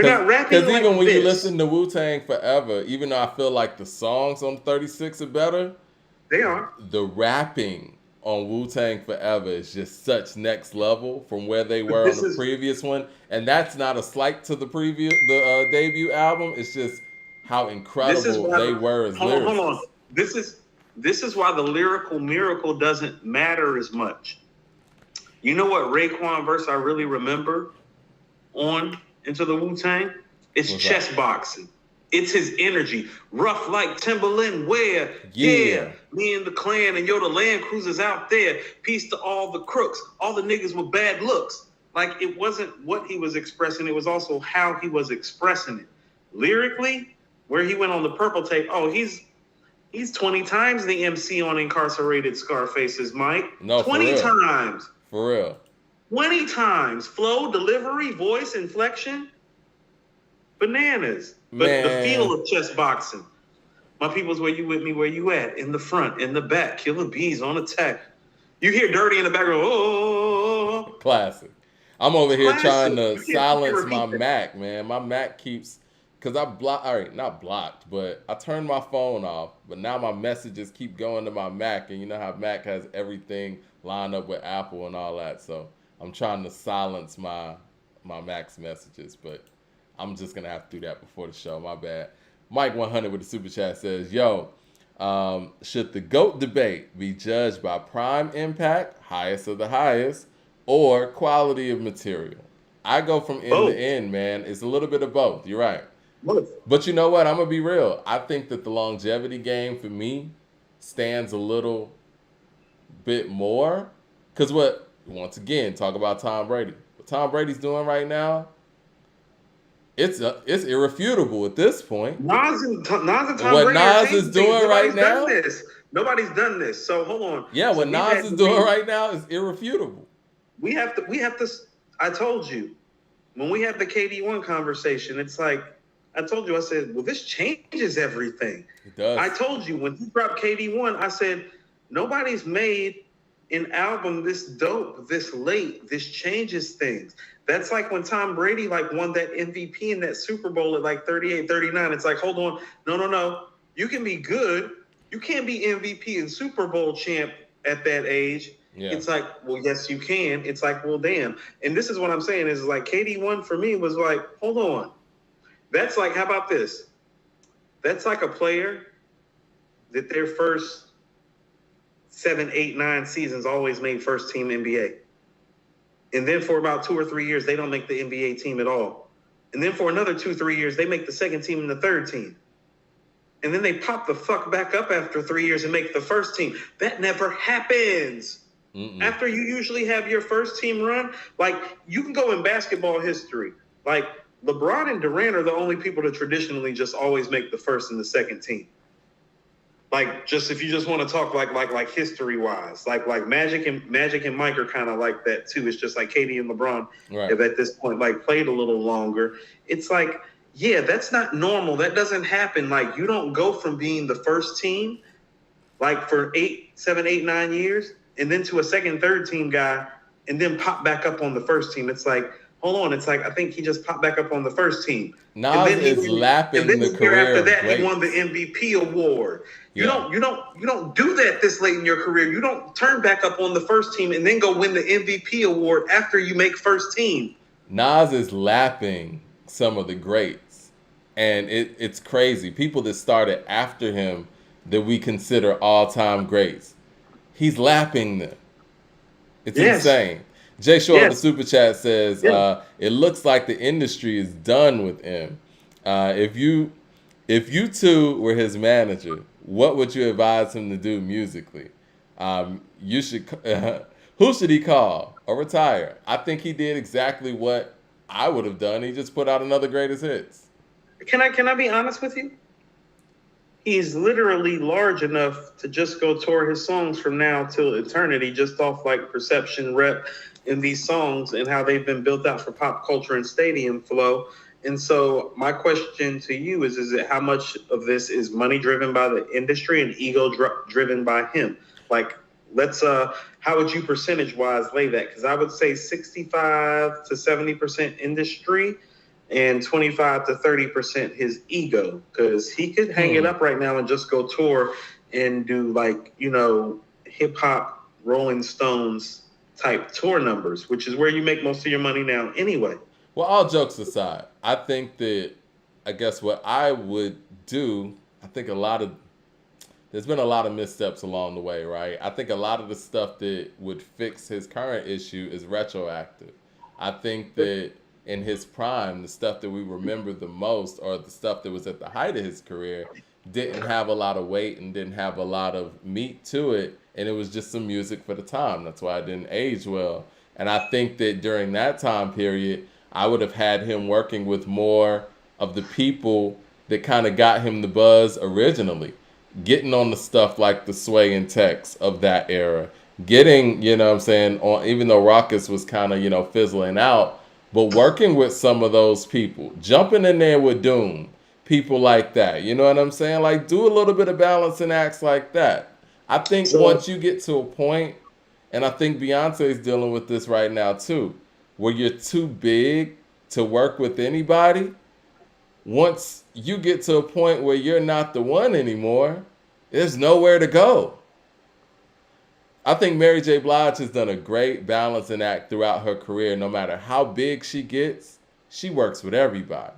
They're not rapping like even when you this. listen to Wu-Tang Forever, even though I feel like the songs on 36 are better, They are. the rapping on Wu-Tang Forever is just such next level from where they But were on this the is previous one, and that's not a slight to the debut album. It's just how this is incredible why. they were as Hold on, hold on. lyricists. This is why the lyrical miracle doesn't matter as much. You know what Raekwon verse I really remember on Into the Wu-Tang? It's What's chess that? boxing. It's his energy. Rough like Timberland wear. Yeah. Me and the clan and yo, the Land Cruisers out there. Peace to all the crooks. All the niggas with bad looks. Like, it wasn't what he was expressing. It was also how he was expressing it. Lyrically, where he went on the Purple Tape, he's 20 times the MC on Incarcerated Scarfaces, Mike. No, for 20 real. times. For real. 20 times. Flow, delivery, voice, inflection. Bananas. But the Man. feel of chess boxing. My people's where you with me, where you at? In the front, in the back. Killer bees on attack. You hear Dirty in the background. Oh. Classic. I'm over here Classic. trying to You can't silence my repeat that. Mac, man. My Mac keeps, because I blocked, all right, not blocked, but I turned my phone off, but now my messages keep going to my Mac, and you know how Mac has everything lined up with Apple and all that, so I'm trying to silence my Mac's messages, but I'm just going to have to do that before the show, my bad. Mike 100 with the super chat says, yo, should the GOAT debate be judged by prime impact, highest of the highest, or quality of material? I go from end Both. to end, man. It's a little bit of both. You're right. Both. But you know what? I'm going to be real. I think that the longevity game for me stands a little bit more. Because once again, talk about Tom Brady. What Tom Brady's doing right now, it's irrefutable at this point. Nas and Tom What Brady Nas is doing right now? Nobody's done this. So hold on. Yeah, So what we've Nas had is to doing be- right now is irrefutable. We have to. I told you when we had the KD1 conversation. It's like I told you. I said, "Well, this changes everything." It does. I told you when he dropped KD1. I said, "Nobody's made an album this dope, this late. This changes things." That's like when Tom Brady won that MVP in that Super Bowl at 38, 39. It's like, hold on, no. You can be good. You can't be MVP and Super Bowl champ at that age. Yeah. It's like, well, yes, you can. It's like, well, damn. And this is what I'm saying is like KD1 for me was like, hold on. That's like, how about this? That's like a player that their first 7, 8, 9 seasons always made first team NBA. And then for about 2 or 3 years, they don't make the NBA team at all. And then for another 2, 3 years, they make the second team and the third team. And then they pop the fuck back up after 3 years and make the first team. That never happens. Mm-mm. After you usually have your first team run, you can go in basketball history. LeBron and Durant are the only people to traditionally just always make the first and the second team. Just if you just want to talk like history wise, like Magic and Mike are kind of like that too. It's just like KD and LeBron have at this point played a little longer. It's like, yeah, that's not normal. That doesn't happen. You don't go from being the first team for 7, 8, 9 years and then to a second, third team guy and then pop back up on the first team. It's like, hold on. It's like, I think he just popped back up on the first team. Nas is lapping the career after that, greats. he won the MVP award. You Yeah. don't do that this late in your career. You don't turn back up on the first team and then go win the MVP award after you make first team. Nas is lapping some of the greats. And it's crazy. People that started after him that we consider all-time greats. He's lapping them. It's insane. Jay Short of the Super Chat says, it looks like the industry is done with him. If you two were his manager, what would you advise him to do musically? Who should he call or retire? I think he did exactly what I would have done. He just put out another greatest hits. Can I be honest with you? He's literally large enough to just go tour his songs from now till eternity, just off perception rep in these songs and how they've been built out for pop culture and stadium flow. And so my question to you is it how much of this is money driven by the industry and ego driven by him? How would you percentage wise lay that? Because I would say 65 to 70% industry and 25 to 30% his ego, because he could hang it up right now and just go tour and do like, you know, hip hop Rolling Stones type tour numbers, which is where you make most of your money now anyway. Well, all jokes aside, I think that, I guess what I would do, I think there's been a lot of missteps along the way, right? I think a lot of the stuff that would fix his current issue is retroactive. I think that in his prime, the stuff that we remember the most, or the stuff that was at the height of his career, didn't have a lot of weight and didn't have a lot of meat to it, and it was just some music for the time. That's why it didn't age well. And I think that during that time period, I would have had him working with more of the people that kind of got him the buzz originally, getting on the stuff like the Sway and Tex of that era, getting, you know what I'm saying, on, even though Raucus was kind of, you know, fizzling out, but working with some of those people, jumping in there with Doom, people like that, you know what I'm saying? Like, do a little bit of balancing acts like that. I think once you get to a point, and I think Beyonce's dealing with this right now too, where you're too big to work with anybody, once you get to a point where you're not the one anymore, there's nowhere to go. I think Mary J. Blige has done a great balancing act throughout her career. No matter how big she gets, she works with everybody.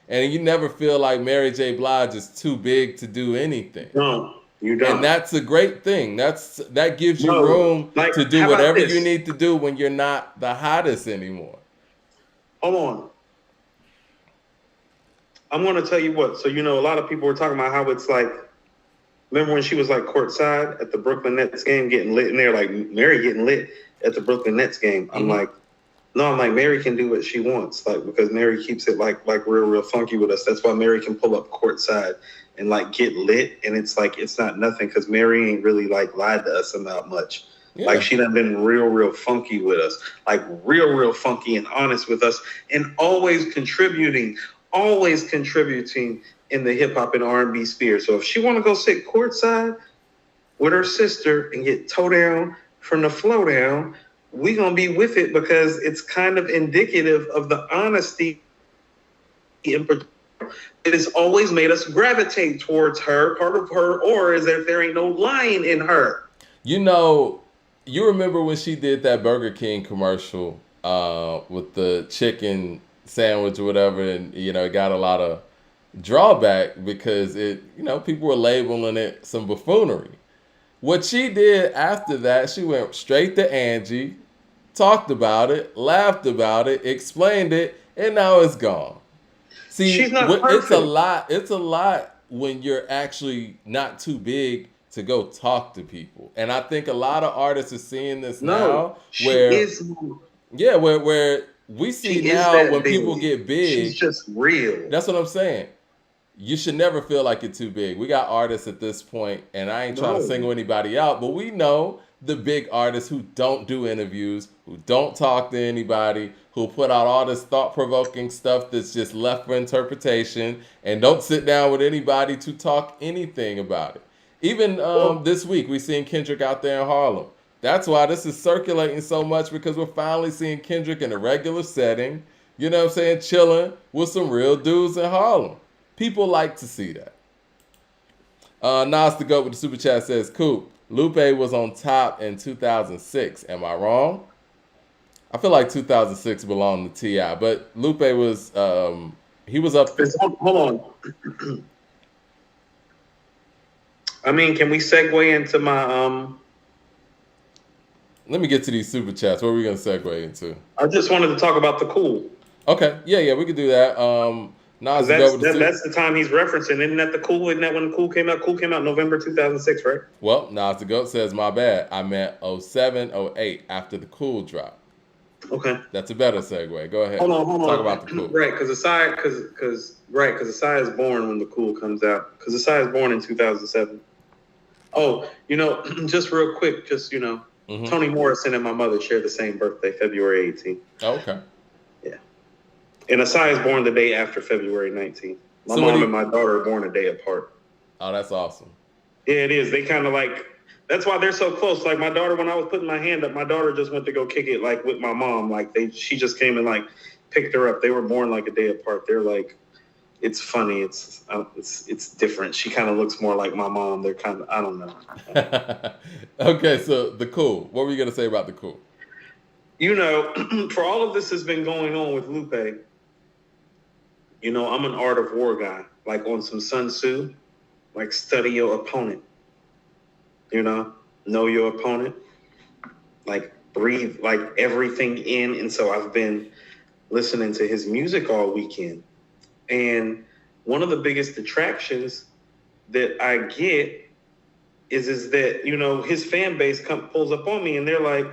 And you never feel like Mary J. Blige is too big to do anything. No, you don't. And that's a great thing. That gives you room to do whatever you need to do when you're not the hottest anymore. Hold on. I'm going to tell you what. So, you know, a lot of people were talking about how it's like, remember when she was like courtside at the Brooklyn Nets game getting lit in there, like Mary getting lit at the Brooklyn Nets game. I'm like, no, I'm like, Mary can do what she wants, like, because Mary keeps it like real funky with us. That's why Mary can pull up courtside and like get lit. And it's like, it's not nothing, because Mary ain't really like lied to us about much. Yeah. Like, she done been real funky with us, like real funky and honest with us, and always contributing in the hip hop and R&B sphere. So if she want to go sit courtside with her sister and get toe down from the flow down, we gonna be with it, because it's kind of indicative of the honesty it has always made us gravitate towards her. Part of her aura is that there ain't no lying in her. You know, you remember when she did that Burger King commercial with the chicken sandwich or whatever, and you know, it got a lot of drawback because it, you know, people were labeling it some buffoonery. What she did after that, she went straight to Angie, talked about it, laughed about it, explained it, and now it's gone. See, she's not perfect. It's a lot when you're actually not too big to go talk to people. And I think a lot of artists are seeing this now. Where we see now when people get big. She's just real. That's what I'm saying. You should never feel like you're too big. We got artists at this point, and I ain't trying to single anybody out, but we know the big artists who don't do interviews, who don't talk to anybody, who put out all this thought-provoking stuff that's just left for interpretation, and don't sit down with anybody to talk anything about it. Even this week, we seen Kendrick out there in Harlem. That's why this is circulating so much, because we're finally seeing Kendrick in a regular setting, you know what I'm saying, chilling with some real dudes in Harlem. People like to see that. Nas the GOAT with the super chat says, Coop, Lupe was on top in 2006. Am I wrong? I feel like 2006 belonged to T.I., but Lupe was, he was up. Hold on. I mean, can we segue into my, Let me get to these super chats. What are we going to segue into? I just wanted to talk about the Cool. Okay. Yeah, we could do that. Nas that's the time he's referencing. Isn't that the Cool? Isn't that when the Cool came out? Cool came out November 2006, right? Well, Nas the GOAT says, my bad. I meant 07, 08 after the Cool drop. Okay. That's a better segue. Go ahead. Hold on. Talk about the Cool. Right, because Asai is born when the Cool comes out. Because Asai is born in 2007. Oh, you know, just real quick, just, you know, Toni Morrison and my mother share the same birthday, February 18th. Oh, okay. Yeah. And Asai is born the day after February 19th. My mom and my daughter are born a day apart. Oh, that's awesome. Yeah, it is. They kind of like, that's why they're so close. Like, my daughter, when I was putting my hand up, my daughter just went to go kick it, like, with my mom. Like, she just came and, like, picked her up. They were born like a day apart. They're like, it's funny. It's different. She kind of looks more like my mom. They're kind of, I don't know. Okay, so the Cool. What were you gonna say about the Cool? You know, for all of this has been going on with Lupe, you know, I'm an art of war guy. Like on some Sun Tzu, like study your opponent. You know your opponent. Like breathe like everything in. And so I've been listening to his music all weekend. And one of the biggest attractions that I get is that, you know, his fan base pulls up on me and they're like,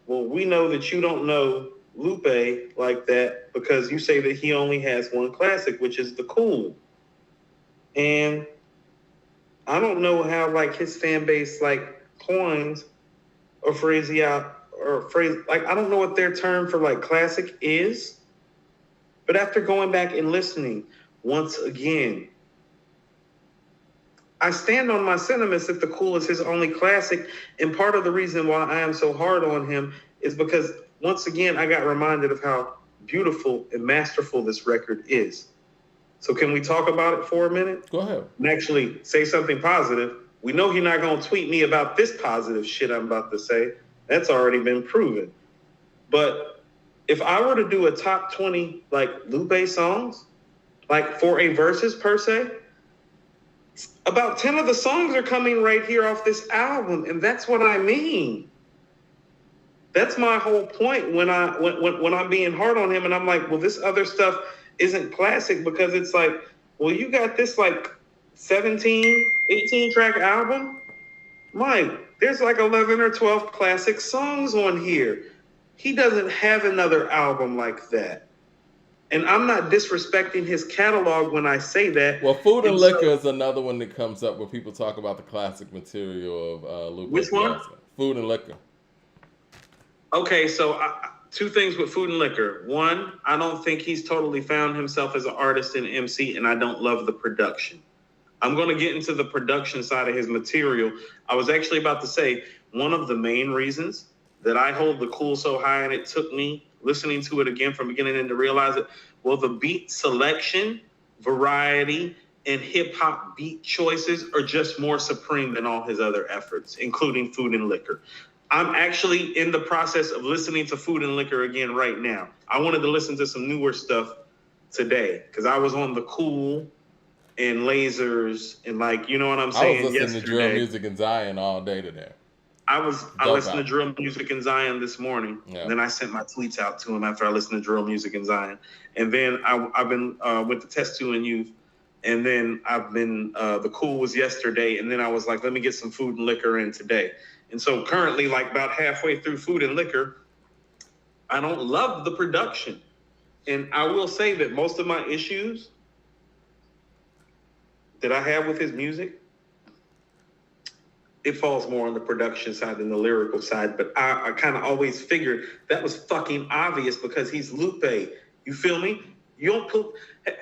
well, we know that you don't know Lupe like that because you say that he only has one classic, which is the Cool. And I don't know how like his fan base like coins or phrase, like I don't know what their term for like classic is. But after going back and listening once again, I stand on my sentiments that the Cool is his only classic. And part of the reason why I am so hard on him is because once again, I got reminded of how beautiful and masterful this record is. So can we talk about it for a minute? Go ahead. And actually say something positive. We know he's not going to tweet me about this positive shit I'm about to say. That's already been proven. But if I were to do a top 20 like Lupe songs, like for a verses per se, about 10 of the songs are coming right here off this album, and that's what I mean. That's my whole point when I'm being hard on him, and I'm like, well, this other stuff isn't classic because it's like, well, you got this like 17, 18 track album. Mike, there's like 11 or 12 classic songs on here. He doesn't have another album like that. And I'm not disrespecting his catalog when I say that. Well, Food and Liquor is another one that comes up where people talk about the classic material of Lupe. Which one? Food and Liquor. Okay, so two things with Food and Liquor. One, I don't think he's totally found himself as an artist and MC, and I don't love the production. I'm going to get into the production side of his material. I was actually about to say one of the main reasons that I hold the Cool so high, and it took me listening to it again from beginning and to realize it, well, the beat selection, variety, and hip-hop beat choices are just more supreme than all his other efforts, including Food and Liquor. I'm actually in the process of listening to Food and Liquor again right now. I wanted to listen to some newer stuff today because I was on the Cool and Lasers and like, you know what I'm saying? I was listening to Drill Music and Zion all day today. I listened to Drill Music and Zion this morning. Yeah. And then I sent my tweets out to him after I listened to Drill Music and Zion. And then I've been with the Test 2 and Youth. And then I've been, the Cool was yesterday. And then I was like, let me get some Food and Liquor in today. And so currently, like about halfway through Food and Liquor, I don't love the production. And I will say that most of my issues that I have with his music, it falls more on the production side than the lyrical side. But I kind of always figured that was fucking obvious because he's Lupe. You feel me?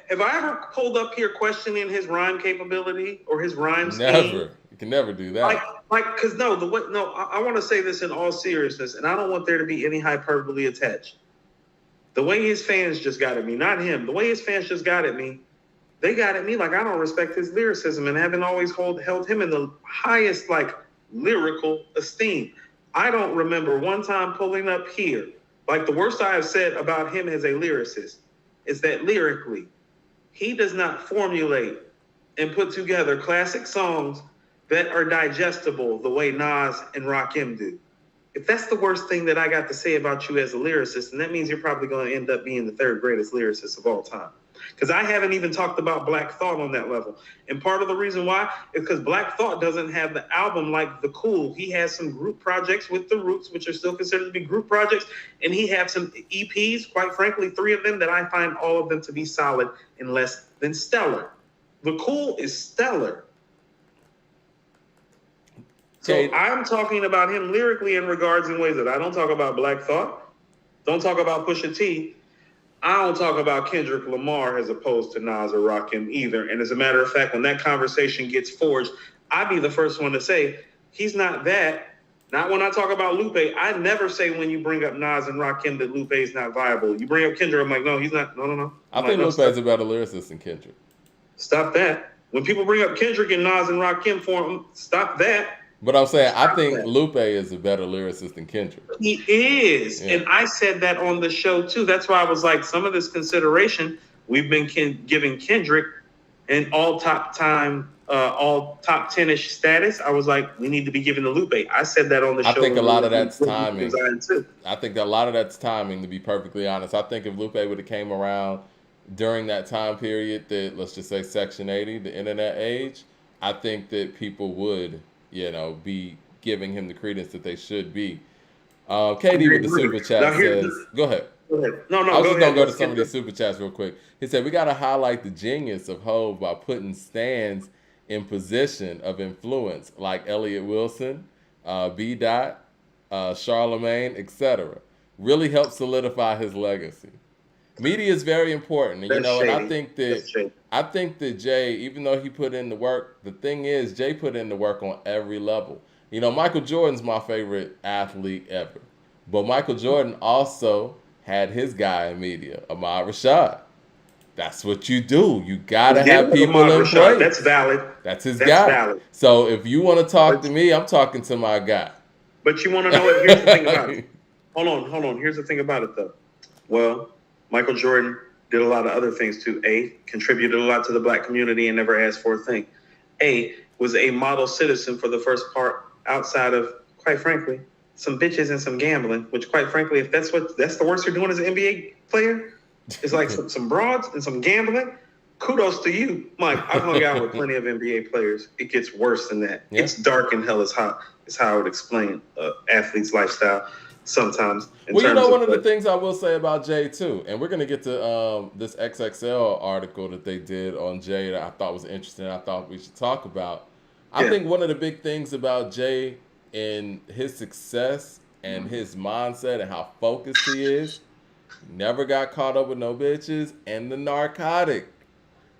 Have I ever pulled up here questioning his rhyme capability or his rhyme scheme? Never. You can never do that. Because I want to say this in all seriousness, and I don't want there to be any hyperbole attached. The way his fans just got at me, not him, the way his fans just got at me, they got at me like I don't respect his lyricism and haven't always held him in the highest like lyrical esteem. I don't remember one time pulling up here. Like the worst I have said about him as a lyricist is that lyrically, he does not formulate and put together classic songs that are digestible the way Nas and Rakim do. If that's the worst thing that I got to say about you as a lyricist, then that means you're probably going to end up being the third greatest lyricist of all time. Because I haven't even talked about Black Thought on that level. And part of the reason why is because Black Thought doesn't have the album like The Cool. He has some group projects with The Roots, which are still considered to be group projects. And he has some EPs, quite frankly, 3 of them that I find all of them to be solid and less than stellar. The Cool is stellar. So I'm talking about him lyrically in regards in ways that I don't talk about Black Thought, don't talk about Pusha T, I don't talk about Kendrick Lamar as opposed to Nas or Rakim either. And as a matter of fact, when that conversation gets forged, I'd be the first one to say, he's not that, Not when I talk about Lupe. I never say when you bring up Nas and Rakim that Lupe is not viable. You bring up Kendrick, I'm like, no, he's not. No. I think Lupe is a better lyricist than Kendrick. Stop that. When people bring up Kendrick and Nas and Rakim for him, stop that. But I'm saying, I think Lupe is a better lyricist than Kendrick. He is. Yeah. And I said that on the show, too. That's why I was like, some of this consideration, we've been giving Kendrick an all top 10-ish status. I was like, we need to be giving to Lupe. I said that on the show. I think a lot of that's timing. I think a lot of that's timing, to be perfectly honest. I think if Lupe would have came around during that time period, that, let's just say Section 80, the internet age, I think that people would, be giving him the credence that they should be. KD with the super chat says, go ahead. No, I was just going to go to some of these super chats real quick. He said, we got to highlight the genius of Hov by putting Stans in position of influence, like Elliott Wilson, B. Dot, Charlemagne, etc. Really helps solidify his legacy. Media is very important, and and I think that Jay, even though he put in the work, the thing is Jay put in the work on every level. Michael Jordan's my favorite athlete ever, but Michael Jordan also had his guy in media, Ahmad Rashad. That's what you do. You gotta have people in place. That's valid. That's his guy. Valid. So if you want to talk to me, I'm talking to my guy. But you want to know what? Here's the thing about it. Hold on. Here's the thing about it, though. Well, Michael Jordan did a lot of other things too. A, contributed a lot to the black community and never asked for a thing. A, was a model citizen for the first part outside of, quite frankly, some bitches and some gambling, which quite frankly, if that's the worst you're doing as an NBA player, it's like some broads and some gambling. Kudos to you, Mike. I've hung out with plenty of NBA players. It gets worse than that. Yeah. It's dark and hell is hot. It's how I would explain athlete's lifestyle sometimes. Well, one of the things I will say about Jay too, and we're going to get to this XXL article that they did on Jay that I thought was interesting. I thought we should talk about. I think one of the big things about Jay and his success and his mindset and how focused he is, never got caught up with no bitches, and the narcotic.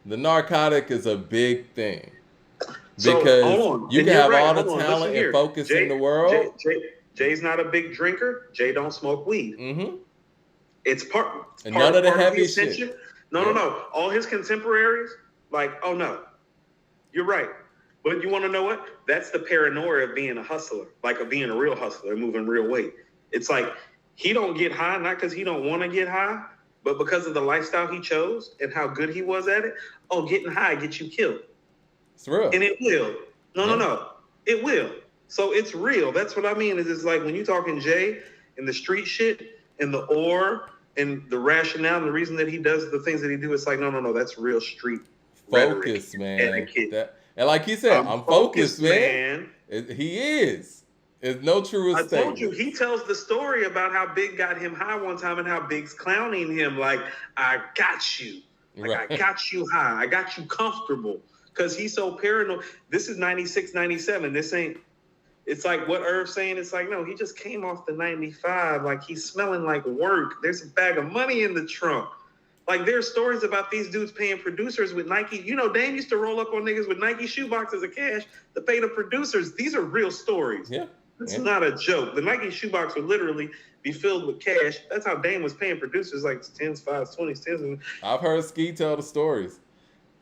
The narcotic is a big thing. Because you can have all the talent and focus in the world. Jay's not a big drinker. Jay don't smoke weed. Mm-hmm. It's part and none of the heavy shit. No. All his contemporaries, like, oh no, you're right. But you want to know what? That's the paranoia of being a hustler, like of being a real hustler, moving real weight. It's like he don't get high, not because he don't want to get high, but because of the lifestyle he chose and how good he was at it. Oh, getting high gets you killed. It's real. And it will. No. It will. So it's real. That's what I mean. Is it's like when you talking Jay and the street shit and the ore and the rationale and the reason that he does the things that he do, it's like, no. That's real street focus, man. And like he said, I'm focused, man. He is. It's no truest statement. I told you, he tells the story about how Big got him high one time and how Big's clowning him like, I got you. Like, I got you high. I got you comfortable. Because he's so paranoid. This is 96, 97. This ain't, it's like what Irv's saying. It's like, no, he just came off the 95. Like, he's smelling like work. There's a bag of money in the trunk. Like, there's stories about these dudes paying producers with Nike. Dame used to roll up on niggas with Nike shoeboxes of cash to pay the producers. These are real stories. Yeah. It's not a joke. The Nike shoebox would literally be filled with cash. That's how Dame was paying producers, like 10s, 5s, 20s, 10s. I've heard Ski tell the stories.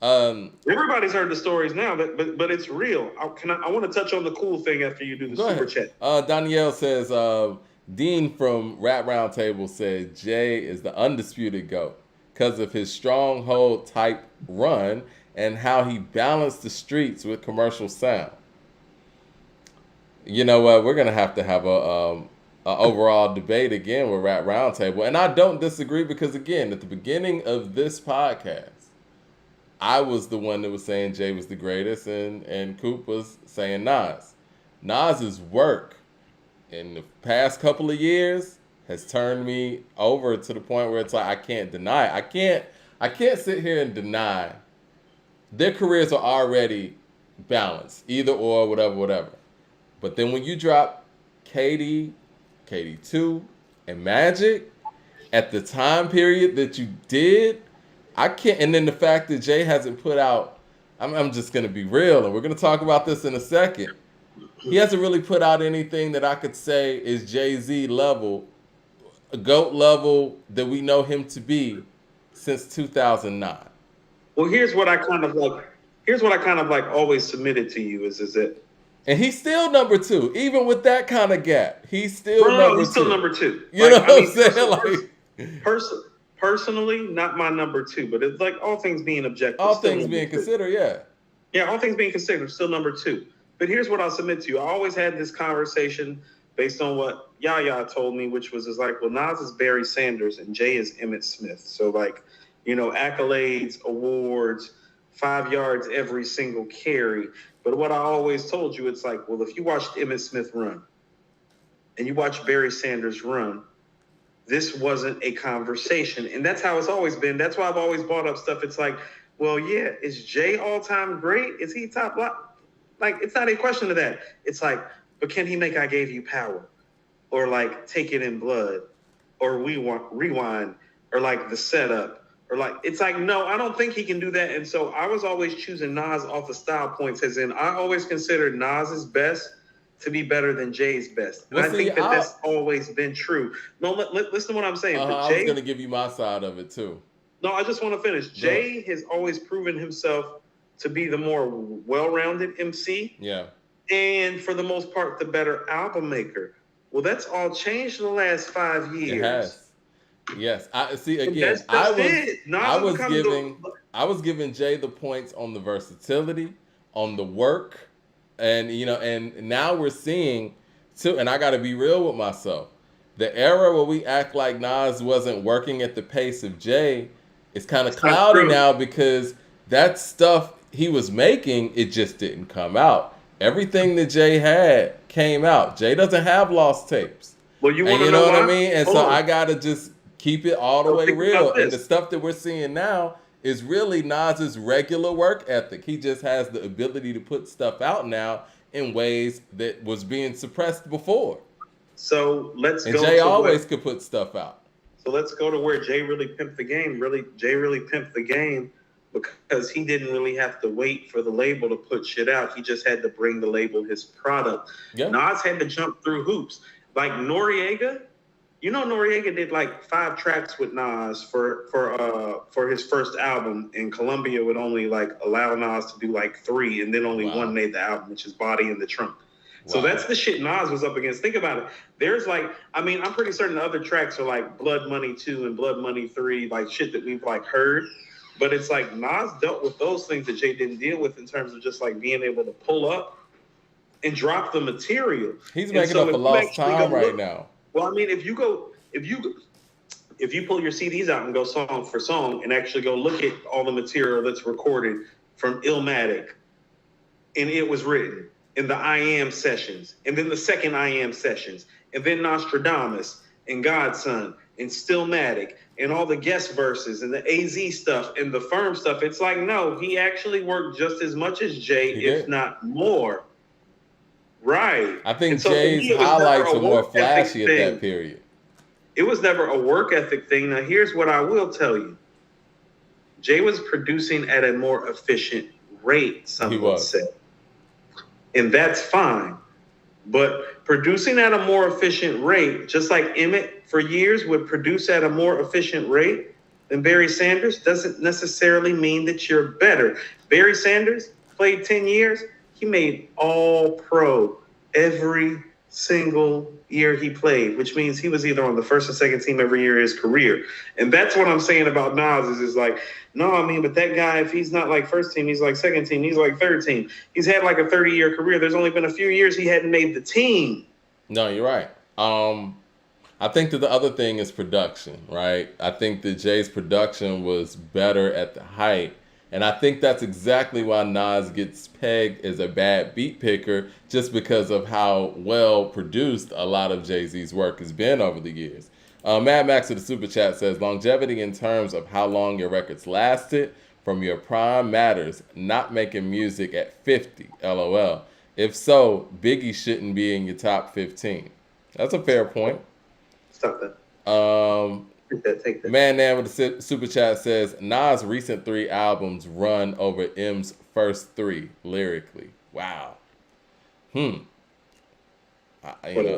Everybody's heard the stories now, but it's real. I want to touch on the cool thing after you do the super chat. Danielle says, Dean from Rap Roundtable said Jay is the undisputed GOAT because of his stronghold type run and how he balanced the streets with commercial sound. You know what? We're gonna have to have a overall debate again with Rap Roundtable, and I don't disagree because again, at the beginning of this podcast, I was the one that was saying Jay was the greatest, and Coop was saying Nas. Nas's work in the past couple of years has turned me over to the point where it's like I can't deny it. I can't sit here and deny their careers are already balanced, either or, whatever. But then when you drop KD, KD2, and Magic at the time period that you did, I can't. And then the fact that Jay hasn't put out, I'm just going to be real, and we're going to talk about this in a second. He hasn't really put out anything that I could say is Jay-Z level, a GOAT level that we know him to be since 2009. Well, here's what I kind of like always submitted to you is that And he's still number two, even with that kind of gap. He's still no, number he's still two. number two. You know what I'm saying? Personally, not my number two, but it's like all things being objective. All things being considered, yeah. Yeah, all things being considered, still number two. But here's what I'll submit to you. I always had this conversation based on what Yaya told me, which was like, well, Nas is Barry Sanders and Jay is Emmitt Smith. So like, accolades, awards, 5 yards every single carry. But what I always told you, it's like, well, if you watched Emmitt Smith run and you watch Barry Sanders run, this wasn't a conversation. And that's how it's always been. That's why I've always brought up stuff. It's like, well, yeah, is Jay all-time great? Is he top block? Like, it's not a question of that. It's like, but can he make I Gave You Power? Or like Take It in Blood? Or Rewind? Or like The Setup? Or like, it's like, no, I don't think he can do that. And so I was always choosing Nas off of style points, as in I always considered Nas's best to be better than Jay's best. And I think that's always been true. No, listen to what I'm saying. I was going to give you my side of it too. No, I just want to finish. Jay has always proven himself to be the more well-rounded MC. Yeah. And for the most part, the better album maker. Well, that's all changed in the last 5 years. It has. Yes. I see again. I was giving Jay the points on the versatility, on the work, and and now we're seeing too, and I gotta be real with myself. The era where we act like Nas wasn't working at the pace of Jay, it's kind of cloudy now because that stuff he was making, it just didn't come out. Everything that Jay had came out. Jay doesn't have lost tapes. Well, you want to know what I mean? And so I gotta just keep it all the way real. And the stuff that we're seeing now is really Nas's regular work ethic. He just has the ability to put stuff out now in ways that was being suppressed before. So let's go. And Jay always could put stuff out. So let's go to where Jay really pimped the game. Jay really pimped the game because he didn't really have to wait for the label to put shit out. He just had to bring the label his product. Yeah. Nas had to jump through hoops. Like Noriega, Noriega did like 5 tracks with Nas for his first album, and Columbia would only like allow Nas to do like 3, and then only one made the album, which is Body in the Trunk. So that's the shit Nas was up against. Think about it. There's like, I'm pretty certain the other tracks are like Blood Money 2 and Blood Money 3, like shit that we've like heard. But it's like Nas dealt with those things that Jay didn't deal with in terms of just like being able to pull up and drop the material. He's making up a lost time right now. Well, if you pull your CDs out and go song for song and actually go look at all the material that's recorded from Illmatic, and it was written in the I Am sessions, and then the second I Am sessions, and then Nostradamus and Godson and Stillmatic and all the guest verses and the AZ stuff and the Firm stuff. It's like, no, he actually worked just as much as Jay, if not more. Right. I think Jay's highlights were more flashy at that period. It was never a work ethic thing. Now, here's what I will tell you. Jay was producing at a more efficient rate, some would say. And that's fine. But producing at a more efficient rate, just like Emmett for years would produce at a more efficient rate than Barry Sanders, doesn't necessarily mean that you're better. Barry Sanders played 10 years. He made all pro every single year he played, which means he was either on the first or second team every year of his career. And that's what I'm saying about Nas is like, no, but that guy, if he's not like first team, he's like second team, he's like third team. He's had like a 30-year career. There's only been a few years he hadn't made the team. No, you're right. I think that the other thing is production, right? I think that Jay's production was better at the height. And I think that's exactly why Nas gets pegged as a bad beat picker, just because of how well produced a lot of Jay-Z's work has been over the years. Mad Max of the Super Chat says, longevity in terms of how long your records lasted from your prime matters, not making music at 50, LOL. If so, Biggie shouldn't be in your top 15. That's a fair point. Stop that. Take that. Man Nan with the Super Chat says, Nas' recent 3 albums run over M's first 3 lyrically. Wow.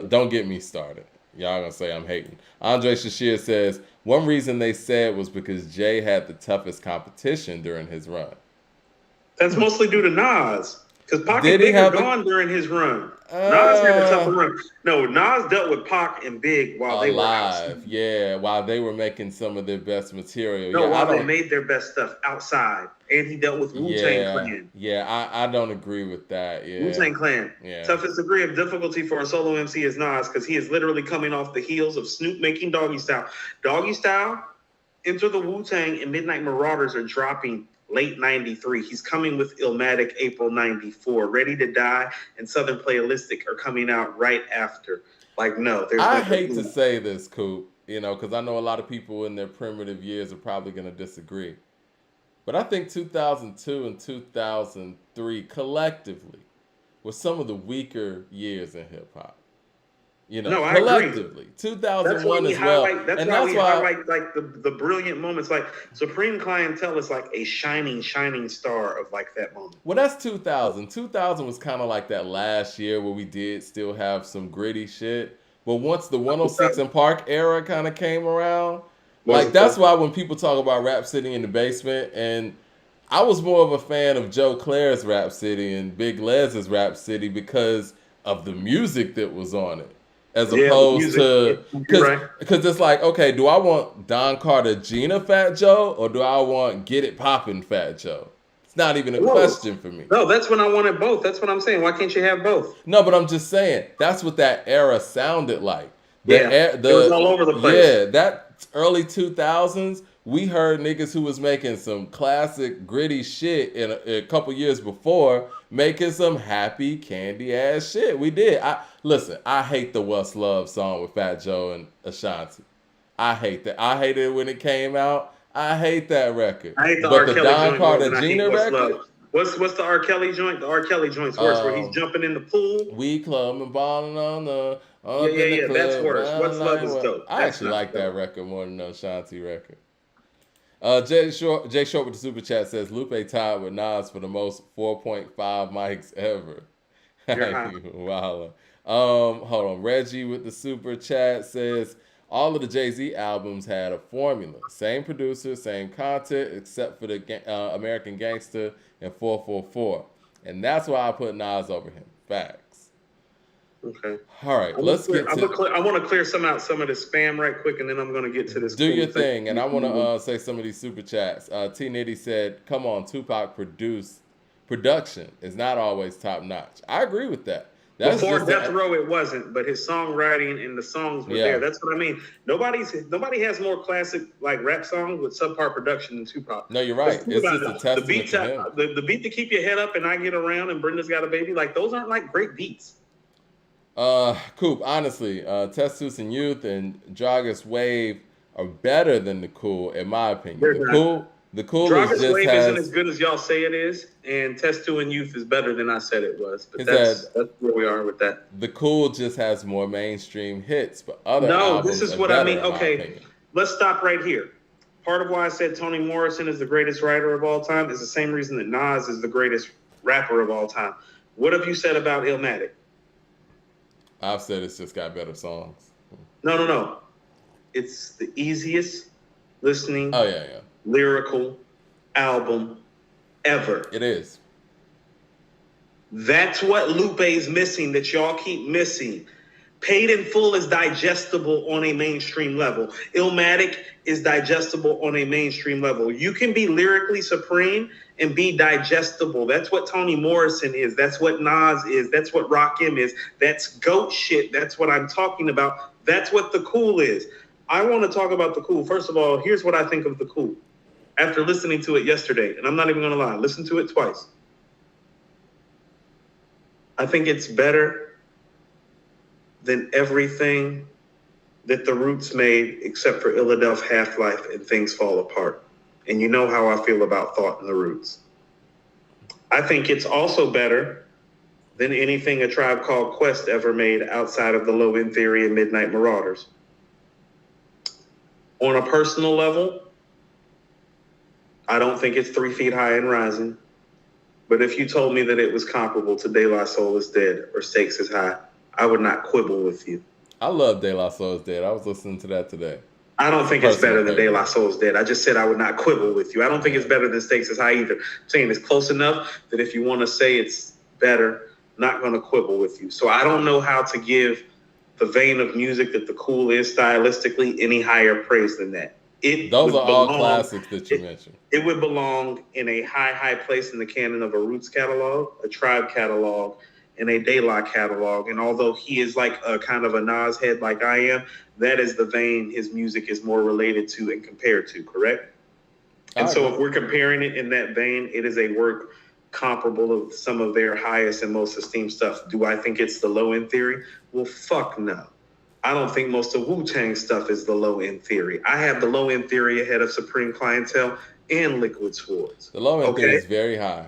Don't get me started. Y'all gonna say I'm hating. Andre Shashir says one reason they said was because Jay had the toughest competition during his run. That's mostly due to Nas. Because Pac and Big are gone during his run. Nas had a tougher run. No, Nas dealt with Pac and Big while they were outside. Yeah, while they were making some of their best material. No, while they made their best stuff outside. And he dealt with Wu-Tang Clan. Yeah, I don't agree with that. Yeah. Wu-Tang Clan. Yeah. Toughest degree of difficulty for a solo MC is Nas because he is literally coming off the heels of Snoop making Doggy Style. Doggy Style, Enter the Wu-Tang, and Midnight Marauders are dropping late 93. He's coming with Illmatic April 94. Ready to Die and Southern Playalistic are coming out right after. Like, no. I hate to say this, Coop, because I know a lot of people in their primitive years are probably going to disagree. But I think 2002 and 2003 collectively were some of the weaker years in hip-hop. I collectively. Agree. 2001 as well. That's why we highlight like the brilliant moments. Like Supreme Clientele is like a shining star of like that moment. Well, that's 2000. 2000 was kind of like that last year where we did still have some gritty shit. But once the 106 and Park era kind of came around, that's why when people talk about Rhapsody in the Basement, and I was more of a fan of Joe Clair's Rhapsody and Big Les's Rhapsody because of the music that was on it. As opposed to, because it's like, okay, do I want Don Carter Gina Fat Joe or do I want Get It Poppin' Fat Joe? It's not even a question for me. No, that's when I wanted both. That's what I'm saying. Why can't you have both? No, but I'm just saying that's what that era sounded like. It was all over the place. Yeah, that early 2000s, we heard niggas who was making some classic gritty shit in a couple years before making some happy candy ass shit. We did. I hate the What's Love song with Fat Joe and Ashanti. I hate that. I hated it when it came out. I hate that record. I hate the R. Kelly Don Carter Gina record. What's the R. Kelly joint? The R. Kelly joint's worse, where he's jumping in the pool. We club and balling on the. Yeah, that's worse. What's Love is dope. I actually like that record more than the Ashanti record. Jay Short with the super chat says Lupe tied with Nas for the most 4.5 mics ever. Wow. Hold on. Reggie with the super chat says all of the Jay-Z albums had a formula. Same producer, same content, except for the American Gangster and 444. And that's why I put Nas over him. Facts. Okay. All right. I want to clear some of the spam right quick, and then I'm going to get to this. Do your thing, and I want to say some of these super chats. T Nitty said, "Come on, Tupac production is not always top notch." I agree with that. Before Death Row, it wasn't, but his songwriting and the songs were there. That's what I mean. Nobody has more classic like rap songs with subpar production than Tupac. No, you're right. It's just a testament to him. The beat to Keep Your Head Up and I Get Around and Brenda's Got a Baby, like those aren't like great beats. Coop, honestly, Testus and Youth and Dragus Wave are better than the Cool, in my opinion. The Cool Dragus is just Wave isn't as good as y'all say it is, and Testu and Youth is better than I said it was. But that's where we are with that. The Cool just has more mainstream hits, but other albums this is what I mean. Okay, let's stop right here. Part of why I said Toni Morrison is the greatest writer of all time is the same reason that Nas is the greatest rapper of all time. What have you said about Illmatic? I've said it's just got better songs. No. It's the easiest listening. Oh, yeah. Lyrical album ever. It is. That's what Lupe's missing that y'all keep missing. Paid in Full is digestible on a mainstream level. Illmatic is digestible on a mainstream level. You can be lyrically supreme and be digestible. That's what Toni Morrison is. That's what Nas is. That's what Rakim is. That's GOAT shit. That's what I'm talking about. That's what the Cool is. I want to talk about the Cool. First of all, here's what I think of the Cool. After listening to it yesterday, and I'm not even going to lie, listen to it twice. I think it's better than everything that the Roots made except for Philadelphia Half-Life and Things Fall Apart. And you know how I feel about Thought and the Roots. I think it's also better than anything A Tribe Called Quest ever made outside of the Low End Theory and Midnight Marauders. On a personal level, I don't think it's 3 Feet High and Rising. But if you told me that it was comparable to De La Soul is Dead or Stakes is High, I would not quibble with you. I love De La Soul is Dead. I was listening to that today. I don't think it's Personal better than De favorite. La Soul is Dead. I just said I would not quibble with you. I don't think it's better than Stakes is High either. I'm saying it's close enough that if you want to say it's better, not going to quibble with you. So I don't know how to give the vein of music that The Cool is stylistically any higher praise than that. Those are all classics that you mentioned. It would belong in a high place in the canon of a Roots catalog, a Tribe catalog, and a De La catalog. And although he is like a kind of a Nas head like I am, that is the vein his music is more related to and compared to, correct? And so if we're comparing it in that vein, it is a work comparable to some of their highest and most esteemed stuff. Do I think it's the low end theory? Well, fuck no. I don't think most of Wu-Tang stuff is the low end theory. I have the low end theory ahead of Supreme Clientele and Liquid Swords. The low end theory is very high.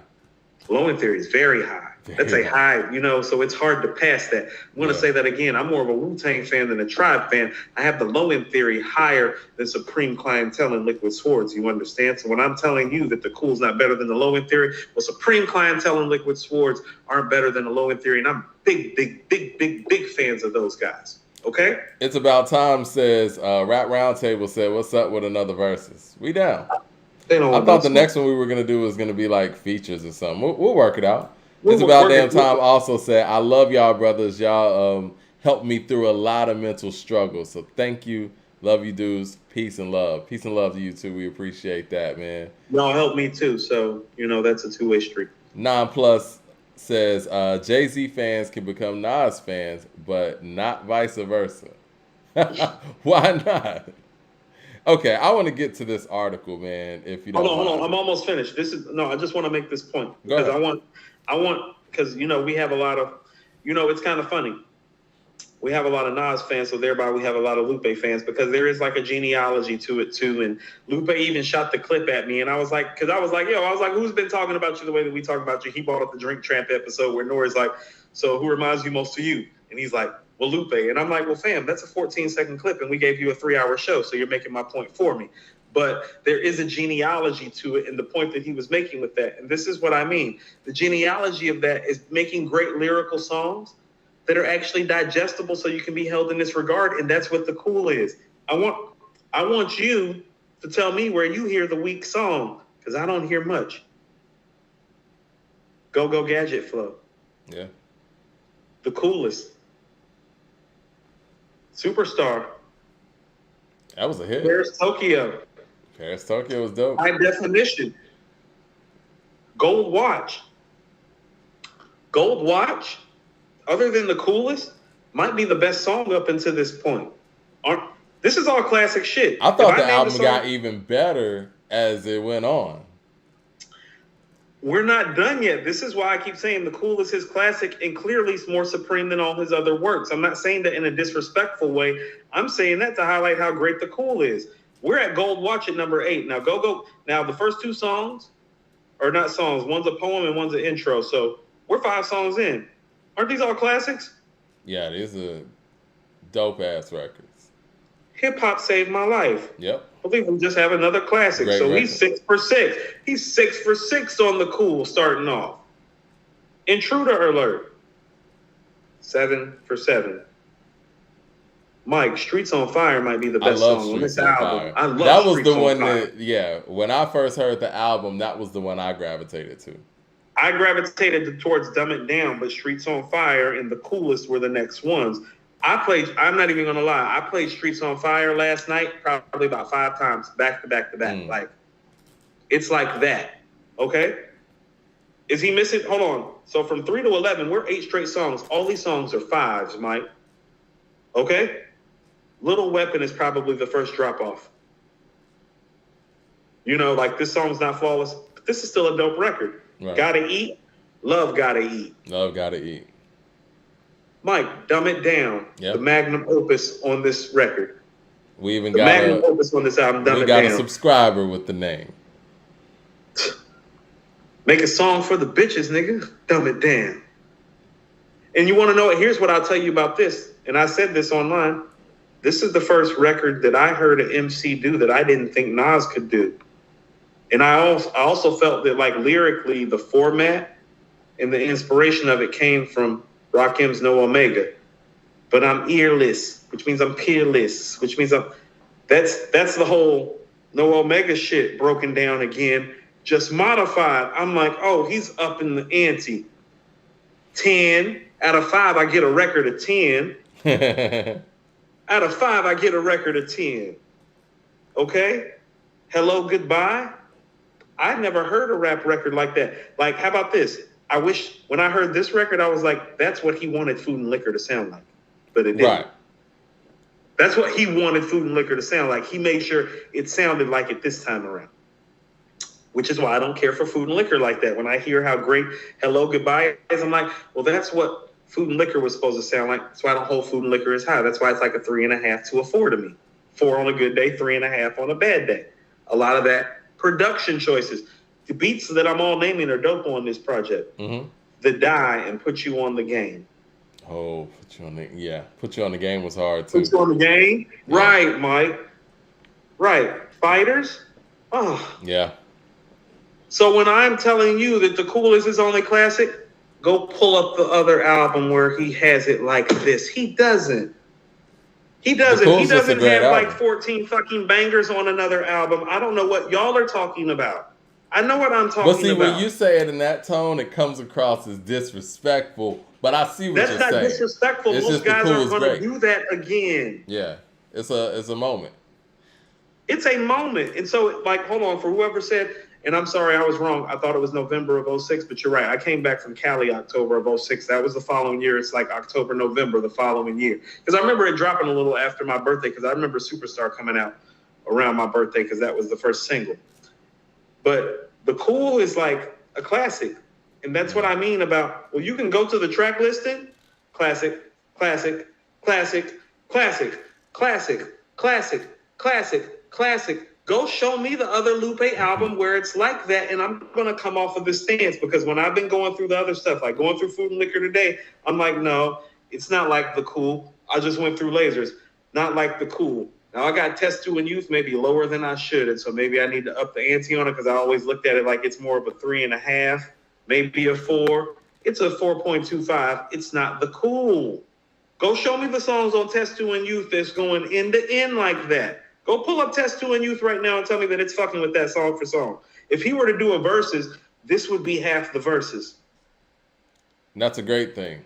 Low end theory is very high. That's a high, so it's hard to pass that. I want to say that again. I'm more of a Wu-Tang fan than a Tribe fan. I have the low end theory higher than Supreme Clientele and Liquid Swords. You understand? So when I'm telling you that the Cool's not better than the low end theory, well, Supreme Clientele and Liquid Swords aren't better than the low end theory, and I'm big fans of those guys. Okay? It's About Time says, Rap Roundtable said, what's up with another versus? We down. I thought the next one we were going to do was going to be like features or something. We'll work it out. It's About Damn Time also said, I love y'all brothers. Y'all helped me through a lot of mental struggles. So thank you. Love you dudes. Peace and love. Peace and love to you too. We appreciate that, man. Y'all helped me too. So, that's a two-way street. 9+ says, Jay-Z fans can become Nas fans, but not vice versa. Why not? Okay, I want to get to this article, man. If you don't hold on. I'm almost finished. I just want to make this point because I want because we have a lot of, it's kind of funny. We have a lot of Nas fans, so thereby we have a lot of Lupe fans because there is like a genealogy to it too. And Lupe even shot the clip at me, and I was like, who's been talking about you the way that we talk about you? He brought up the Drink Tramp episode where Nori's like, so who reminds you most of you? And he's like, well, Lupe. And I'm like, well, fam, that's a 14-second clip, and we gave you a 3-hour show, so you're making my point for me. But there is a genealogy to it, and the point that he was making with that, and this is what I mean. The genealogy of that is making great lyrical songs that are actually digestible so you can be held in this regard, and that's what the cool is. I want you to tell me where you hear the weak song, because I don't hear much. Go Gadget Flow. Yeah. The Coolest. Superstar. That was a hit. Paris Tokyo. Paris Tokyo was dope. High Definition. Gold Watch. Gold Watch, other than The Coolest, might be the best song up until this point. This is all classic shit. I thought the album got even better as it went on. We're not done yet. This is why I keep saying The Coolest is classic and clearly more supreme than all his other works. I'm not saying that in a disrespectful way. I'm saying that to highlight how great The Cool is. We're at Gold Watch at number 8. Now, go. Now, the first 2 songs are not songs. One's a poem and one's an intro. So we're 5 songs in. Aren't these all classics? Yeah, these are dope-ass records. Hip-Hop Saved My Life. Yep. I believe we just have another classic. Great so record. He's 6 for 6. He's 6 for 6 on The Cool starting off. Intruder Alert. 7 for 7. Mike, Streets on Fire might be the best song on this album. I love that was Streets the on one Fire. when I first heard the album, that was the one I gravitated to. I gravitated towards Dumb It Down, but Streets on Fire and The Coolest were the next ones. I'm not even going to lie, I played Streets on Fire last night probably about 5 times, back to back to back. Like, it's like that, okay? Is he missing? Hold on. So from 3 to 11, we're 8 straight songs. All these songs are 5s, Mike. Okay? Little Weapon is probably the first drop-off. Like this song's not flawless, but this is still a dope record. Right. Gotta Eat, Love Gotta Eat. Love Gotta Eat. Mike, Dumb It Down, the magnum opus on this record. We even got magnum opus on this album, Dumb It Down. We got a subscriber with the name. Make a song for the bitches, nigga. Dumb It Down. And you want to know it? Here's what I'll tell you about this. And I said this online. This is the first record that I heard an MC do that I didn't think Nas could do. And I also felt that like lyrically, the format and the inspiration of it came from Rakim's No Omega. But I'm earless, which means I'm peerless, which means that's the whole No Omega shit broken down again, just modified. I'm like, oh, he's up in the ante. 10 out of 5, I get a record of 10. Out of 5, I get a record of 10. Okay? Hello, goodbye. I never heard a rap record like that. Like, how about this? I wish when I heard this record, I was like, that's what he wanted Food and Liquor to sound like. But it didn't. Right. That's what he wanted Food and Liquor to sound like. He made sure it sounded like it this time around. Which is why I don't care for Food and Liquor like that. When I hear how great Hello, Goodbye is, I'm like, well, that's what Food and Liquor was supposed to sound like. That's why I don't hold Food and Liquor as high. That's why it's like a 3.5 to a 4 to me. 4 on a good day, 3.5 on a bad day. A lot of that production choices. The beats that I'm all naming are dope on this project. Mm-hmm. The Die and Put You on the Game. Oh, Put You on the Game was hard too. Put You on the Game? Yeah. Right, Mike. Right. Fighters? Oh. Yeah. So when I'm telling you that The Cool is his only classic, go pull up the other album where he has it like this. He doesn't. He doesn't have like 14 fucking bangers on another album. I don't know what y'all are talking about. I know what I'm talking about. But see, when you say it in that tone, it comes across as disrespectful. But I see what you're saying. That's not disrespectful. Most guys aren't going to do that again. Yeah, it's a moment. It's a moment. And so, like, hold on, for whoever said, and I'm sorry, I was wrong. I thought it was November of 06, but you're right. I came back from Cali October of 06. That was the following year. It's like October, November the following year. Because I remember it dropping a little after my birthday, because I remember Superstar coming out around my birthday, because that was the first single. But The Cool is like a classic. And that's what I mean about, well, you can go to the track listing. Classic, classic, classic, classic, classic, classic, classic, classic. Go show me the other Lupe album where it's like that, and I'm going to come off of this stance, because when I've been going through the other stuff, like going through Food and Liquor today, I'm like, no, it's not like The Cool. I just went through Lasers. Not like The Cool. Now, I got Test 2 and Youth maybe lower than I should, and so maybe I need to up the ante on it, because I always looked at it like it's more of a 3.5, maybe a 4. It's a 4.25. It's not The Cool. Go show me the songs on Test 2 and Youth that's going end to end like that. Go pull up Test 2 and Youth right now and tell me that it's fucking with that song for song. If he were to do a verses, this would be half the verses. And that's a great thing.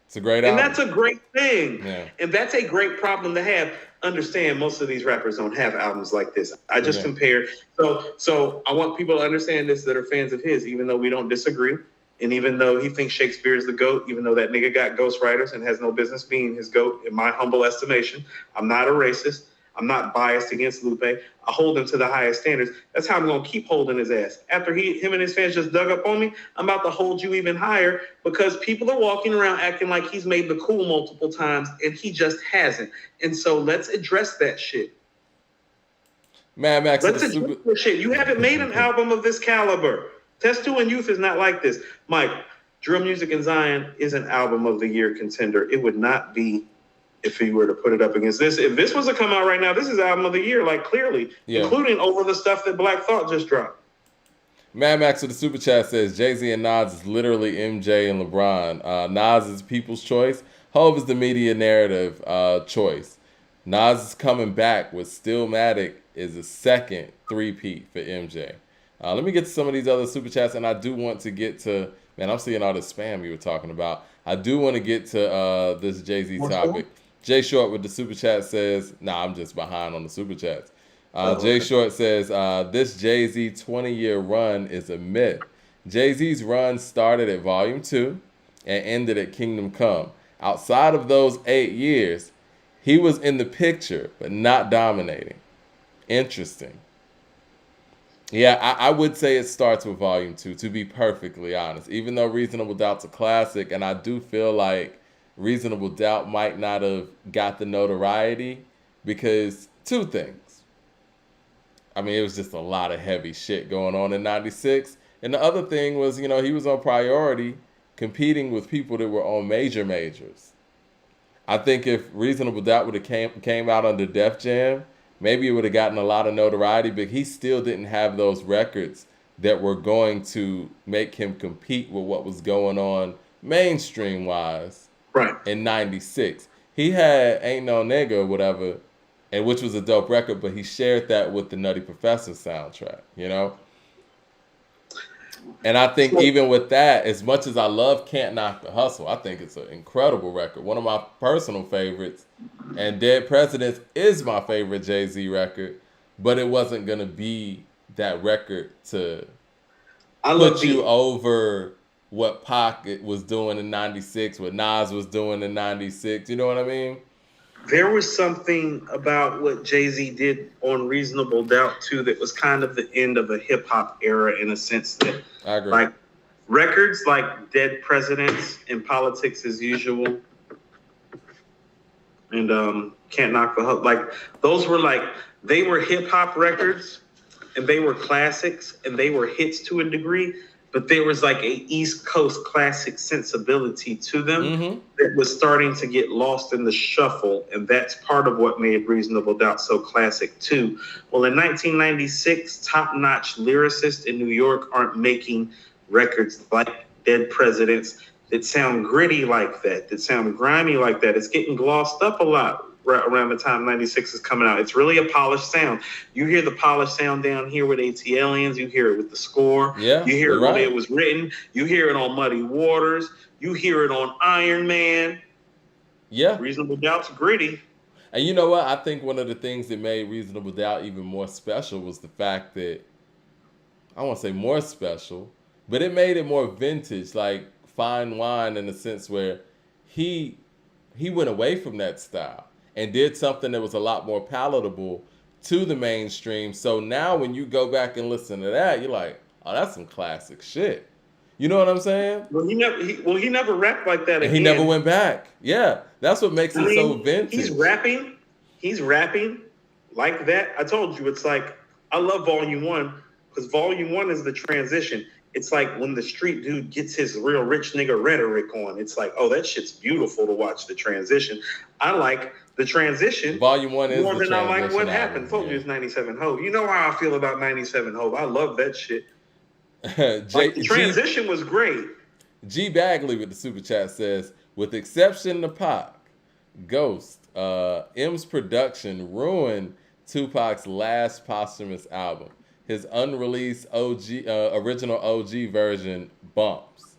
It's a great album. And that's a great thing. Yeah. And that's a great problem to have. Understand, most of these rappers don't have albums like this. I just compared. So I want people to understand this that are fans of his, even though we don't disagree. And even though he thinks Shakespeare is the GOAT, even though that nigga got ghostwriters and has no business being his GOAT, in my humble estimation, I'm not a racist. I'm not biased against Lupe. I hold him to the highest standards. That's how I'm going to keep holding his ass. After him and his fans just dug up on me, I'm about to hold you even higher, because people are walking around acting like he's made The Cool multiple times, and he just hasn't. And so let's address that shit. Mad Max. Let's address that shit. You haven't made an album of this caliber. Test 2 and Youth is not like this. Mike, Drill Music and Zion is an album of the year contender. It would not be if he were to put it up against this. If this was to come out right now, this is album of the year, like clearly, including over the stuff that Black Thought just dropped. Mad Max with the super chat says Jay-Z and Nas is literally MJ and LeBron. Nas is people's choice. Hov is the media narrative choice. Nas is coming back with Stillmatic is a second three-peat for MJ. Let me get to some of these other super chats, and I do want to get to, man, I'm seeing all this spam you were talking about. I do want to get to this Jay-Z topic. Jay Short with the super chat says, I'm just behind on the super chats. Jay Short says, this Jay-Z 20-year run is a myth. Jay-Z's run started at Volume 2 and ended at Kingdom Come. Outside of those 8 years, he was in the picture, but not dominating. Interesting. Yeah, I would say it starts with Volume 2, to be perfectly honest. Even though Reasonable Doubt's a classic, and I do feel like Reasonable Doubt might not have got the notoriety because two things. I mean, it was just a lot of heavy shit going on in 96. And the other thing was, he was on Priority competing with people that were on majors. I think if Reasonable Doubt would have came out under Def Jam, maybe it would have gotten a lot of notoriety, but he still didn't have those records that were going to make him compete with what was going on mainstream wise Right. in 96. He had Ain't No Nigga or whatever, and which was a dope record, but he shared that with the Nutty Professor soundtrack, you know? And I think even with that, as much as I love Can't Knock the Hustle, I think it's an incredible record. One of my personal favorites. And Dead Presidents is my favorite Jay-Z record, but it wasn't going to be that record to put you over what Pac was doing in 96, what Nas was doing in 96. You know what I mean? There was something about what Jay-Z did on Reasonable Doubt, too, that was kind of the end of the hip-hop era in a sense that, I agree. like, records like Dead Presidents and Politics as Usual and Can't Knock the Hustle, like, those were, like, they were hip-hop records, and they were classics, and they were hits to a degree, but there was like a East Coast classic sensibility to them that was starting to get lost in the shuffle. And that's part of what made Reasonable Doubt so classic too. Well, in 1996, top-notch lyricists in New York aren't making records like Dead Presidents that sound gritty like that sound grimy like that. It's getting glossed up a lot around the time 96 is coming out. It's really a polished sound. You hear the polished sound down here with AT-Aliens. You hear it with the score. Yeah, you hear it when it was written. You hear it on Muddy Waters. You hear it on Iron Man. Yeah. Reasonable Doubt's gritty. And you know what? I think one of the things that made Reasonable Doubt even more special was the fact that, I won't say more special, but it made it more vintage, like fine wine in the sense where he went away from that style and did something that was a lot more palatable to the mainstream. So now when you go back and listen to that, you're like, oh, that's some classic shit. You know what I'm saying? Well, he never rapped like that again. And he never went back. Yeah, that's what makes it so vintage. He's rapping like that. I told you, it's like, I love Volume 1 because Volume 1 is the transition. It's like when the street dude gets his real rich nigga rhetoric on. It's like, oh, that shit's beautiful to watch the transition. I like the transition. Volume 1 is more the than I like what album, happened. Told you it's 97 Hope. You know how I feel about 97 Hope. I love that shit. The transition was great. G Bagley with the super chat says, with exception to Pac, Ghost, M's production ruined Tupac's last posthumous album. His unreleased original OG version bumps.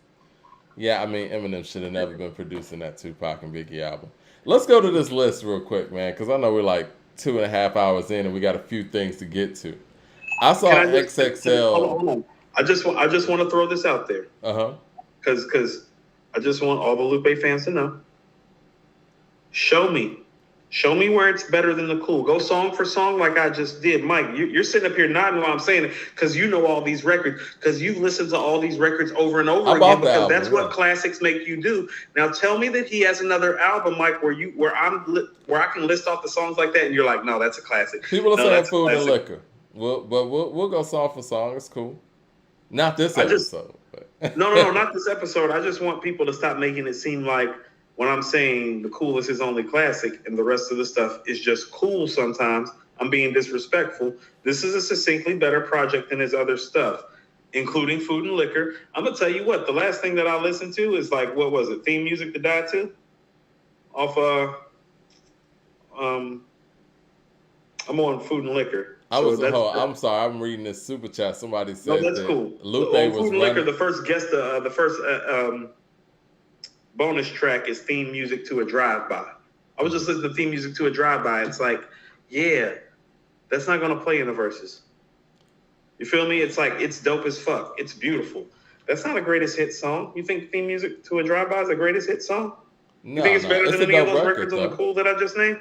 Yeah, I mean, Eminem should have never been producing that Tupac and Biggie album. Let's go to this list real quick, man, because I know we're like 2.5 hours in and we got a few things to get to. I saw XXL. Hold on. I just want to throw this out there. Because I just want all the Lupe fans to know. Show me where it's better than the cool. Go song for song like I just did. Mike, you're sitting up here nodding while I'm saying it because you know all these records, because you've listened to all these records over and over again, because that's what classics make you do. Now tell me that he has another album, Mike, where I can list off the songs like that and you're like, no, that's a classic. People are saying Food and Liquor. We'll go song for song. It's cool. Not this episode. No, not this episode. I just want people to stop making it seem like when I'm saying the coolest is only classic and the rest of the stuff is just cool sometimes, I'm being disrespectful. This is a succinctly better project than his other stuff, including Food and Liquor. I'm going to tell you what, the last thing that I listened to is like, what was it? Theme Music to Die To? Off, I'm on Food and Liquor. I'm sorry, I'm reading this super chat. Somebody said that's cool. Lupe was Food and Liquor, the first guest, the first bonus track is Theme Music to a Drive-By. I was just listening to Theme Music to a Drive-By. It's like, yeah, that's not going to play in the verses. You feel me? It's like, it's dope as fuck. It's beautiful. That's not a greatest hit song. You think Theme Music to a Drive-By is a greatest hit song? You think it's better than any of those records on the cool that I just named?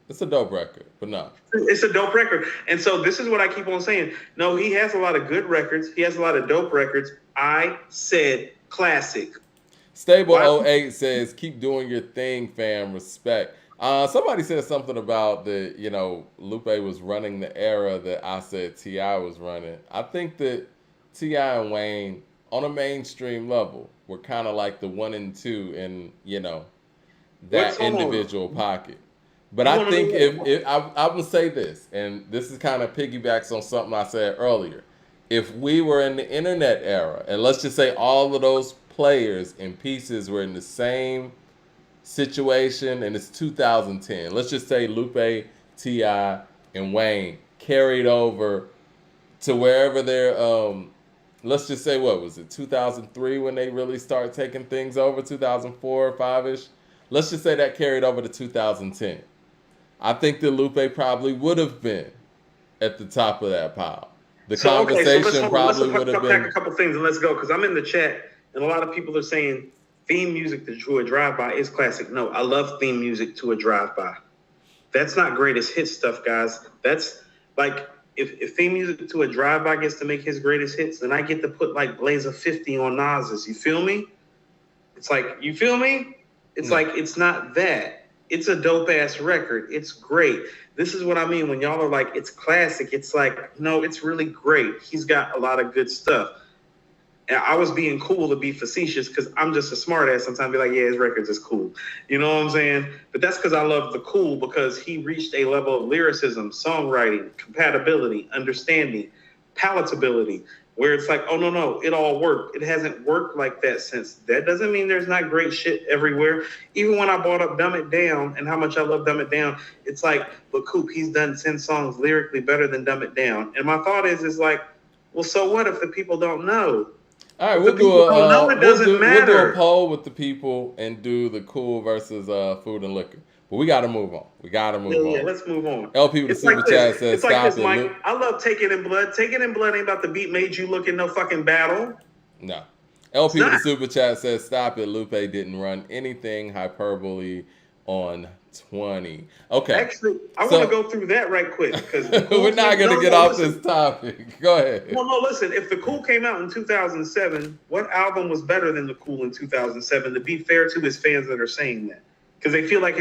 It's a dope record, but no. It's a dope record. And so this is what I keep on saying. No, he has a lot of good records. He has a lot of dope records. I said classic. Stable 08 says, keep doing your thing, fam. Respect. Somebody said something about Lupe was running the era that I said T.I. was running. I think that T.I. and Wayne, on a mainstream level, were kind of like the 1 and 2 in, that individual pocket. But I think if I would say this, and this is kind of piggybacks on something I said earlier. If we were in the internet era, and let's just say all of those players and pieces were in the same situation, and it's 2010. Let's just say Lupe, T.I., and Wayne carried over to wherever they're. Let's just say what was it, 2003 when they really started taking things over, 2004 or 5ish. Let's just say that carried over to 2010. I think that Lupe probably would have been at the top of that pile. The conversation probably would have been. Let's a couple things and let's go, because I'm in the chat and a lot of people are saying theme music to a drive-by is classic. No, I love theme music to a drive-by. That's not greatest hits stuff, guys. That's like if theme music to a drive-by gets to make his greatest hits, then I get to put like Blazer 50 on Nas's. You feel me? It's like, you feel me? It's like, it's not that. It's a dope-ass record. It's great. This is what I mean when y'all are like, it's classic. It's like, no, it's really great. He's got a lot of good stuff. And I was being cool to be facetious because I'm just a smart ass sometimes be like, yeah, his records is cool. You know what I'm saying? But that's because I love the cool, because he reached a level of lyricism, songwriting, compatibility, understanding, palatability, where it's like, oh, no, it all worked. It hasn't worked like that since. That doesn't mean there's not great shit everywhere. Even when I brought up Dumb It Down and how much I love Dumb It Down, it's like, but Coop, he's done 10 songs lyrically better than Dumb It Down. And my thought is like, well, so what if the people don't know? All right, we'll do a poll with the people and do the cool versus food and liquor. But we got to move on. Yeah, let's move on. LP with the super chat says, "Stop it, Mike. I love Taking in Blood. Taking in Blood ain't about the beat made you look in no fucking battle." No. LP with the super chat says, "Stop it. Lupe didn't run anything hyperbole on 20." Okay. Actually, I want to go through that right quick because we're not going to get off this topic. Go ahead. Well, no, listen. If The Cool came out in 2007, what album was better than The Cool in 2007? To be fair to his fans that are saying that, because they feel like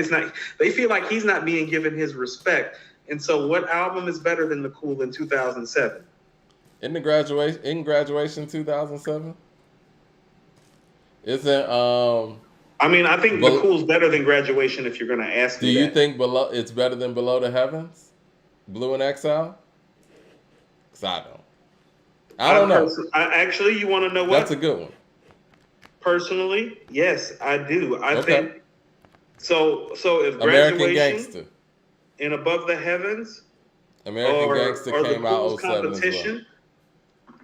he's not being given his respect. And so, what album is better than The Cool in 2007? In graduation 2007? Isn't I mean, I think The Cool's better than Graduation if you're going to ask me. Do you think it's better than Below the Heavens? Blue in Exile? Because I don't know. Actually, you want to know what? That's a good one. Personally, yes, I do. I think so if American Graduation Gangster and Above the Heavens American Gangster came out 07 as well.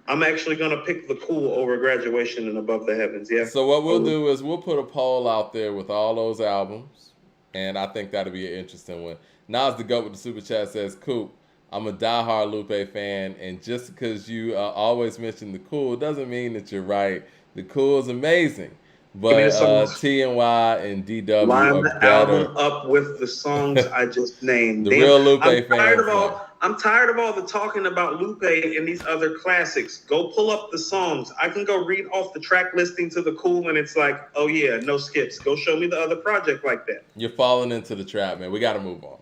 I'm actually going to pick The Cool over Graduation and Above the Heavens, yeah. So what we'll do is we'll put a poll out there with all those albums, and I think that'll be an interesting one. Nas the GOAT with the super chat says, "Coop, I'm a diehard Lupe fan, and just because you always mention The Cool doesn't mean that you're right. The Cool is amazing, but T&Y and DW line are the better." Album up with the songs I just named. The real Lupe fans. I'm tired of all the talking about Lupe and these other classics. Go pull up the songs. I can go read off the track listing to The Cool, and it's like, oh yeah, no skips. Go show me the other project like that. You're falling into the trap, man. We got to move on.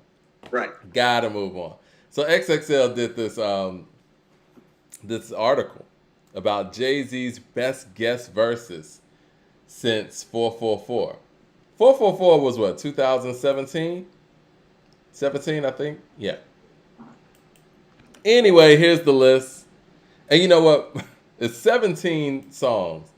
Right. Got to move on. So XXL did this article about Jay-Z's best guest verses since 444. 444 was what, 2017? 17, I think? Yeah. Anyway, here's the list. And you know what? It's 17 songs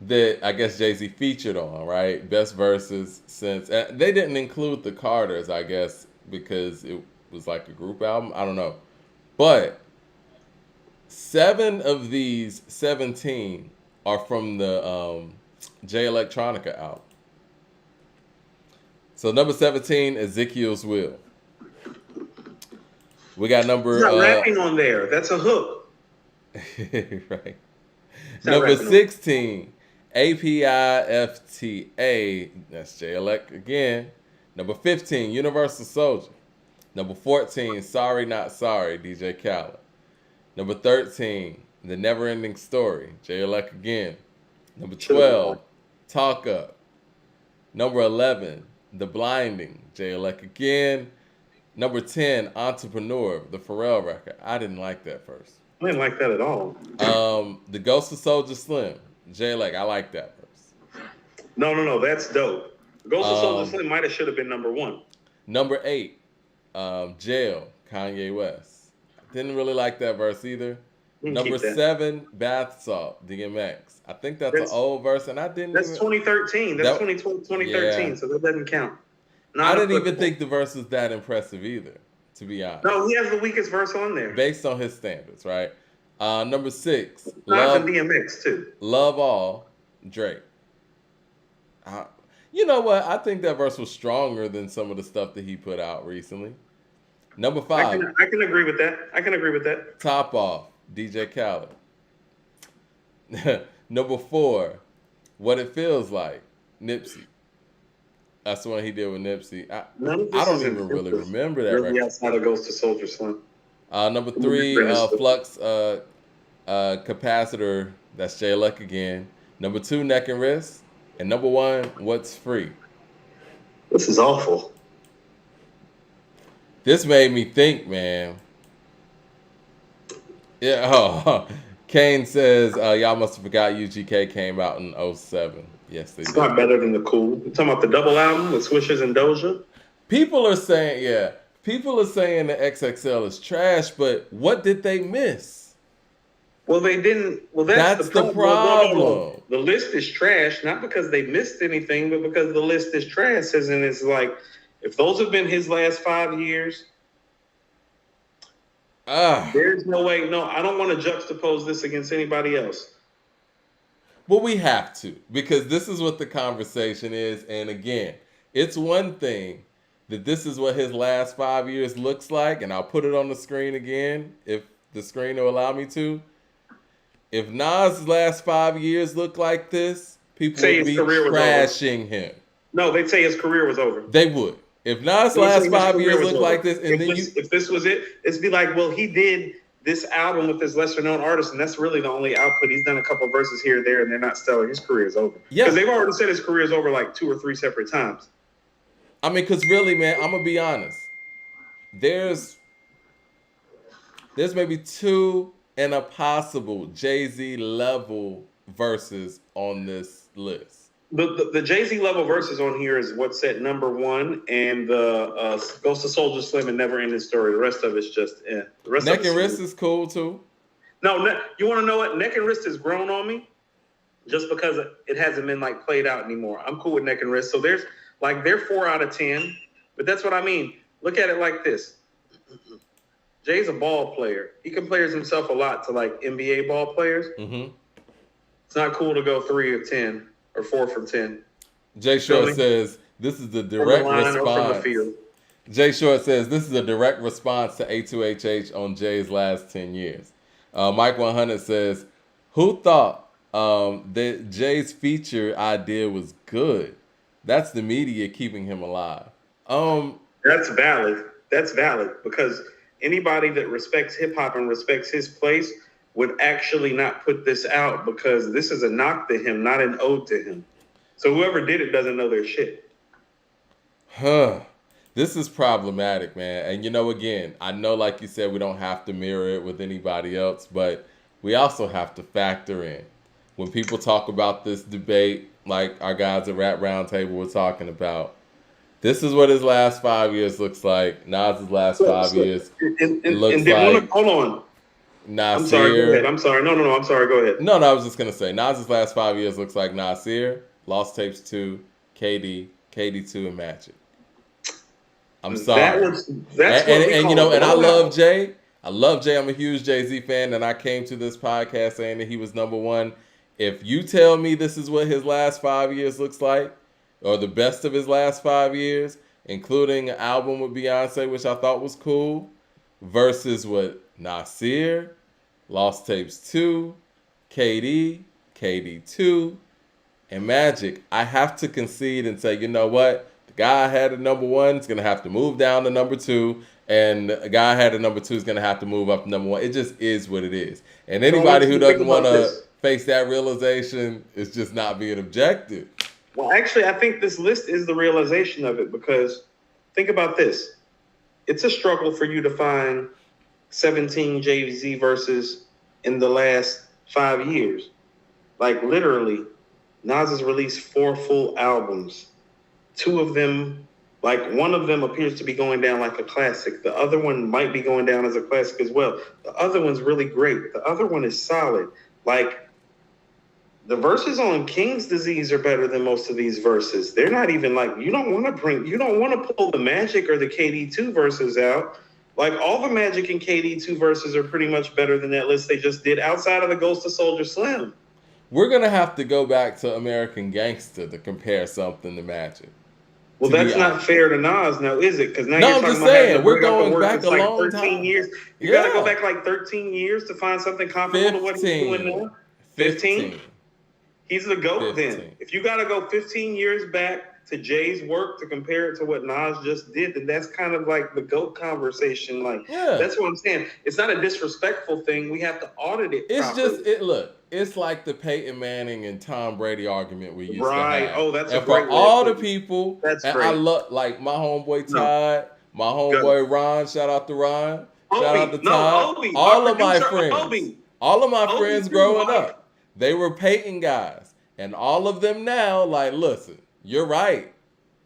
that I guess Jay-Z featured on, right? Best verses since. They didn't include the Carters, I guess, because it was like a group album. I don't know. But 7 of these 17 are from the Jay Electronica album. So number 17, Ezekiel's Will. We got number. He's not rapping on there. That's a hook. Right. Number 16, APIFTA. That's Jay Elect again. Number 15, Universal Soldier. Number 14, Sorry Not Sorry, DJ Khaled. Number 13, The Never Ending Story, Jay Elect again. Number 12, Talk Up. Number 11, The Blinding, Jay Elect again. Number 10, Entrepreneur, the Pharrell record. I didn't like that first. I didn't like that at all. The Ghost of Soulja Slim, Jay Elect. I like that verse. No, that's dope. Ghost of Soulja Slim should have been number 1. Number 8, Jail, Kanye West. Didn't really like that verse either. You can Number keep that. 7, Bath Salt, DMX. I think that's an old verse, and I didn't That's even... 2013. That's 2013, Yeah. so that doesn't count. I didn't even think the verse was that impressive either, to be honest. No, he has the weakest verse on there. Based on his standards, right? Number 6, Nas and DMX, too. Love All, Drake. You know what? I think that verse was stronger than some of the stuff that he put out recently. Number 5. I can agree with that. Top Off, DJ Khaled. Number 4, What It Feels Like, Nipsey. That's the one he did with Nipsey. I don't even really remember that record. Outside of Ghost to Soldier Slim. Number 3, Flux Capacitor. That's J Luck again. Number 2, Neck and Wrist. And number 1, What's Free. This is awful. This made me think, man. Yeah. Oh, Kane says y'all must have forgot UGK came out in 07. Yes, they did. It's not better than the Cool. You're talking about the double album with Swishers and Doja? People are saying the XXL is trash, but what did they miss? Well, they didn't. Well, that's the problem. No. The list is trash, not because they missed anything, but because the list is trash. And it's like, if those have been his last 5 years, there's no way. No, I don't want to juxtapose this against anybody else. Well, we have to, because this is what the conversation is. And again, it's one thing that this is what his last 5 years looks like. And I'll put it on the screen again, if the screen will allow me to. If Nas' last 5 years look like this, people would be trashing him. No, they'd say his career was over. They would. If Nas' last 5 years look like this, and if this was it, it'd be like, well, he did this album with this lesser known artist, and that's really the only output. He's done a couple verses here or there, and they're not stellar. His career is over. Yeah, because they've already said his career is over like 2 or 3 separate times. I mean, because really, man, I'm gonna be honest. There's maybe 2 and a possible Jay-Z level verses on this list. The Jay-Z level verses on here is what's at number 1, and the Ghost of Soldier Slim and Never Ending Story. The rest of it's just The rest Neck and Wrist is cool too. No, you want to know what? Neck and Wrist has grown on me just because it hasn't been like played out anymore. I'm cool with Neck and Wrist. So they're 4 out of 10, but that's what I mean. Look at it like this. Jay's a ball player. He compares himself a lot to like NBA ball players. Mm-hmm. It's not cool to go 3 of 10 or 4 from 10. Jay Short says this is the direct response. Jay Short says this is a direct response to A2HH on Jay's last 10 years. Mike 100 says, who thought that Jay's feature idea was good? That's the media keeping him alive. That's valid. That's valid because anybody that respects hip hop and respects his place would actually not put this out because this is a knock to him, not an ode to him. So whoever did it doesn't know their shit. This is problematic, man. And again, I know, like you said, we don't have to mirror it with anybody else, but we also have to factor in when people talk about this debate, like our guys at Rap Roundtable were talking about. This is what his last 5 years looks like. Nas's last 5 years looks like. Hold on. Nasir. I'm sorry. Go ahead. I'm sorry. No. I'm sorry. Go ahead. No. I was just gonna say Nas's last 5 years looks like Nasir, Lost Tapes 2, KD, KD 2, and Magic. I'm sorry. And I love Jay. I love Jay. I'm a huge Jay-Z fan, and I came to this podcast saying that he was number 1. If you tell me this is what his last 5 years looks like, or the best of his last 5 years, including an album with Beyonce, which I thought was cool, versus what Nasir, Lost Tapes 2, KD, KD 2, and Magic, I have to concede and say, you know what? The guy I had at number 1 is going to have to move down to number 2, and the guy I had at number 2 is going to have to move up to number 1. It just is what it is. And anybody who doesn't want to face that realization is just not being objective. Well, actually, I think this list is the realization of it because think about this. It's a struggle for you to find 17 Jay-Z verses in the last 5 years. Like literally, Nas has released 4 full albums. 2 of them Like one of them appears to be going down like a classic. The other one might be going down as a classic as well. The other one's really great. The other one is solid. Like the verses on King's Disease are better than most of these verses. They're not even like you don't want to pull the Magic or the KD2 verses out. Like all the Magic and KD2 verses are pretty much better than that list they just did outside of the Ghost of Soldier Slim. We're gonna have to go back to American Gangster to compare something to Magic. Well, that's not fair to Nas now, is it? Because now no, you're I'm talking just about saying, we're going going back a like long 13 time. years. You got to go back like 13 years to find something comparable to what he's doing now. 15? He's the GOAT 15. Then. If you got to go 15 years back to Jay's work to compare it to what Nas just did, then that's kind of like the GOAT conversation. Like, that's what I'm saying. It's not a disrespectful thing. We have to audit it properly. It's like the Peyton Manning and Tom Brady argument we used to have. Oh, that's and a great for all the people, that's and great. I love like my homeboy Todd, my homeboy Ron. Shout out to Ron. Shout out to Todd. All of my friends. All of my friends growing up, they were Peyton guys, and all of them now like, listen, you're right.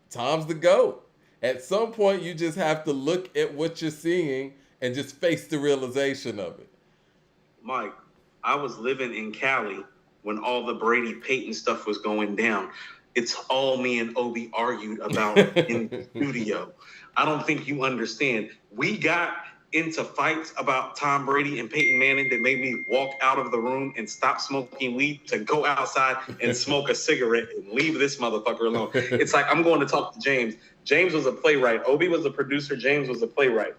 Tom's the GOAT. At some point, you just have to look at what you're seeing and just face the realization of it. Mike, I was living in Cali when all the Brady Peyton stuff was going down. It's all me and Obi argued about in the studio. I don't think you understand. We got into fights about Tom Brady and Peyton Manning that made me walk out of the room and stop smoking weed to go outside and smoke a cigarette and leave this motherfucker alone. It's like I'm going to talk to James. James was a playwright. Obi was the producer. James was a playwright.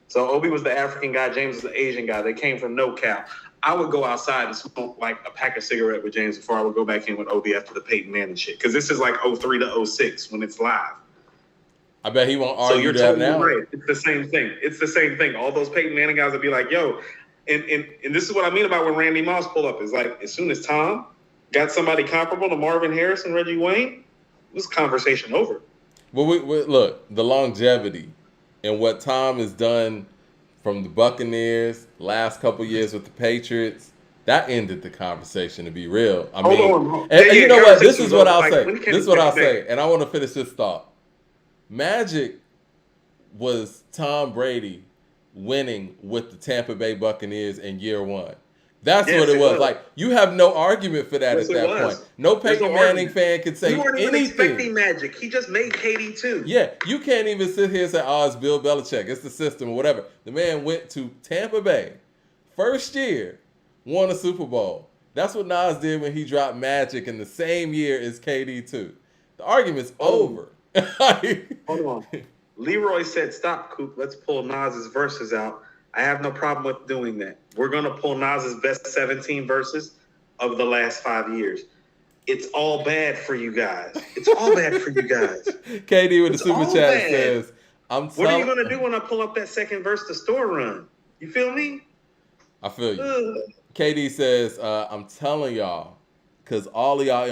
So Obi was the African guy. James was the Asian guy. They came from NoCal. I would go outside and smoke like a pack of cigarette with James before I would go back in with Obi after the Peyton Manning shit. Because this is like 03 to 06 when it's live. I bet he won't argue that totally now. Right. It's the same thing. It's the same thing. All those Peyton Manning guys would be like, yo, and this is what I mean about when Randy Moss pulled up. Is like as soon as Tom got somebody comparable to Marvin Harris and Reggie Wayne, it was conversation over. Well, we look, the longevity and what Tom has done from the Buccaneers, last couple years with the Patriots, that ended the conversation, to be real. I mean, and you know what? This is what I'll say. This is what I'll say, and I want to finish this thought. Magic was Tom Brady winning with the Tampa Bay Buccaneers in year one. That's what it was. Like, you have no argument for that at that point. No Peyton Manning fan could say anything. You weren't even expecting Magic. He just made KD too. Yeah, you can't even sit here and say, oh, it's Bill Belichick. It's the system or whatever. The man went to Tampa Bay, first year, won a Super Bowl. That's what Nas did when he dropped Magic in the same year as KD too. The argument's over. Hold on. Leroy said, stop, Coop. Let's pull Nas's verses out. I have no problem with doing that. We're going to pull Nas's best 17 verses of the last 5 years. It's all bad for you guys. It's all bad for you guys. KD with the super chat says, what are you going to do when I pull up that second verse to store run? You feel me? I feel you. KD says, I'm telling y'all, because all of y'all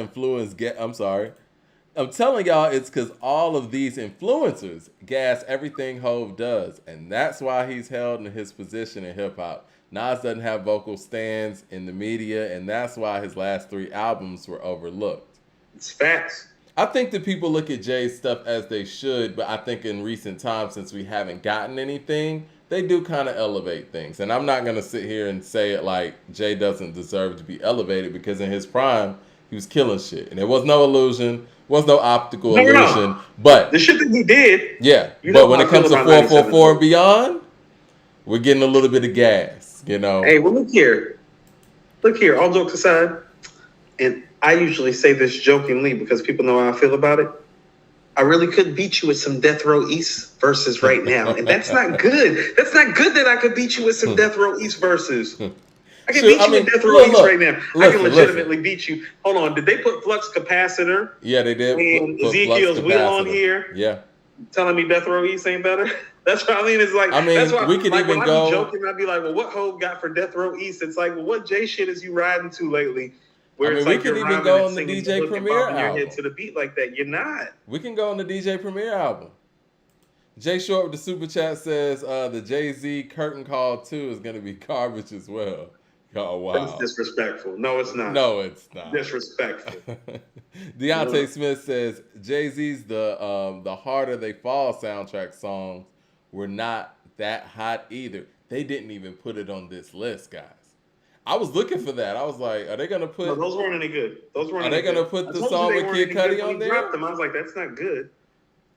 I'm telling y'all it's because all of these influencers gas everything Hov does, and that's why he's held in his position in hip-hop. Nas doesn't have vocal stands in the media, and that's why his last 3 albums were overlooked. It's facts. I think that people look at Jay's stuff as they should, but I think in recent times, since we haven't gotten anything, they do kind of elevate things. And I'm not going to sit here and say it like Jay doesn't deserve to be elevated, because in his prime, he was killing shit. And there was no illusion. Was no optical illusion, but the shit that he did. Yeah, but when it comes to 444 and beyond, we're getting a little bit of gas, you know. Hey, well, look here. All jokes aside, and I usually say this jokingly because people know how I feel about it. I really could beat you with some Death Row East verses right now, and that's not good. That's not good that I could beat you with some Death Row East verses. I can beat you with Death Row East right now. I can legitimately beat you. Hold on. Did they put Flux Capacitor? Yeah, they did. And Ezekiel's Wheel on here? Yeah. Telling me Death Row East ain't better? That's what I mean. It's like, that's why, we could even when go. I'm joking, I'd be like, well, what Hov got for Death Row East? It's like, well, what J shit is you riding to lately? Where it's we like could even go on the DJ Premier album. Your head to the beat like that. You're not. We can go on the DJ Premier album. Jay Short with the super chat says the Jay-Z curtain call 2 is going to be garbage as well. Oh, wow. That's disrespectful. No, it's not. No, it's not. Disrespectful. Deontay Smith says Jay-Z's the Harder They Fall soundtrack songs were not that hot either. They didn't even put it on this list, guys. I was looking for that. I was like, are they gonna put? No, those weren't any good. Those weren't. Are they gonna put the song with Kid Cudi on there? Dropped them. I was like, that's not good.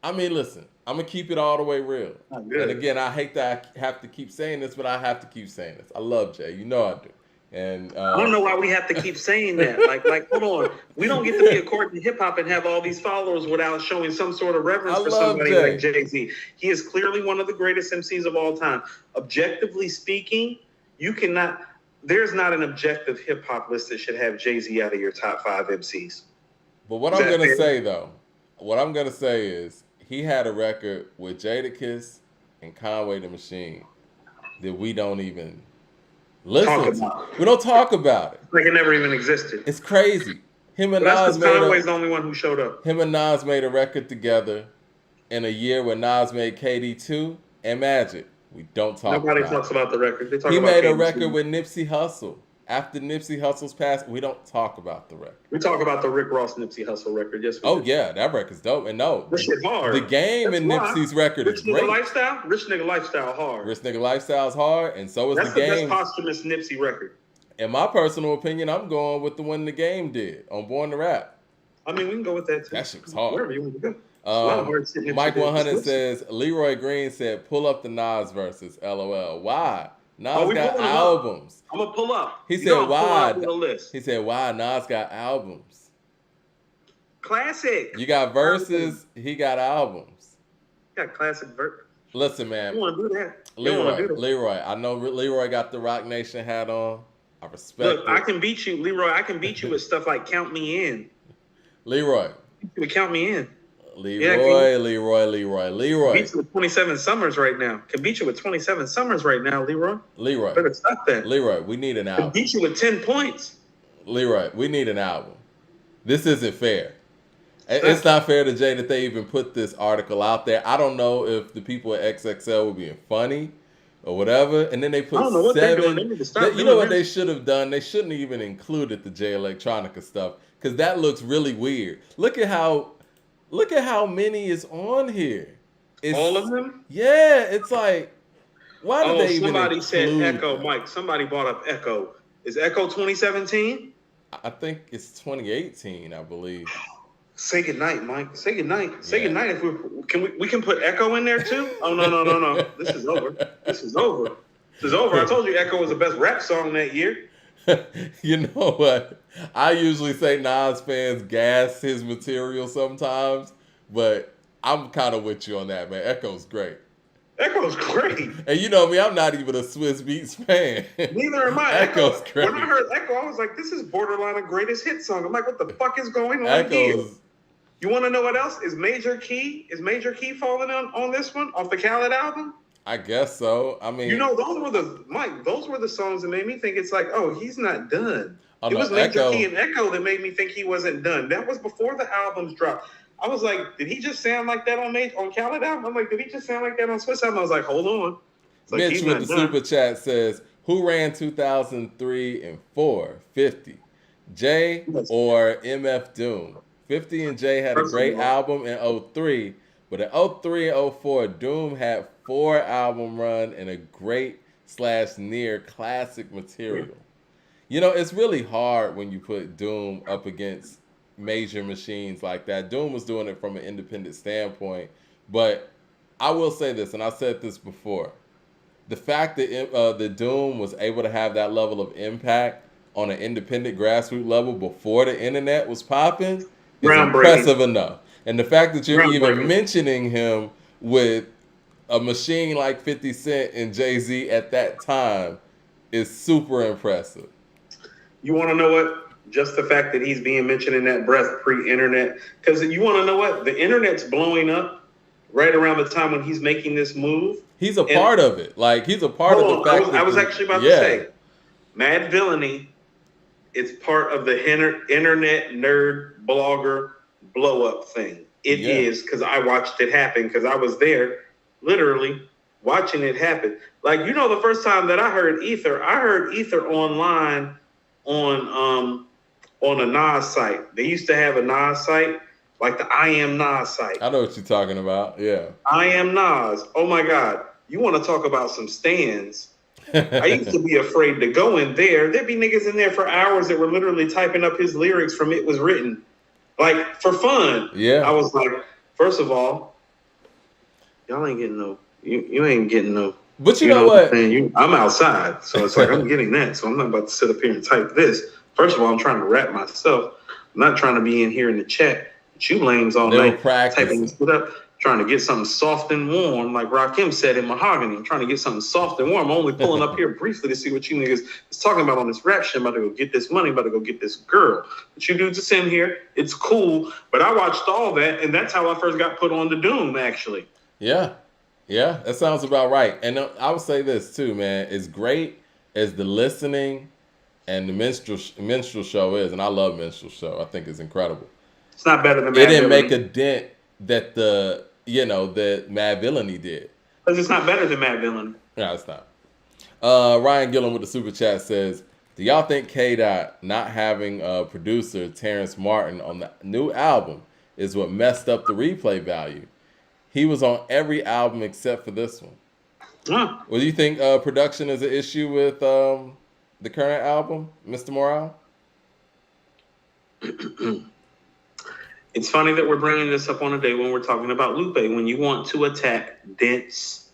I mean, listen, I'm gonna keep it all the way real. Not good. And again, I hate that I have to keep saying this, but I have to keep saying this. I love Jay. You know I do. And I don't know why we have to keep saying that. Like, hold on. We don't get to be a court in hip hop and have all these followers without showing some sort of reverence for somebody like Jay-Z. He is clearly one of the greatest MCs of all time. Objectively speaking, you cannot. There's not an objective hip hop list that should have Jay-Z out of your top 5 MCs. But what I'm gonna say though, what I'm gonna say is he had a record with Jadakiss and Conway the Machine that we don't even listen to. We don't talk about it. Like it never even existed. It's crazy. Him and Nas made Conway's the only one who showed up. Him and Nas made a record together in a year when Nas made KD2 and Magic. We don't talk Nobody about talks about the record. They talk he about made KD2. a record with Nipsey Hussle. After Nipsey Hussle's passed, we don't talk about the record. We talk about the Rick Ross Nipsey Hussle record. Yes. Oh yeah, that record's dope. And no, this shit hard. The game in Nipsey's record is great. Rich Nigga Lifestyle hard. Rich Nigga Lifestyle's hard, and so is That's the game. That's the best posthumous Nipsey record. In my personal opinion, I'm going with the one the game did on Born to Rap. I mean, we can go with that too. That shit was hard. Wherever you want to go. Mike 100 says Leroy Green said pull up the Nas verses. LOL. Why? Nas got albums. I'm gonna pull up. He said why? He said why? Nas got albums. Classic. You got verses. He got albums. Got classic verse. Listen, man. You want to do that? Leroy. I know Leroy got the Rock Nation hat on. I respect. Look, I can beat you, Leroy. I can beat you with stuff like "Count Me In." Leroy. You count me in. Leroy. Beat you with 27 summers right now. Can beat you with 27 summers right now, Leroy. Better stop that. Leroy, we need an album. Can beat you with 10 points. Leroy, we need an album. This isn't fair. It's not fair to Jay that they even put this article out there. I don't know if the people at XXL were being funny or whatever, and then they put 7. You know what they should have done? They shouldn't have even included the Jay Electronica stuff because that looks really weird. Look at how many is on here. All of them? Yeah, it's like, why did they even somebody said Echo, Mike. Somebody brought up Echo. Is Echo 2017? I think it's 2018, I believe. Say goodnight, Mike. Say goodnight. Say goodnight. If we can put Echo in there too? Oh no. This is over. I told you Echo was the best rap song that year. You know what? I usually say Nas fans gas his material sometimes, but I'm kind of with you on that, man. Echo's great. Echo's great. And you know me, I'm not even a Swiss Beats fan. Neither am I. Echo's great. When I heard Echo, I was like, this is borderline a greatest hit song. I'm like, what the fuck is going on here? You want to know what else? Is Major Key falling on this one off the Khaled album? I guess so. I mean, those were the songs that made me think it's like, oh, he's not done. It was Major Key and Echo that made me think he wasn't done. That was before the albums dropped. I was like, did he just sound like that on Khaled album? I'm like, did he just sound like that on Swiss album? I was like, hold on. Like, Mitch with the super chat says, who ran 2003 and 4? 50. Jay or MF Doom? 50 and Jay had a great album in 03, but in 03 and 04, Doom had 4 album run and a great / near classic material. You know, it's really hard when you put Doom up against major machines like that. Doom was doing it from an independent standpoint, but I will say this, and I said this before, the fact that the Doom was able to have that level of impact on an independent grassroots level before the internet was popping is impressive enough. And the fact that you're even mentioning him with a machine like 50 Cent and Jay-Z at that time is super impressive. You want to know what? Just the fact that he's being mentioned in that breath pre-internet. Because you want to know what? The internet's blowing up right around the time when he's making this move. He's a part of it. Like, he's a part of the fact I was actually about to say, Mad Villainy is part of the internet nerd blogger blow up thing. It is, because I watched it happen, because I was there literally watching it happen. Like, you know, the first time that I heard Ether online on a Nas site. They used to have a Nas site, like the I Am Nas site. I know what you're talking about. Yeah. I Am Nas. Oh my God. You want to talk about some stands? I used to be afraid to go in there. There'd be niggas in there for hours that were literally typing up his lyrics from It Was Written, like for fun. Yeah. I was like, first of all, y'all ain't getting no. You ain't getting no. But you know what? I'm outside, so it's like I'm getting that. So I'm not about to sit up here and type this. First of all, I'm trying to rap myself. I'm not trying to be in here in the chat. But you lames all night typing this shit up, trying to get something soft and warm, like Rakim said in Mahogany. I'm trying to get something soft and warm. I'm only pulling up here briefly to see what you niggas is talking about on this rap shit. I'm about to go get this money, about to go get this girl. But you dudes just in here. It's cool. But I watched all that, and that's how I first got put on the Doom, actually. Yeah. Yeah, that sounds about right. And I would say this too, man. As great as the listening and the minstrel show is, and I love minstrel show. I think it's incredible. It's not better than Mad Villainy. It didn't make a dent that that Mad Villainy did. Because it's not better than Mad Villainy. No, it's not. Ryan Gillen with the super chat says, do y'all think K-Dot not having producer Terrence Martin on the new album is what messed up the replay value? He was on every album except for this one. Well, do you think production is an issue with the current album, Mr. Morale? It's funny that we're bringing this up on a day when we're talking about Lupe. When you want to attack dense,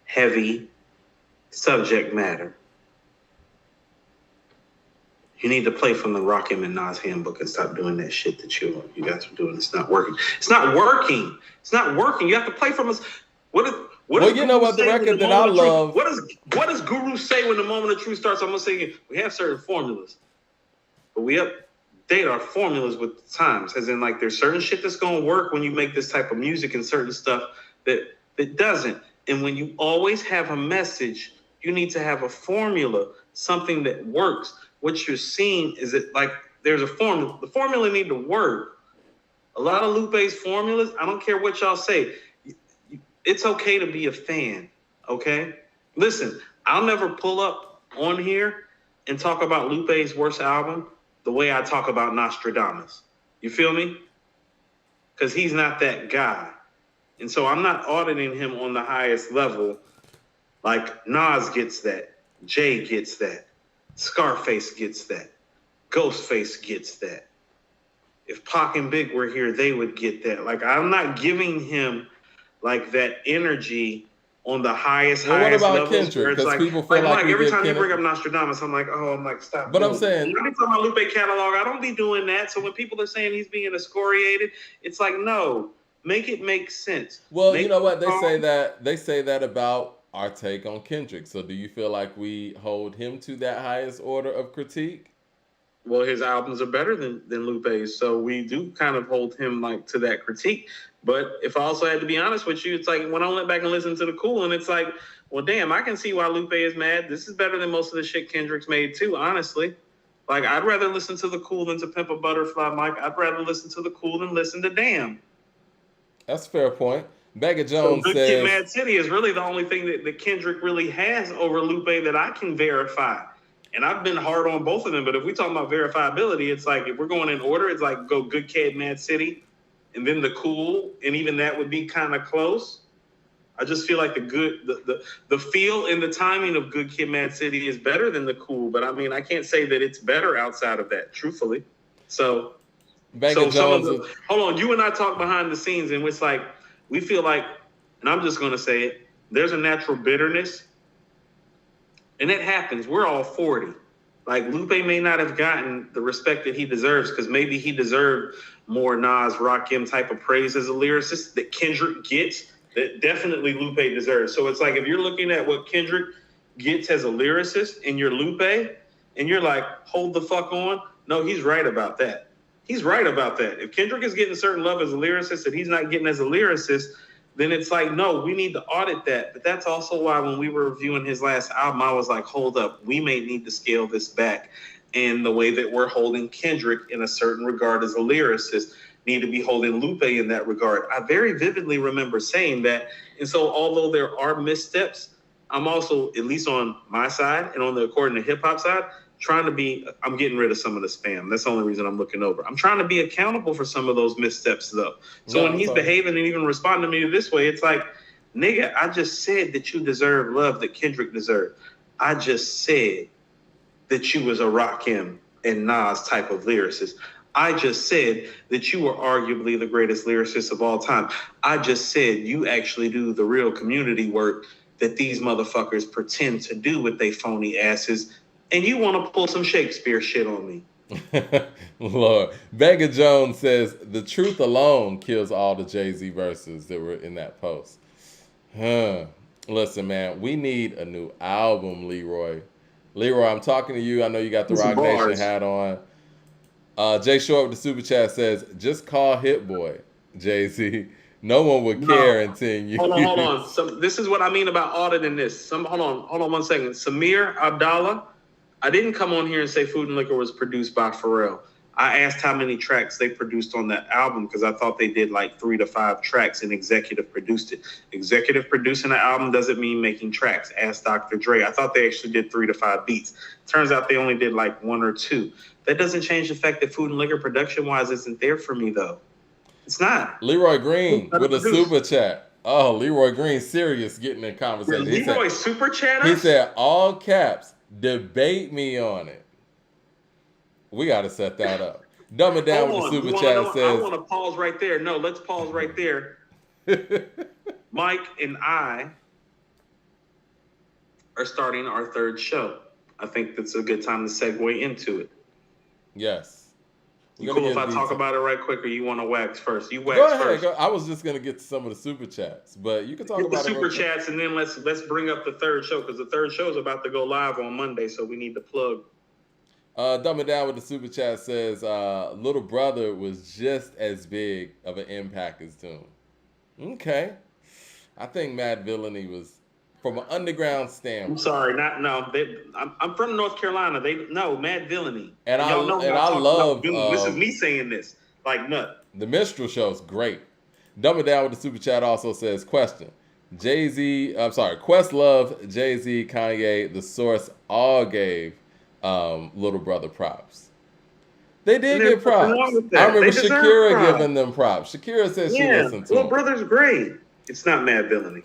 heavy subject matter, you need to play from the Rakim and Nas handbook and stop doing that shit that you guys are doing. It's not working. It's not working. It's not working. You have to play from us. Well, you know what? The record that I love. What does Guru say when the moment of truth starts? I'm gonna say again, we have certain formulas, but we update our formulas with the times. As in, like, there's certain shit that's gonna work when you make this type of music, and certain stuff that doesn't. And when you always have a message, you need to have a formula, something that works. What you're seeing is that, like, there's a formula. The formula need to work. A lot of Lupe's formulas, I don't care what y'all say. It's okay to be a fan, okay? Listen, I'll never pull up on here and talk about Lupe's worst album the way I talk about Nostradamus. You feel me? Because he's not that guy. And so I'm not auditing him on the highest level. Like, Nas gets that. Jay gets that. Scarface gets that. Ghostface gets that. If Pac and Big were here, they would get that. Like, I'm not giving him like that energy on the highest levels. What about Kendrick? Because people feel like every time you bring up Nostradamus, I'm like, stop. But I'm saying, when I be talking about Lupe catalog, I don't be doing that. So when people are saying he's being excoriated, it's like, no, make it make sense. Well, you know what they say that about our take on Kendrick. So do you feel like we hold him to that highest order of critique? Well, his albums are better than Lupe's, so we do kind of hold him like to that critique. But if I also had to be honest with you, it's like when I went back and listened to the Cool, and it's like, well, damn, I can see why Lupe is mad. This is better than most of the shit Kendrick's made too, honestly. Like, I'd rather listen to the Cool than to Pimp a Butterfly, Mike. I'd rather listen to the Cool than listen to Damn. That's a fair point. Beggar Jones says, Kid, Mad City is really the only thing that Kendrick really has over Lupe that I can verify. And I've been hard on both of them, but if we talk about verifiability, it's like, if we're going in order, it's like go Good Kid, Mad City, and then the Cool, and even that would be kind of close. I just feel like the feel and the timing of Good Kid, Mad City is better than the Cool, but I mean, I can't say that it's better outside of that, truthfully. So hold on, you and I talk behind the scenes, and it's like, we feel like, and I'm just going to say it, there's a natural bitterness. And it happens. We're all 40. Like, Lupe may not have gotten the respect that he deserves because maybe he deserved more Nas, Rakim type of praise as a lyricist that Kendrick gets that definitely Lupe deserves. So it's like, if you're looking at what Kendrick gets as a lyricist and you're Lupe and you're like, hold the fuck on. No, he's right about that. He's right about that. If Kendrick is getting certain love as a lyricist that he's not getting as a lyricist, then it's like, no, we need to audit that. But that's also why when we were reviewing his last album, I was like, hold up, we may need to scale this back in the way that we're holding Kendrick in a certain regard as a lyricist. need to be holding Lupe in that regard. I very vividly remember saying that. And so although there are missteps, I'm also, at least on my side and on the According to Hip Hop side, I'm getting rid of some of the spam. That's the only reason I'm looking over. I'm trying to be accountable for some of those missteps, though. So when he's behaving and even responding to me this way, it's like, nigga, I just said that you deserve love that Kendrick deserved. I just said that you was a Rakim and Nas type of lyricist. I just said that you were arguably the greatest lyricist of all time. I just said you actually do the real community work that these motherfuckers pretend to do with they phony asses, and you want to pull some Shakespeare shit on me. Lord. Vega Jones says, the truth alone kills all the Jay-Z verses that were in that post. Listen, man, we need a new album, Leroy. Leroy, I'm talking to you. I know you got the Rock Nation hat on. Jay Short with the super chat says, just call Hit Boy, Jay-Z. No one would care in 10 years. Hold on. So this is what I mean about auditing this. Hold on 1 second. Samir Abdallah, I didn't come on here and say Food and Liquor was produced by Pharrell. I asked how many tracks they produced on that album because I thought they did like 3 to 5 tracks and executive produced it. Executive producing an album doesn't mean making tracks. Ask Dr. Dre. I thought they actually did 3 to 5 beats. Turns out they only did like 1 or 2. That doesn't change the fact that Food and Liquor production-wise isn't there for me, though. It's not. Leroy Green with a super chat. Oh, Leroy Green, serious getting in conversation. Leroy super chat us? He said, all caps, debate me on it. We got to set that up. Dumb It Down with the super chat says. I want to pause right there. No, let's pause right there. Mike and I are starting our 3rd show. I think that's a good time to segue into it. Yes. You cool if I talk about it right quick, or you want to wax first? You wax first. Go. I was just gonna get to some of the super chats, but you can talk about the super chats, and then let's bring up the 3rd show because the 3rd show is about to go live on Monday, so we need to plug. Dumb It Down with the super chat says, "Little Brother was just as big of an impact as Doom." Okay, I think Mad Villainy was. From an underground standpoint. I'm sorry, I'm from North Carolina. Mad Villainy. And I love. This is me saying this, like nut. The Minstrel Show's great. Dumb It Down with the super chat also says, question: Questlove, Jay-Z, Kanye, The Source all gave Little Brother props. They did get props. I remember Shakira giving them props. Shakira said she listened to Little Brother's great. It's not Mad Villainy.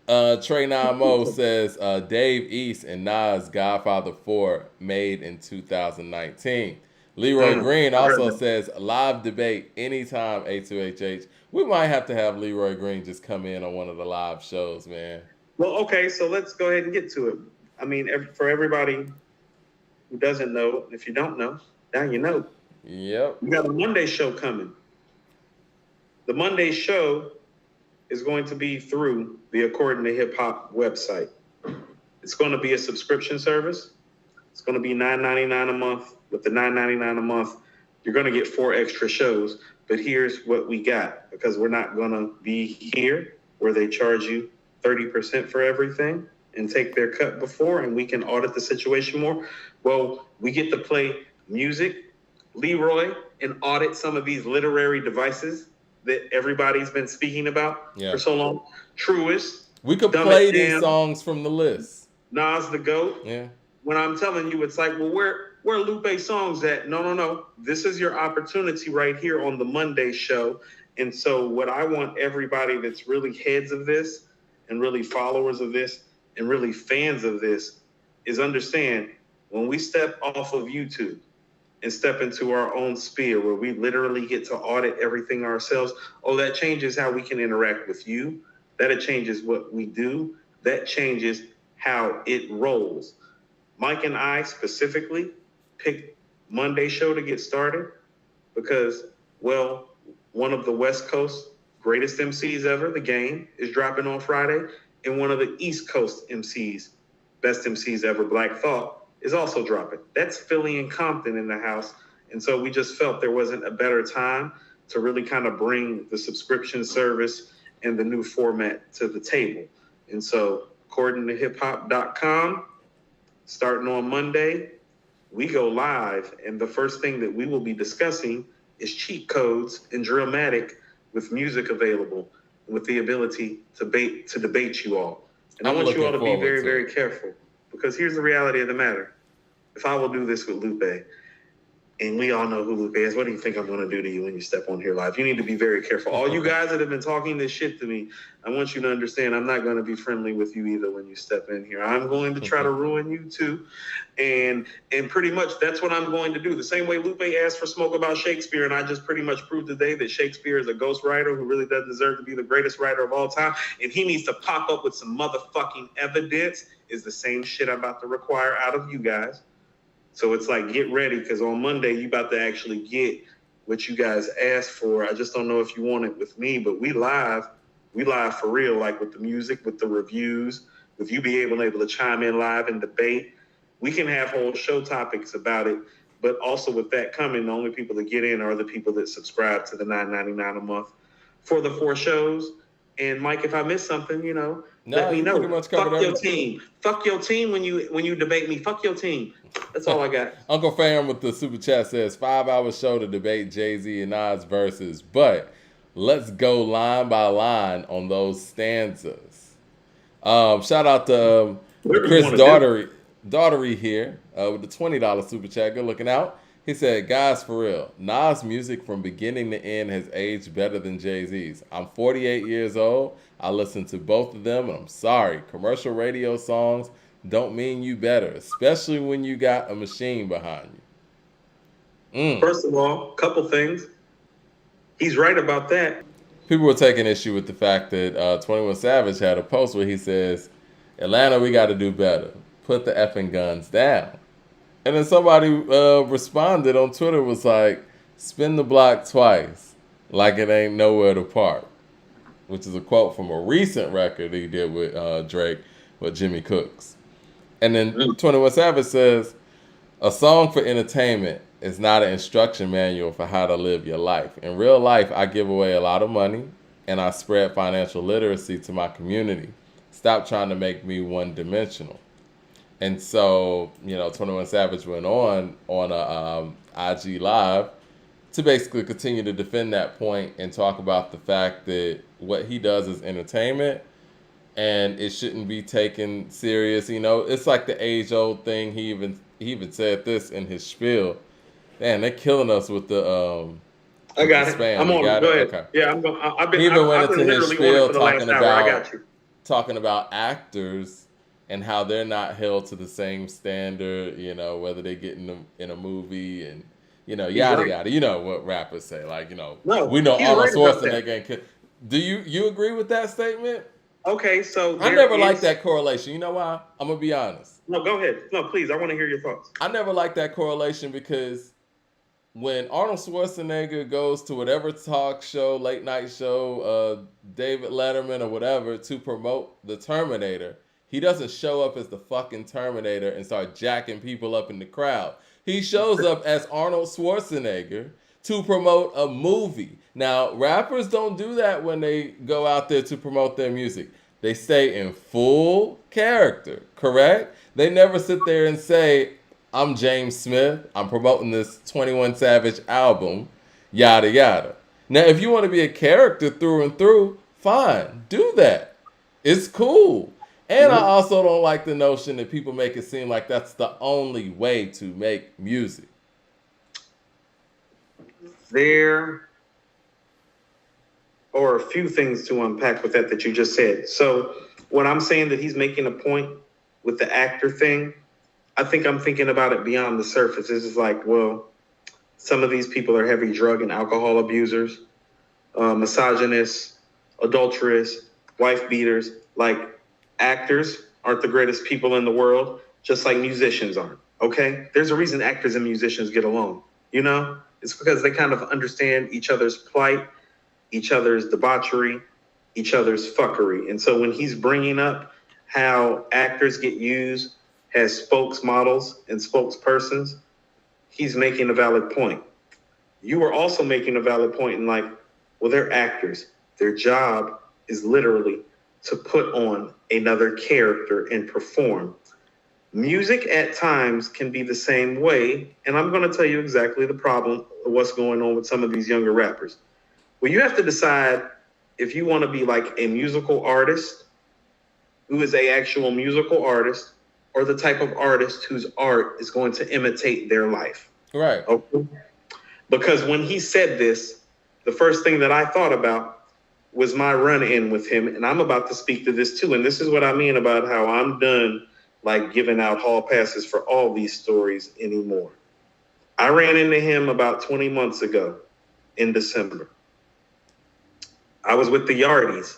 Trey Namo says Dave East and Nas Godfather 4 made in 2019. Leroy Green also says live debate anytime A2HH. We might have to have Leroy Green just come in on one of the live shows, man. Well, okay, so let's go ahead and get to it. I mean, for everybody who doesn't know, if you don't know, now you know. Yep. We got a Monday show coming. The Monday show is going to be through the According to Hip Hop website. It's going to be a subscription service. It's going to be $9.99 a month. With the $9.99 a month, you're going to get 4 extra shows. But here's what we got, because we're not going to be here where they charge you 30% for everything and take their cut before, and we can audit the situation more. Well, we get to play music, Leroy, and audit some of these literary devices that everybody's been speaking about for so long. Truest. We could play these songs from the list. Nas the GOAT. Yeah. When I'm telling you, it's like, well, where Lupe songs at? No. This is your opportunity right here on the Monday show. And so what I want everybody that's really heads of this and really followers of this and really fans of this is understand when we step off of YouTube and step into our own sphere where we literally get to audit everything ourselves, that changes how we can interact with you. That it changes what we do. That changes how it rolls. Mike and I specifically picked Monday show to get started because, well, one of the West Coast greatest MCs ever, The Game, is dropping on Friday, and one of the East Coast MCs, best MCs ever, Black Thought, is also dropping. That's Philly and Compton in the house. And so we just felt there wasn't a better time to really kind of bring the subscription service and the new format to the table. And so according to hiphop.com, starting on Monday, we go live. And the first thing that we will be discussing is cheat codes and Drillmatic with music available, with the ability to debate you all. And I want you all to be very, very careful, because here's the reality of the matter. If I will do this with Lupe, and we all know who Lupe is, what do you think I'm going to do to you when you step on here live? You need to be very careful. All you guys that have been talking this shit to me, I want you to understand I'm not going to be friendly with you either when you step in here. I'm going to try to ruin you too. And pretty much that's what I'm going to do. The same way Lupe asked for smoke about Shakespeare, and I just pretty much proved today that Shakespeare is a ghost writer who really doesn't deserve to be the greatest writer of all time, and he needs to pop up with some motherfucking evidence, is the same shit I'm about to require out of you guys. So it's like, get ready, because on Monday, you about to actually get what you guys asked for. I just don't know if you want it with me, but we live for real, like with the music, with the reviews, with you being able to chime in live and debate. We can have whole show topics about it, but also with that coming, the only people that get in are the people that subscribe to the $9.99 a month for the 4 shows. And Mike, if I missed something, let me know. Fuck your team. Fuck your team when you debate me. Fuck your team. That's all I got. Uncle Fam with the super chat says 5-hour show to debate Jay-Z and Nas verses, but let's go line by line on those stanzas. Shout out to Chris Daughtery here with the $20 super chat. Good looking out. He said, guys, for real, Nas' music from beginning to end has aged better than Jay-Z's. I'm 48 years old. I listen to both of them, and I'm sorry. Commercial radio songs don't mean you better, especially when you got a machine behind you. First of all, couple things. He's right about that. People were taking issue with the fact that 21 Savage had a post where he says, Atlanta, we got to do better. Put the effing guns down. And then somebody responded on Twitter, was like, spin the block twice, like it ain't nowhere to park, which is a quote from a recent record he did with Drake, with Jimmy Cooks. And then 21 Savage says, a song for entertainment is not an instruction manual for how to live your life. In real life, I give away a lot of money, and I spread financial literacy to my community. Stop trying to make me one-dimensional. And so, 21 Savage went on a IG Live to basically continue to defend that point and talk about the fact that what he does is entertainment and it shouldn't be taken serious. It's like the age-old thing. He even said this in his spiel. Man, they're killing us with the I got it. Spam. I'm on it. Go ahead. Okay. Yeah, He even went into his spiel talking about actors and how they're not held to the same standard, whether they get in a movie and, yada, yada. You know what rappers say. Like, No, we know Arnold Schwarzenegger that. and do you agree with that statement? Okay, so I never liked that correlation. You know why? I'm going to be honest. No, go ahead. No, please. I want to hear your thoughts. I never liked that correlation because when Arnold Schwarzenegger goes to whatever talk show, late night show, David Letterman or whatever to promote the Terminator, he doesn't show up as the fucking Terminator and start jacking people up in the crowd. He shows up as Arnold Schwarzenegger to promote a movie. Now, rappers don't do that when they go out there to promote their music. They stay in full character, correct? They never sit there and say, I'm James Smith, I'm promoting this 21 Savage album, yada, yada. Now, if you want to be a character through and through, fine, do that. It's cool. And I also don't like the notion that people make it seem like that's the only way to make music. There are a few things to unpack with that you just said. So when I'm saying that he's making a point with the actor thing, I think I'm thinking about it beyond the surface. It's just like, well, some of these people are heavy drug and alcohol abusers, misogynists, adulterers, wife beaters. Like, actors aren't the greatest people in the world, just like musicians aren't, okay? There's a reason actors and musicians get along, It's because they kind of understand each other's plight, each other's debauchery, each other's fuckery. And so when he's bringing up how actors get used as spokesmodels and spokespersons, he's making a valid point. You are also making a valid point in like, well, they're actors. Their job is literally to put on another character and perform. Music at times can be the same way, and I'm going to tell you exactly the problem of what's going on with some of these younger rappers. Well, you have to decide if you want to be like a musical artist who is a actual musical artist or the type of artist whose art is going to imitate their life. Right. Okay? Because when he said this, the first thing that I thought about was my run-in with him, and I'm about to speak to this too. And this is what I mean about how I'm done like giving out hall passes for all these stories anymore. I ran into him about 20 months ago in December. I was with the Yardies.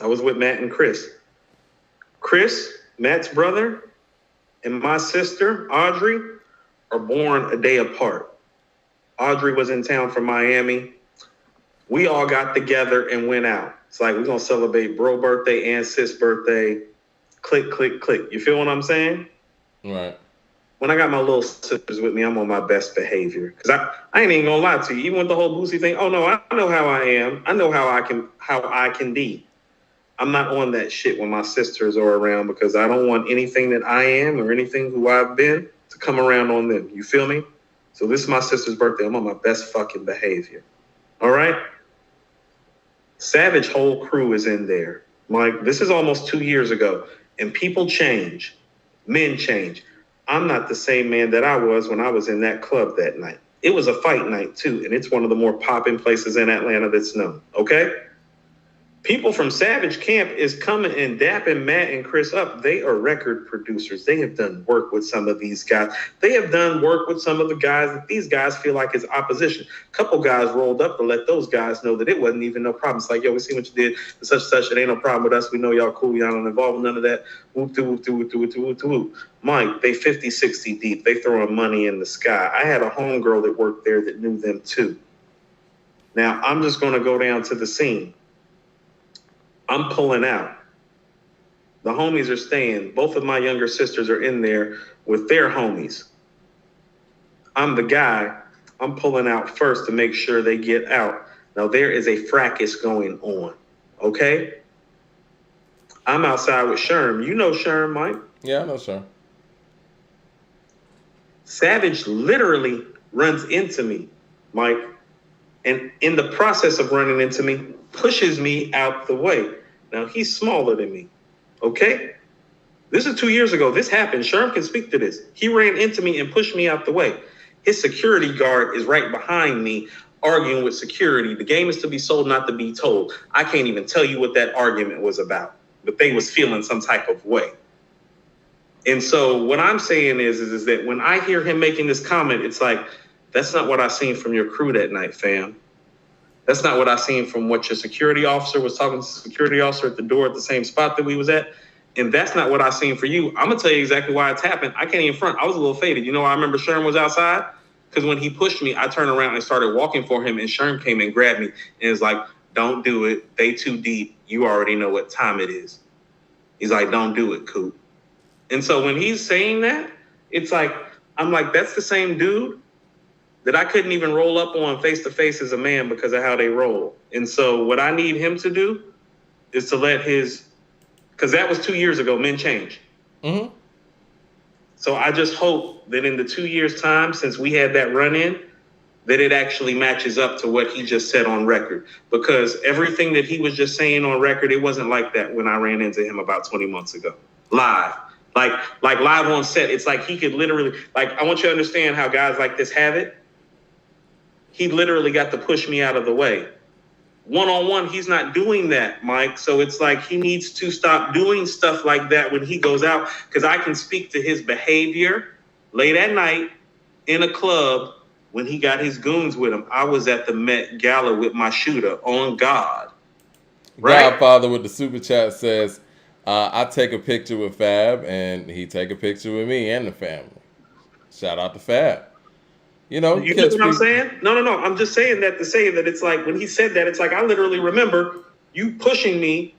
I was with Matt and Chris. Chris, Matt's brother, and my sister, Audrey, are born a day apart. Audrey was in town from Miami. We all got together and went out. It's like, we're going to celebrate bro birthday and sis birthday. Click, click, click. You feel what I'm saying? Right. When I got my little sisters with me, I'm on my best behavior. Because I ain't even going to lie to you. Even with the whole Boosie thing, oh, no, I know how I am. I know how I can be. I'm not on that shit when my sisters are around because I don't want anything that I am or anything who I've been to come around on them. You feel me? So this is my sister's birthday. I'm on my best fucking behavior. All right? Savage whole crew is in there. Like, this is almost 2 years ago. And people change. Men change. I'm not the same man that I was when I was in that club that night. It was a fight night, too. And it's one of the more popping places in Atlanta that's known. Okay? People from Savage Camp is coming and dapping Matt and Chris up. They are record producers. They have done work with some of these guys. They have done work with some of the guys that these guys feel like is opposition. A couple guys rolled up to let those guys know that it wasn't even no problem. It's like, yo, we see what you did, such and such. It ain't no problem with us. We know y'all cool. Y'all don't involve in none of that. Whoop, whoop, whoop, whoop, whoop, whoop. Mike, they 50, 60 deep. They throwing money in the sky. I had a homegirl that worked there that knew them too. Now, I'm just going to go down to the scene. I'm pulling out. The homies are staying. Both of my younger sisters are in there with their homies. I'm the guy. I'm pulling out first to make sure they get out. Now, there is a fracas going on, okay? I'm outside with Sherm. You know Sherm, Mike? Yeah, I know Sherm. Savage literally runs into me, Mike, and in the process of running into me, pushes me out the way. Now, he's smaller than me, okay? This is 2 years ago. This happened. Sherm can speak to this. He ran into me and pushed me out the way. His security guard is right behind me arguing with security. The game is to be sold, not to be told. I can't even tell you what that argument was about, but they was feeling some type of way. And so what I'm saying is that when I hear him making this comment, it's like, that's not what I seen from your crew that night, fam. That's not what I seen from what your security officer was talking to the security officer at the door at the same spot that we was at. And that's not what I seen for you. I'm going to tell you exactly why it's happened. I can't even front. I was a little faded. You know, I remember Sherm was outside because when he pushed me, I turned around and started walking for him. And Sherm came and grabbed me and was like, don't do it. They too deep. You already know what time it is. He's like, don't do it, Coop. And so when he's saying that, it's like, I'm like, that's the same dude that I couldn't even roll up on face-to-face as a man because of how they roll. And so what I need him to do is to let his, because that was 2 years ago, men change. Mm-hmm. So I just hope that in the 2 years' time since we had that run-in, that it actually matches up to what he just said on record. Because everything that he was just saying on record, it wasn't like that when I ran into him about 20 months ago. Live. Like live on set. It's like he could literally, like, I want you to understand how guys like this have it. He literally got to push me out of the way. One-on-one, he's not doing that, Mike. So it's like he needs to stop doing stuff like that when he goes out, because I can speak to his behavior late at night in a club when he got his goons with him. I was at the Met Gala with my shooter, on God. Right? Godfather with the super chat says, I take a picture with Fab, and he take a picture with me and the family. Shout out to Fab. You know what I'm saying? No. I'm just saying that to say that it's like when he said that, it's like I literally remember you pushing me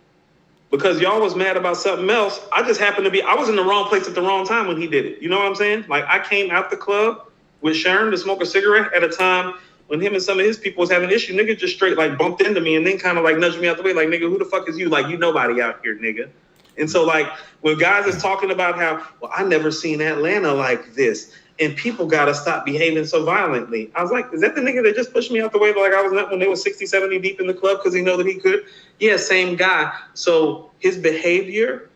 because y'all was mad about something else. I just happened to be, I was in the wrong place at the wrong time when he did it. You know what I'm saying? Like I came out the club with Sherm to smoke a cigarette at a time when him and some of his people was having an issue. Nigga just straight like bumped into me and then kind of like nudged me out the way. Like, nigga, who the fuck is you? Like, you nobody out here, nigga. And so like when guys is talking about how, well, I never seen Atlanta like this, and people gotta stop behaving so violently. I was like, is that the nigga that just pushed me out the way like I was not when they was 60, 70 deep in the club because he know that he could? Yeah, same guy. So his behavior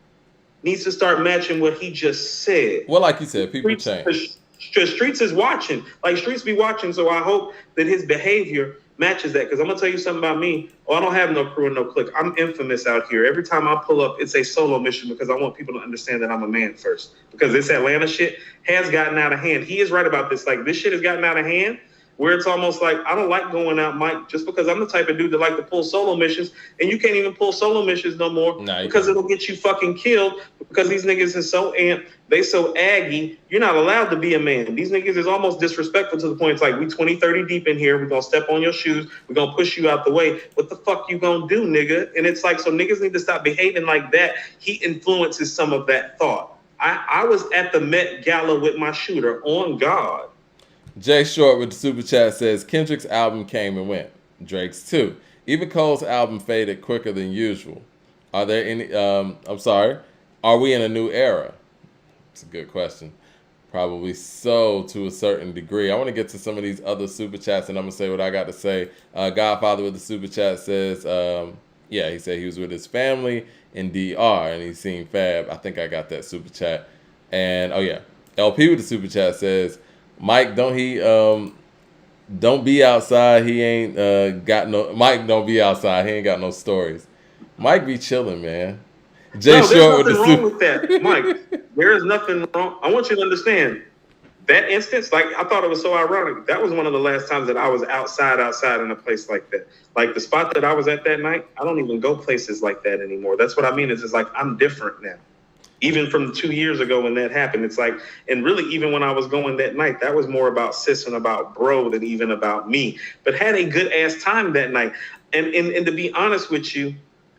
needs to start matching what he just said. Well, like you said, people change. Streets is watching. Like Streets be watching, so I hope that his behavior matches that. Because I'm gonna tell you something about me. Oh, I don't have no crew and no clique. I'm infamous out here. Every time I pull up, it's a solo mission because I want people to understand that I'm a man first. Because this Atlanta shit has gotten out of hand. He is right about this. Like this shit has gotten out of hand. Where it's almost like I don't like going out, Mike, just because I'm the type of dude that like to pull solo missions, and you can't even pull solo missions no more because it'll get you fucking killed because these niggas is so amped, they so aggy, you're not allowed to be a man. These niggas is almost disrespectful to the point it's like we 20, 30 deep in here, we're gonna step on your shoes, we're gonna push you out the way. What the fuck you gonna do, nigga? And it's like, so niggas need to stop behaving like that. He influences some of that thought. I was at the Met Gala with my shooter, on God. Jay Short with the super chat says Kendrick's album came and went. Drake's too. Even Cole's album faded quicker than usual. Are there any? I'm sorry. Are we in a new era? It's a good question. Probably so, to a certain degree. I want to get to some of these other super chats, and I'm gonna say what I got to say. Godfather with the super chat says, he said he was with his family in DR and he's seen Fab. I think I got that super chat. And LP with the super chat says, Mike, don't be outside. He ain't got no. Mike, don't be outside. He ain't got no stories. Mike be chilling, man. Jay Short with the wrong with that, Mike. There is nothing wrong. I want you to understand that instance. Like I thought it was so ironic. That was one of the last times that I was outside in a place like that. Like the spot that I was at that night. I don't even go places like that anymore. That's what I mean. Is like I'm different now. Even from 2 years ago when that happened, it's like, and really even when I was going that night, that was more about sis and about bro than even about me. But had a good ass time that night. And to be honest with you,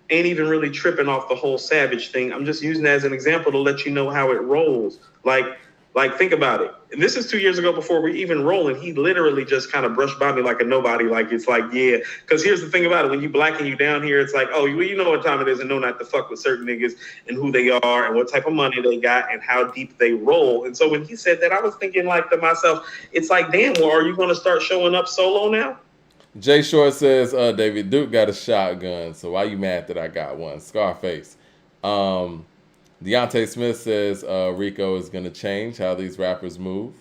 ain't even really tripping off the whole Savage thing. I'm just using that as an example to let you know how it rolls. Like think about it. And this is 2 years ago before we even rolling. He literally just kind of brushed by me like a nobody. Like it's like, yeah. Because here's the thing about it. When you black and you down here, it's like, oh, you know what time it is and know not to fuck with certain niggas and who they are and what type of money they got and how deep they roll. And so when he said that, I was thinking like to myself, it's like, damn, well, are you going to start showing up solo now? Jay Short says, David Duke got a shotgun, so why you mad that I got one? Scarface. Deontay Smith says Rico is going to change how these rappers move.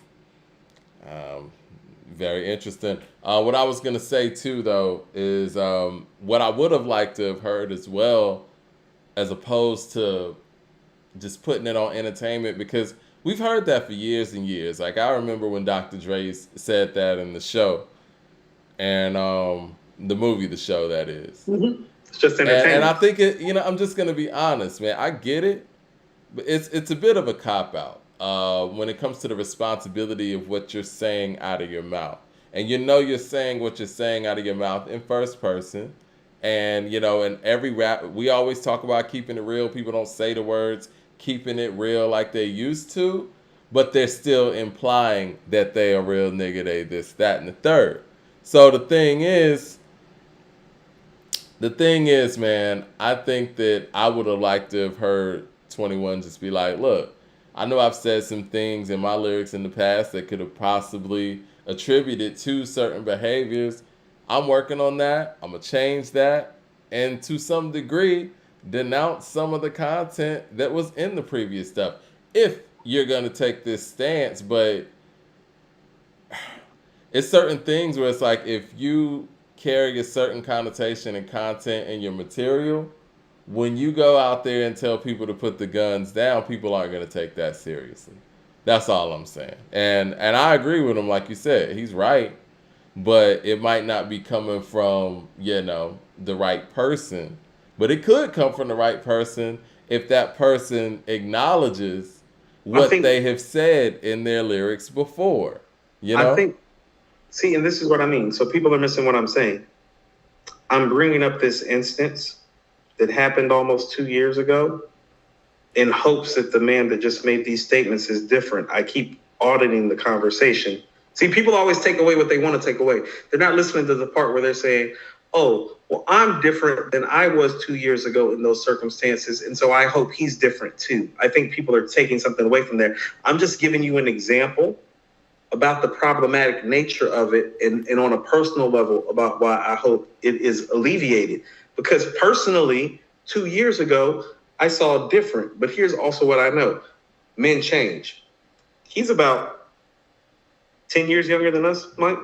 Very interesting. What I was going to say, too, though, is what I would have liked to have heard as well, as opposed to just putting it on entertainment, because we've heard that for years and years. Like, I remember when Dr. Dre said that in the show, and the movie, The Show, that is. Mm-hmm. It's just entertainment. And I think, I'm just going to be honest, man. I get it. But it's a bit of a cop-out when it comes to the responsibility of what you're saying out of your mouth. And you're saying what you're saying out of your mouth in first person. And, in every rap, we always talk about keeping it real. People don't say the words keeping it real like they used to, but they're still implying that they a real nigga, they this, that, and the third. So the thing is, man, I think that I would have liked to have heard 21 just be like, look, I know I've said some things in my lyrics in the past that could have possibly attributed to certain behaviors. I'm working on that. I'm going to change that. And to some degree, denounce some of the content that was in the previous stuff. If you're going to take this stance, but it's certain things where it's like, if you carry a certain connotation and content in your material, when you go out there and tell people to put the guns down, people aren't going to take that seriously. That's all I'm saying. And I agree with him, like you said. He's right, but it might not be coming from, the right person. But it could come from the right person if that person acknowledges what they have said in their lyrics before. I think, and this is what I mean. So people are missing what I'm saying. I'm bringing up this instance that happened almost 2 years ago in hopes that the man that just made these statements is different. I keep auditing the conversation. See, people always take away what they want to take away. They're not listening to the part where they're saying, oh, well, I'm different than I was 2 years ago in those circumstances. And so I hope he's different too. I think people are taking something away from there. I'm just giving you an example about the problematic nature of it, and on a personal level about why I hope it is alleviated. Because personally, 2 years ago, I saw different. But here's also what I know. Men change. He's about 10 years younger than us, Mike.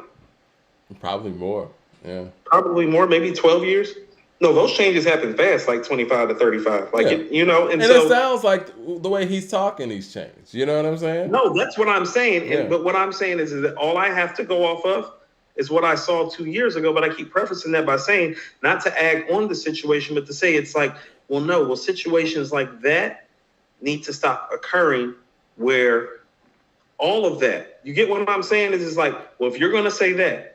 Probably more. Yeah. Probably more, maybe 12 years. No, those changes happen fast, like 25 to 35. Like, yeah. And so, it sounds like the way he's talking, he's changed. You know what I'm saying? No, that's what I'm saying. Yeah. But what I'm saying is that all I have to go off of is what I saw 2 years ago. But I keep prefacing that by saying, not to add on the situation, but to say it's like, well, no, well, situations like that need to stop occurring, where all of that, you get what I'm saying? Is like, well, if you're going to say that,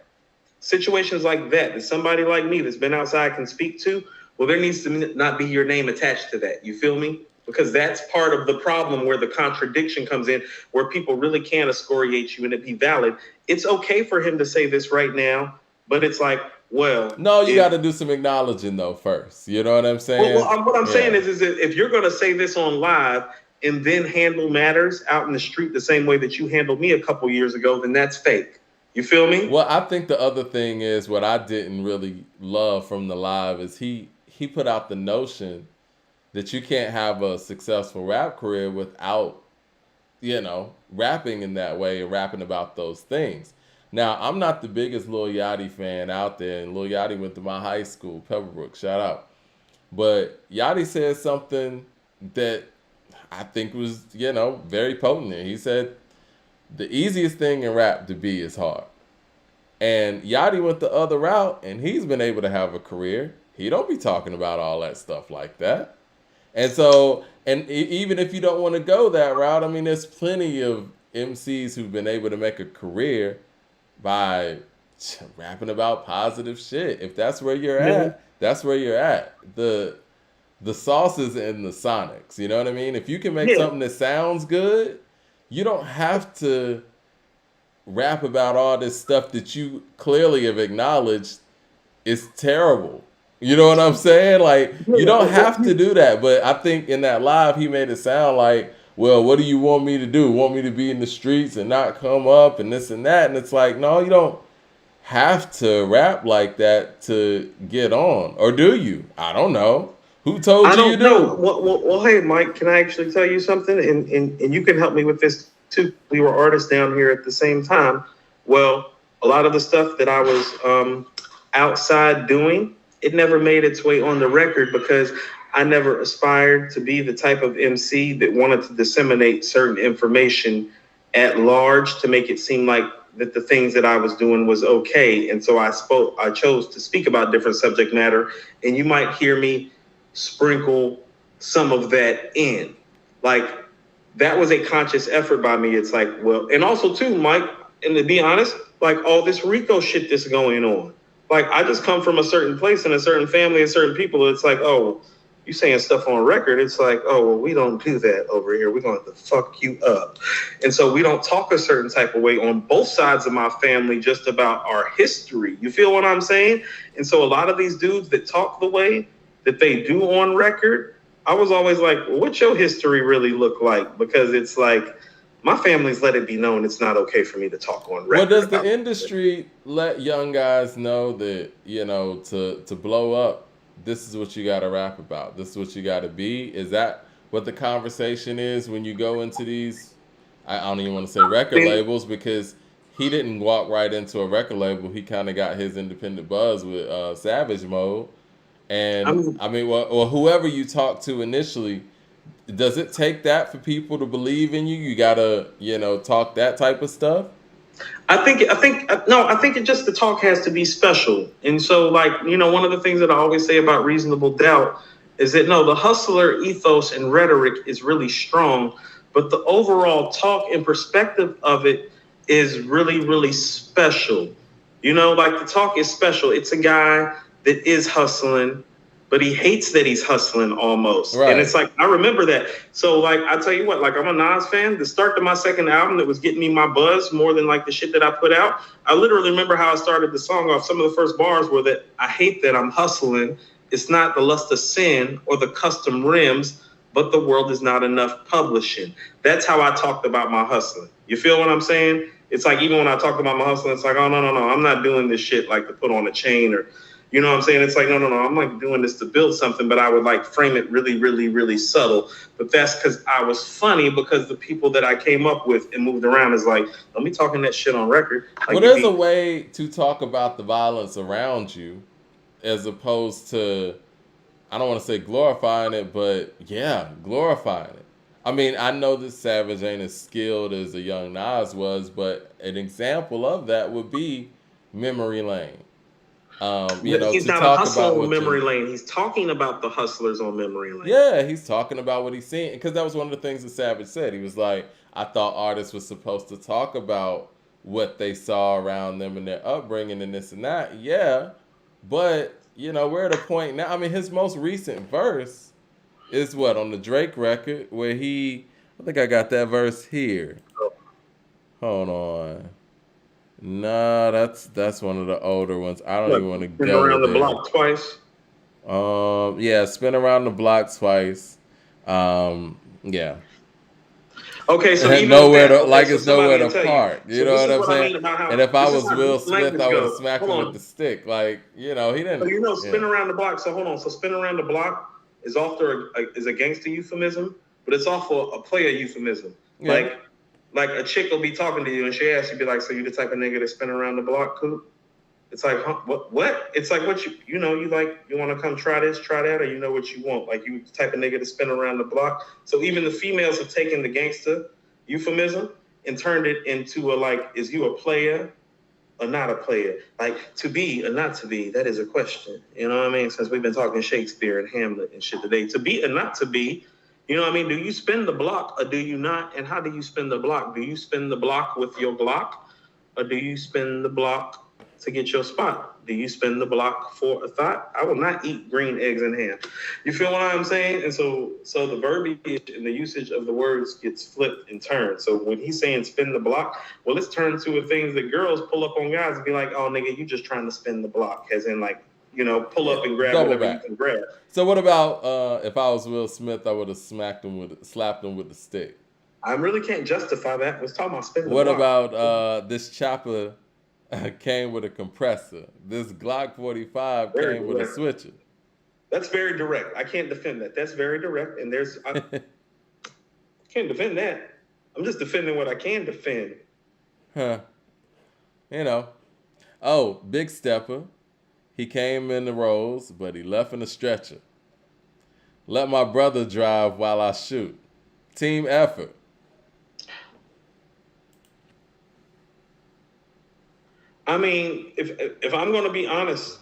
situations like that somebody like me that's been outside can speak to, well, there needs to not be your name attached to that. You feel me? Because that's part of the problem, where the contradiction comes in, where people really can't excoriate you and it be valid. It's okay for him to say this right now, but it's like, well, no, you got to do some acknowledging though first. You know what I'm saying? Well, what I'm saying is that if you're going to say this on live and then handle matters out in the street the same way that you handled me a couple years ago, then that's fake. You feel me? Well, I think the other thing is, what I didn't really love from the live is he put out the notion that you can't have a successful rap career without, rapping in that way and rapping about those things. Now, I'm not the biggest Lil Yachty fan out there, and Lil Yachty went to my high school, Pebblebrook, shout out. But Yachty said something that I think was, very potent. He said, the easiest thing in rap to be is hard. And Yachty went the other route, and he's been able to have a career. He don't be talking about all that stuff like that. And so, and even if you don't want to go that route, I mean, there's plenty of MCs who've been able to make a career by rapping about positive shit. If that's where you're at, that's where you're at. The sauce is in the sonics. You know what I mean? If you can make something that sounds good, you don't have to rap about all this stuff that you clearly have acknowledged is terrible. You know what I'm saying? Like, you don't have to do that. But I think in that live, he made it sound like, well, what do you want me to do? Want me to be in the streets and not come up and this and that? And it's like, no, you don't have to rap like that to get on. Or do you? I don't know. Who told you you do? No. Well, hey, Mike, can I actually tell you something? And you can help me with this too. We were artists down here at the same time. Well, a lot of the stuff that I was outside doing, it never made its way on the record because I never aspired to be the type of MC that wanted to disseminate certain information at large to make it seem like that the things that I was doing was okay. And so I chose to speak about different subject matter, and you might hear me sprinkle some of that in. Like, that was a conscious effort by me. It's like, well, and also too, Mike, and to be honest, like all this Rico shit that's going on. Like, I just come from a certain place and a certain family and certain people. It's like, oh, you saying stuff on record. It's like, oh, well, we don't do that over here. We're going to fuck you up. And so we don't talk a certain type of way on both sides of my family just about our history. You feel what I'm saying? And so a lot of these dudes that talk the way that they do on record, I was always like, well, what's your history really look like? Because it's like, my family's let it be known it's not okay for me to talk on record. Well, does the industry let young guys know that, to blow up, this is what you got to rap about? This is what you got to be? Is that what the conversation is when you go into these, I don't even want to say record labels, because he didn't walk right into a record label. He kind of got his independent buzz with Savage Mode. And well, whoever you talk to initially, does it take that for people to believe in you? You gotta, talk that type of stuff. I think it just, the talk has to be special. And so, like, one of the things that I always say about Reasonable Doubt is that no, the hustler ethos and rhetoric is really strong, but the overall talk and perspective of it is really, really special. Like, the talk is special. It's a guy that is hustling, but he hates that he's hustling almost. Right. And it's like, I remember that. So like, I tell you what, like I'm a Nas fan. The start to my second album that was getting me my buzz more than like the shit that I put out. I literally remember how I started the song off. Some of the first bars were that I hate that I'm hustling. It's not the lust of sin or the custom rims, but the world is not enough publishing. That's how I talked about my hustling. You feel what I'm saying? It's like, even when I talk about my hustling, it's like, oh, no, I'm not doing this shit like to put on a chain or, you know what I'm saying? It's like, no, I'm like doing this to build something, but I would like frame it really, really, really subtle. But that's because I was funny, because the people that I came up with and moved around is like, don't be talking that shit on record. Like, well, there's a way to talk about the violence around you as opposed to, I don't want to say glorifying it, but yeah, glorifying it. I mean, I know that Savage ain't as skilled as a young Nas was, but an example of that would be Memory Lane. You know, he's to not talk a hustler about on Memory Lane. He's talking about the hustlers on Memory Lane. Yeah, he's talking about what he's seen, because that was one of the things that Savage said. He was like, I thought artists were supposed to talk about what they saw around them and their upbringing and this and that. Yeah, but you know, we're at a point now. I mean, his most recent verse is what, on the Drake record, where I think I got that verse here. Hold on. Nah, that's one of the older ones. I don't even want to Spin go around the there. block twice. Yeah, spin around the block twice. Yeah. Okay, so And even nowhere that, to, okay, like so it's nowhere to tell park. You know what I'm saying? And if I was Will Smith, I would have smacked him with the stick. Like, you know, he didn't. So, you know, spin around the block. So hold on. So spin around the block is is a gangster euphemism, but it's also a player euphemism. Yeah. Like a chick will be talking to you and she asks you, be like, so you the type of nigga that spin around the block, cool? It's like, huh, what? It's like, what you know, you want to come try this, try that, or you know what you want. Like, you the type of nigga to spin around the block. So even the females have taken the gangster euphemism and turned it into a, like, is you a player or not a player? Like, to be or not to be, that is a question. You know what I mean? Since we've been talking Shakespeare and Hamlet and shit today. To be or not to be, you know what I mean? Do you spin the block or do you not? And how do you spin the block? Do you spin the block with your Glock, or do you spin the block to get your spot? Do you spin the block for a thought? I will not eat green eggs and ham. You feel what I'm saying? And so the verbiage and the usage of the words gets flipped and turned. So when he's saying spin the block, well, it's turned to things that girls pull up on guys and be like, oh, nigga, you just trying to spin the block. As in, like, you know, pull up and grab whatever you can grab. So what about if I was Will Smith, I would have slapped him with the stick. I really can't justify that. Let's talk about spin the block. What about this chopper came with a compressor? This Glock 45 came with a switcher. That's very direct. I can't defend that. That's very direct. And I can't defend that. I'm just defending what I can defend. Huh. You know. Oh, Big Stepper. He came in the Rolls, but he left in the stretcher. Let my brother drive while I shoot. Team effort. I mean, if I'm going to be honest,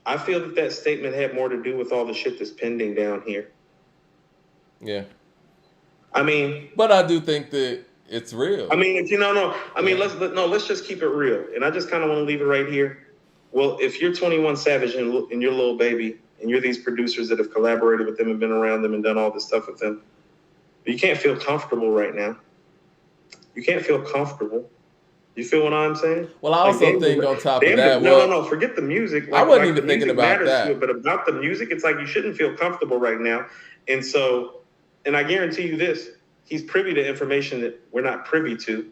I feel that statement had more to do with all the shit that's pending down here. Yeah. I mean, but I do think that it's real. I mean, let's just keep it real. And I just kind of want to leave it right here. Well, if you're 21 Savage and you're Lil Baby, and you're these producers that have collaborated with them and been around them and done all this stuff with them, you can't feel comfortable right now. You can't feel comfortable. You feel what I'm saying? Well, I also think on top of that, no, forget the music. I wasn't even thinking about that. But about the music, it's like you shouldn't feel comfortable right now. And so, and I guarantee you this, he's privy to information that we're not privy to.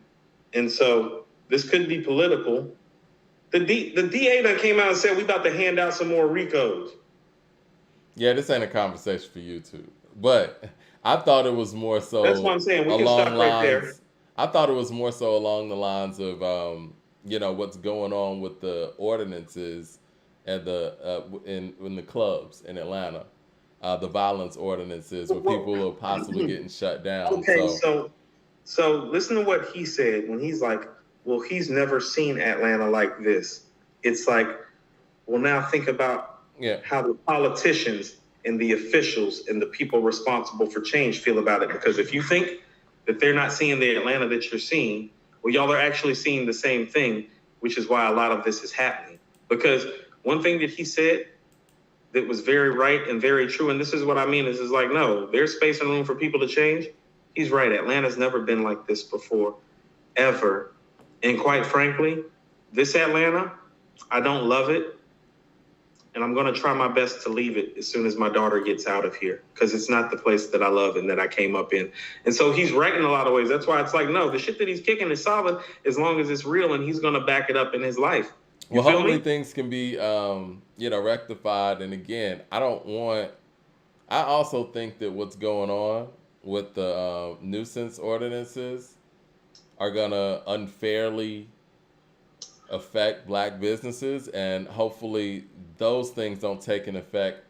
And so this could be political. The DA that came out and said we about to hand out some more RICOs. Yeah, this ain't a conversation for YouTube. But I thought it was more so. That's what I'm saying. We can stop right there. I thought it was more so along the lines of, you know, what's going on with the ordinances at in the clubs in Atlanta, the violence ordinances where people are possibly getting shut down. Okay, so listen to what he said when he's like, well, he's never seen Atlanta like this. It's like, well, now think about how the politicians and the officials and the people responsible for change feel about it. Because if you think that they're not seeing the Atlanta that you're seeing, well, y'all are actually seeing the same thing, which is why a lot of this is happening. Because one thing that he said that was very right and very true, and this is what I mean, is like, no, there's space and room for people to change. He's right. Atlanta's never been like this before, ever. And quite frankly, this Atlanta, I don't love it. And I'm going to try my best to leave it as soon as my daughter gets out of here, because it's not the place that I love and that I came up in. And so he's right in a lot of ways. That's why it's like, no, the shit that he's kicking is solid as long as it's real, and he's going to back it up in his life. Well, hopefully things can be, rectified. And again, I also think that what's going on with the nuisance ordinances are going to unfairly affect black businesses, and hopefully those things don't take an effect.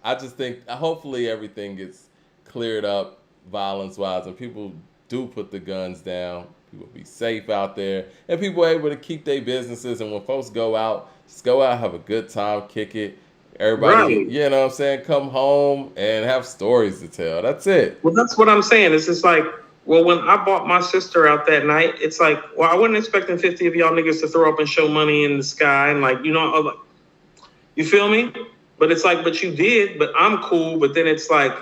I just think hopefully everything gets cleared up violence-wise, and people do put the guns down. People be safe out there, and people are able to keep their businesses. And when folks go out, just go out, have a good time, kick it. Everybody, Right. you know what I'm saying, come home and have stories to tell. That's it. Well, that's what I'm saying. It's just like, well, when I bought my sister out that night, it's like, well, I wasn't expecting 50 of y'all niggas to throw up and show money in the sky. And like, you know, like, you feel me? But it's like, but you did, but I'm cool. But then it's like,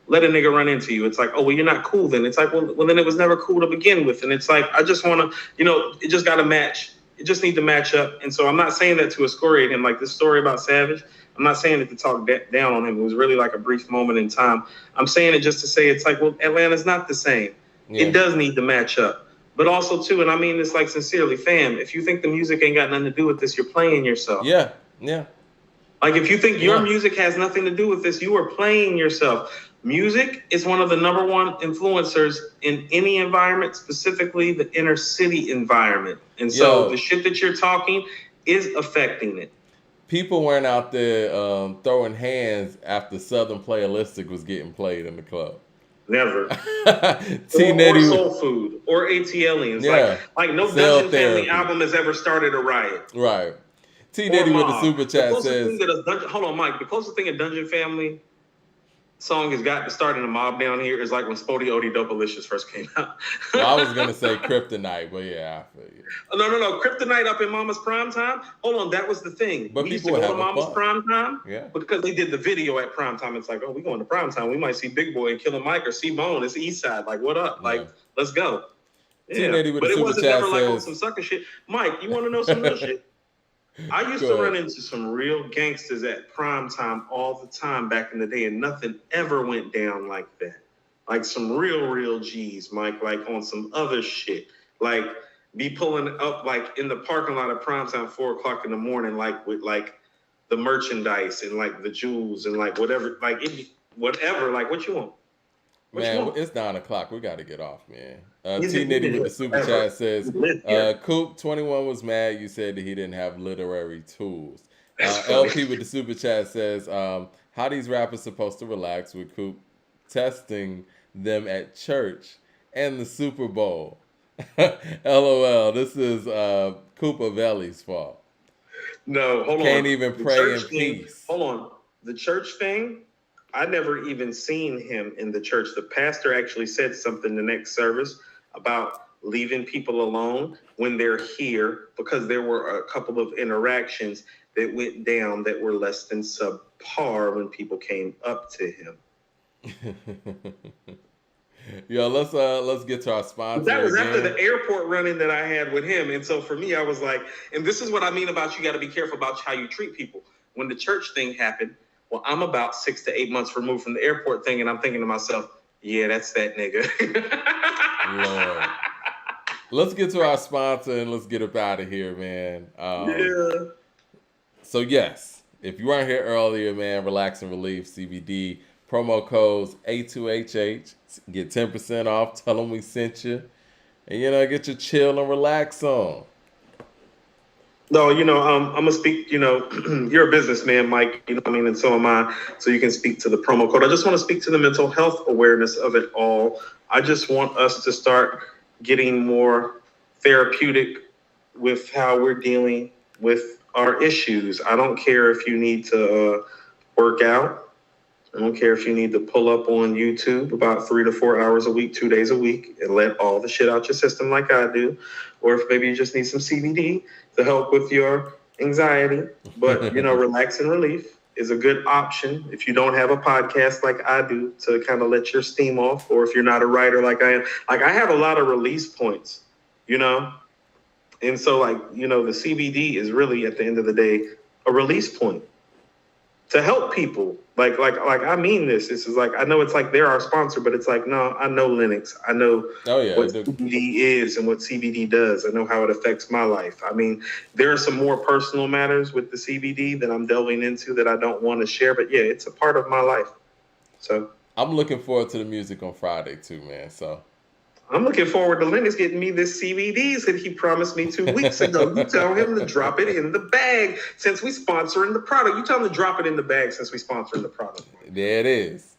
let a nigga run into you. It's like, oh, well, you're not cool then. It's like, well, then it was never cool to begin with. And it's like, I just want to, you know, it just got to match. It just need to match up. And so I'm not saying that to excoriate him. Like this story about Savage, I'm not saying it to talk down on him. It was really like a brief moment in time. I'm saying it just to say, it's like, well, Atlanta's not the same. Yeah. It does need to match up. But also, too, and I mean this like sincerely, fam, if you think the music ain't got nothing to do with this, you're playing yourself. Yeah, yeah. Like if you think your music has nothing to do with this, you are playing yourself. Music is one of the number one influencers in any environment, specifically the inner city environment. And so the shit that you're talking is affecting it. People weren't out there throwing hands after Southern Playalistic was getting played in the club. Never. T-Nitty or Soul Food or ATLians. Yeah. Like no Dungeon Family album has ever started a riot. Right. T-Nitty with the super chat says, hold on, Mike. The closest thing a Dungeon Family song has got to start in a mob down here is like when Spody Odie Dopalicious first came out. Well, I was going to say Kryptonite, but yeah, I feel you. No. Kryptonite up in Mama's Prime Time? Hold on, that was the thing. But we used to go to Mama's Prime Time because they did the video at Prime Time. It's like, oh, we going to Prime Time. We might see Big Boy and Killer Mike or C-Bone. It's East Side. Like, what up? Like, let's go. Yeah. But it wasn't never like on some sucker shit. Mike, you want to know some real shit? I used to run into some real gangsters at Prime Time all the time back in the day, and nothing ever went down like that. Like some real G's, Mike, like on some other shit. Like be pulling up like in the parking lot of Prime Time 4 o'clock in the morning, like with like the merchandise and like the jewels and like whatever, like whatever, like what you want. Man, it's 9 o'clock. We got to get off, man. T-Nitty with the super chat says, Coop 21 was mad you said that he didn't have literary tools. LP with the super chat says, how these rappers supposed to relax with Coop testing them at church and the Super Bowl? LOL, this is Coop Avelli's fault. No, hold on. Can't even pray in peace. Hold on. The church thing, I never even seen him in the church. The pastor actually said something the next service about leaving people alone when they're here, because there were a couple of interactions that went down that were less than subpar when people came up to him. Yo, let's get to our sponsor. But that was after the airport run-in that I had with him. And so for me, I was like, and this is what I mean about you got to be careful about how you treat people. When the church thing happened, well, I'm about 6 to 8 months removed from the airport thing, and I'm thinking to myself, yeah, that's that nigga. Lord. Let's get to our sponsor and let's get up out of here, man. So, yes, if you weren't here earlier, man, Relax and Relief, CBD, promo codes A2HH, get 10% off. Tell them we sent you. And, get your chill and relax on. No, I'm going to speak, you're a businessman, Mike, and so am I. So you can speak to the promo code. I just want to speak to the mental health awareness of it all. I just want us to start getting more therapeutic with how we're dealing with our issues. I don't care if you need to work out. I don't care if you need to pull up on YouTube about 3 to 4 hours a week, 2 days a week, and let all the shit out your system like I do. Or if maybe you just need some CBD to help with your anxiety, but relax and relief is a good option if you don't have a podcast like I do to kind of let your steam off, or if you're not a writer like I am. Like I have a lot of release points, you know, and so the CBD is really at the end of the day a release point to help people. Like I mean this. This is like, I know it's like they're our sponsor, but it's like, no, I know Linux. I know what CBD is and what CBD does. I know how it affects my life. I mean, there are some more personal matters with the CBD that I'm delving into that I don't want to share, but yeah, it's a part of my life. So I'm looking forward to the music on Friday too, man. So I'm looking forward to Linux getting me this CBDs that he promised me 2 weeks ago. You tell him to drop it in the bag since we sponsoring the product. You tell him to drop it in the bag since we sponsoring the product. There it is.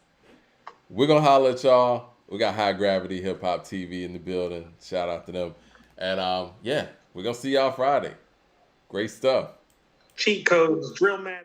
We're going to holler at y'all. We got High Gravity Hip Hop TV in the building. Shout out to them. And yeah, we're going to see y'all Friday. Great stuff. Cheat codes, DRILLMATIC.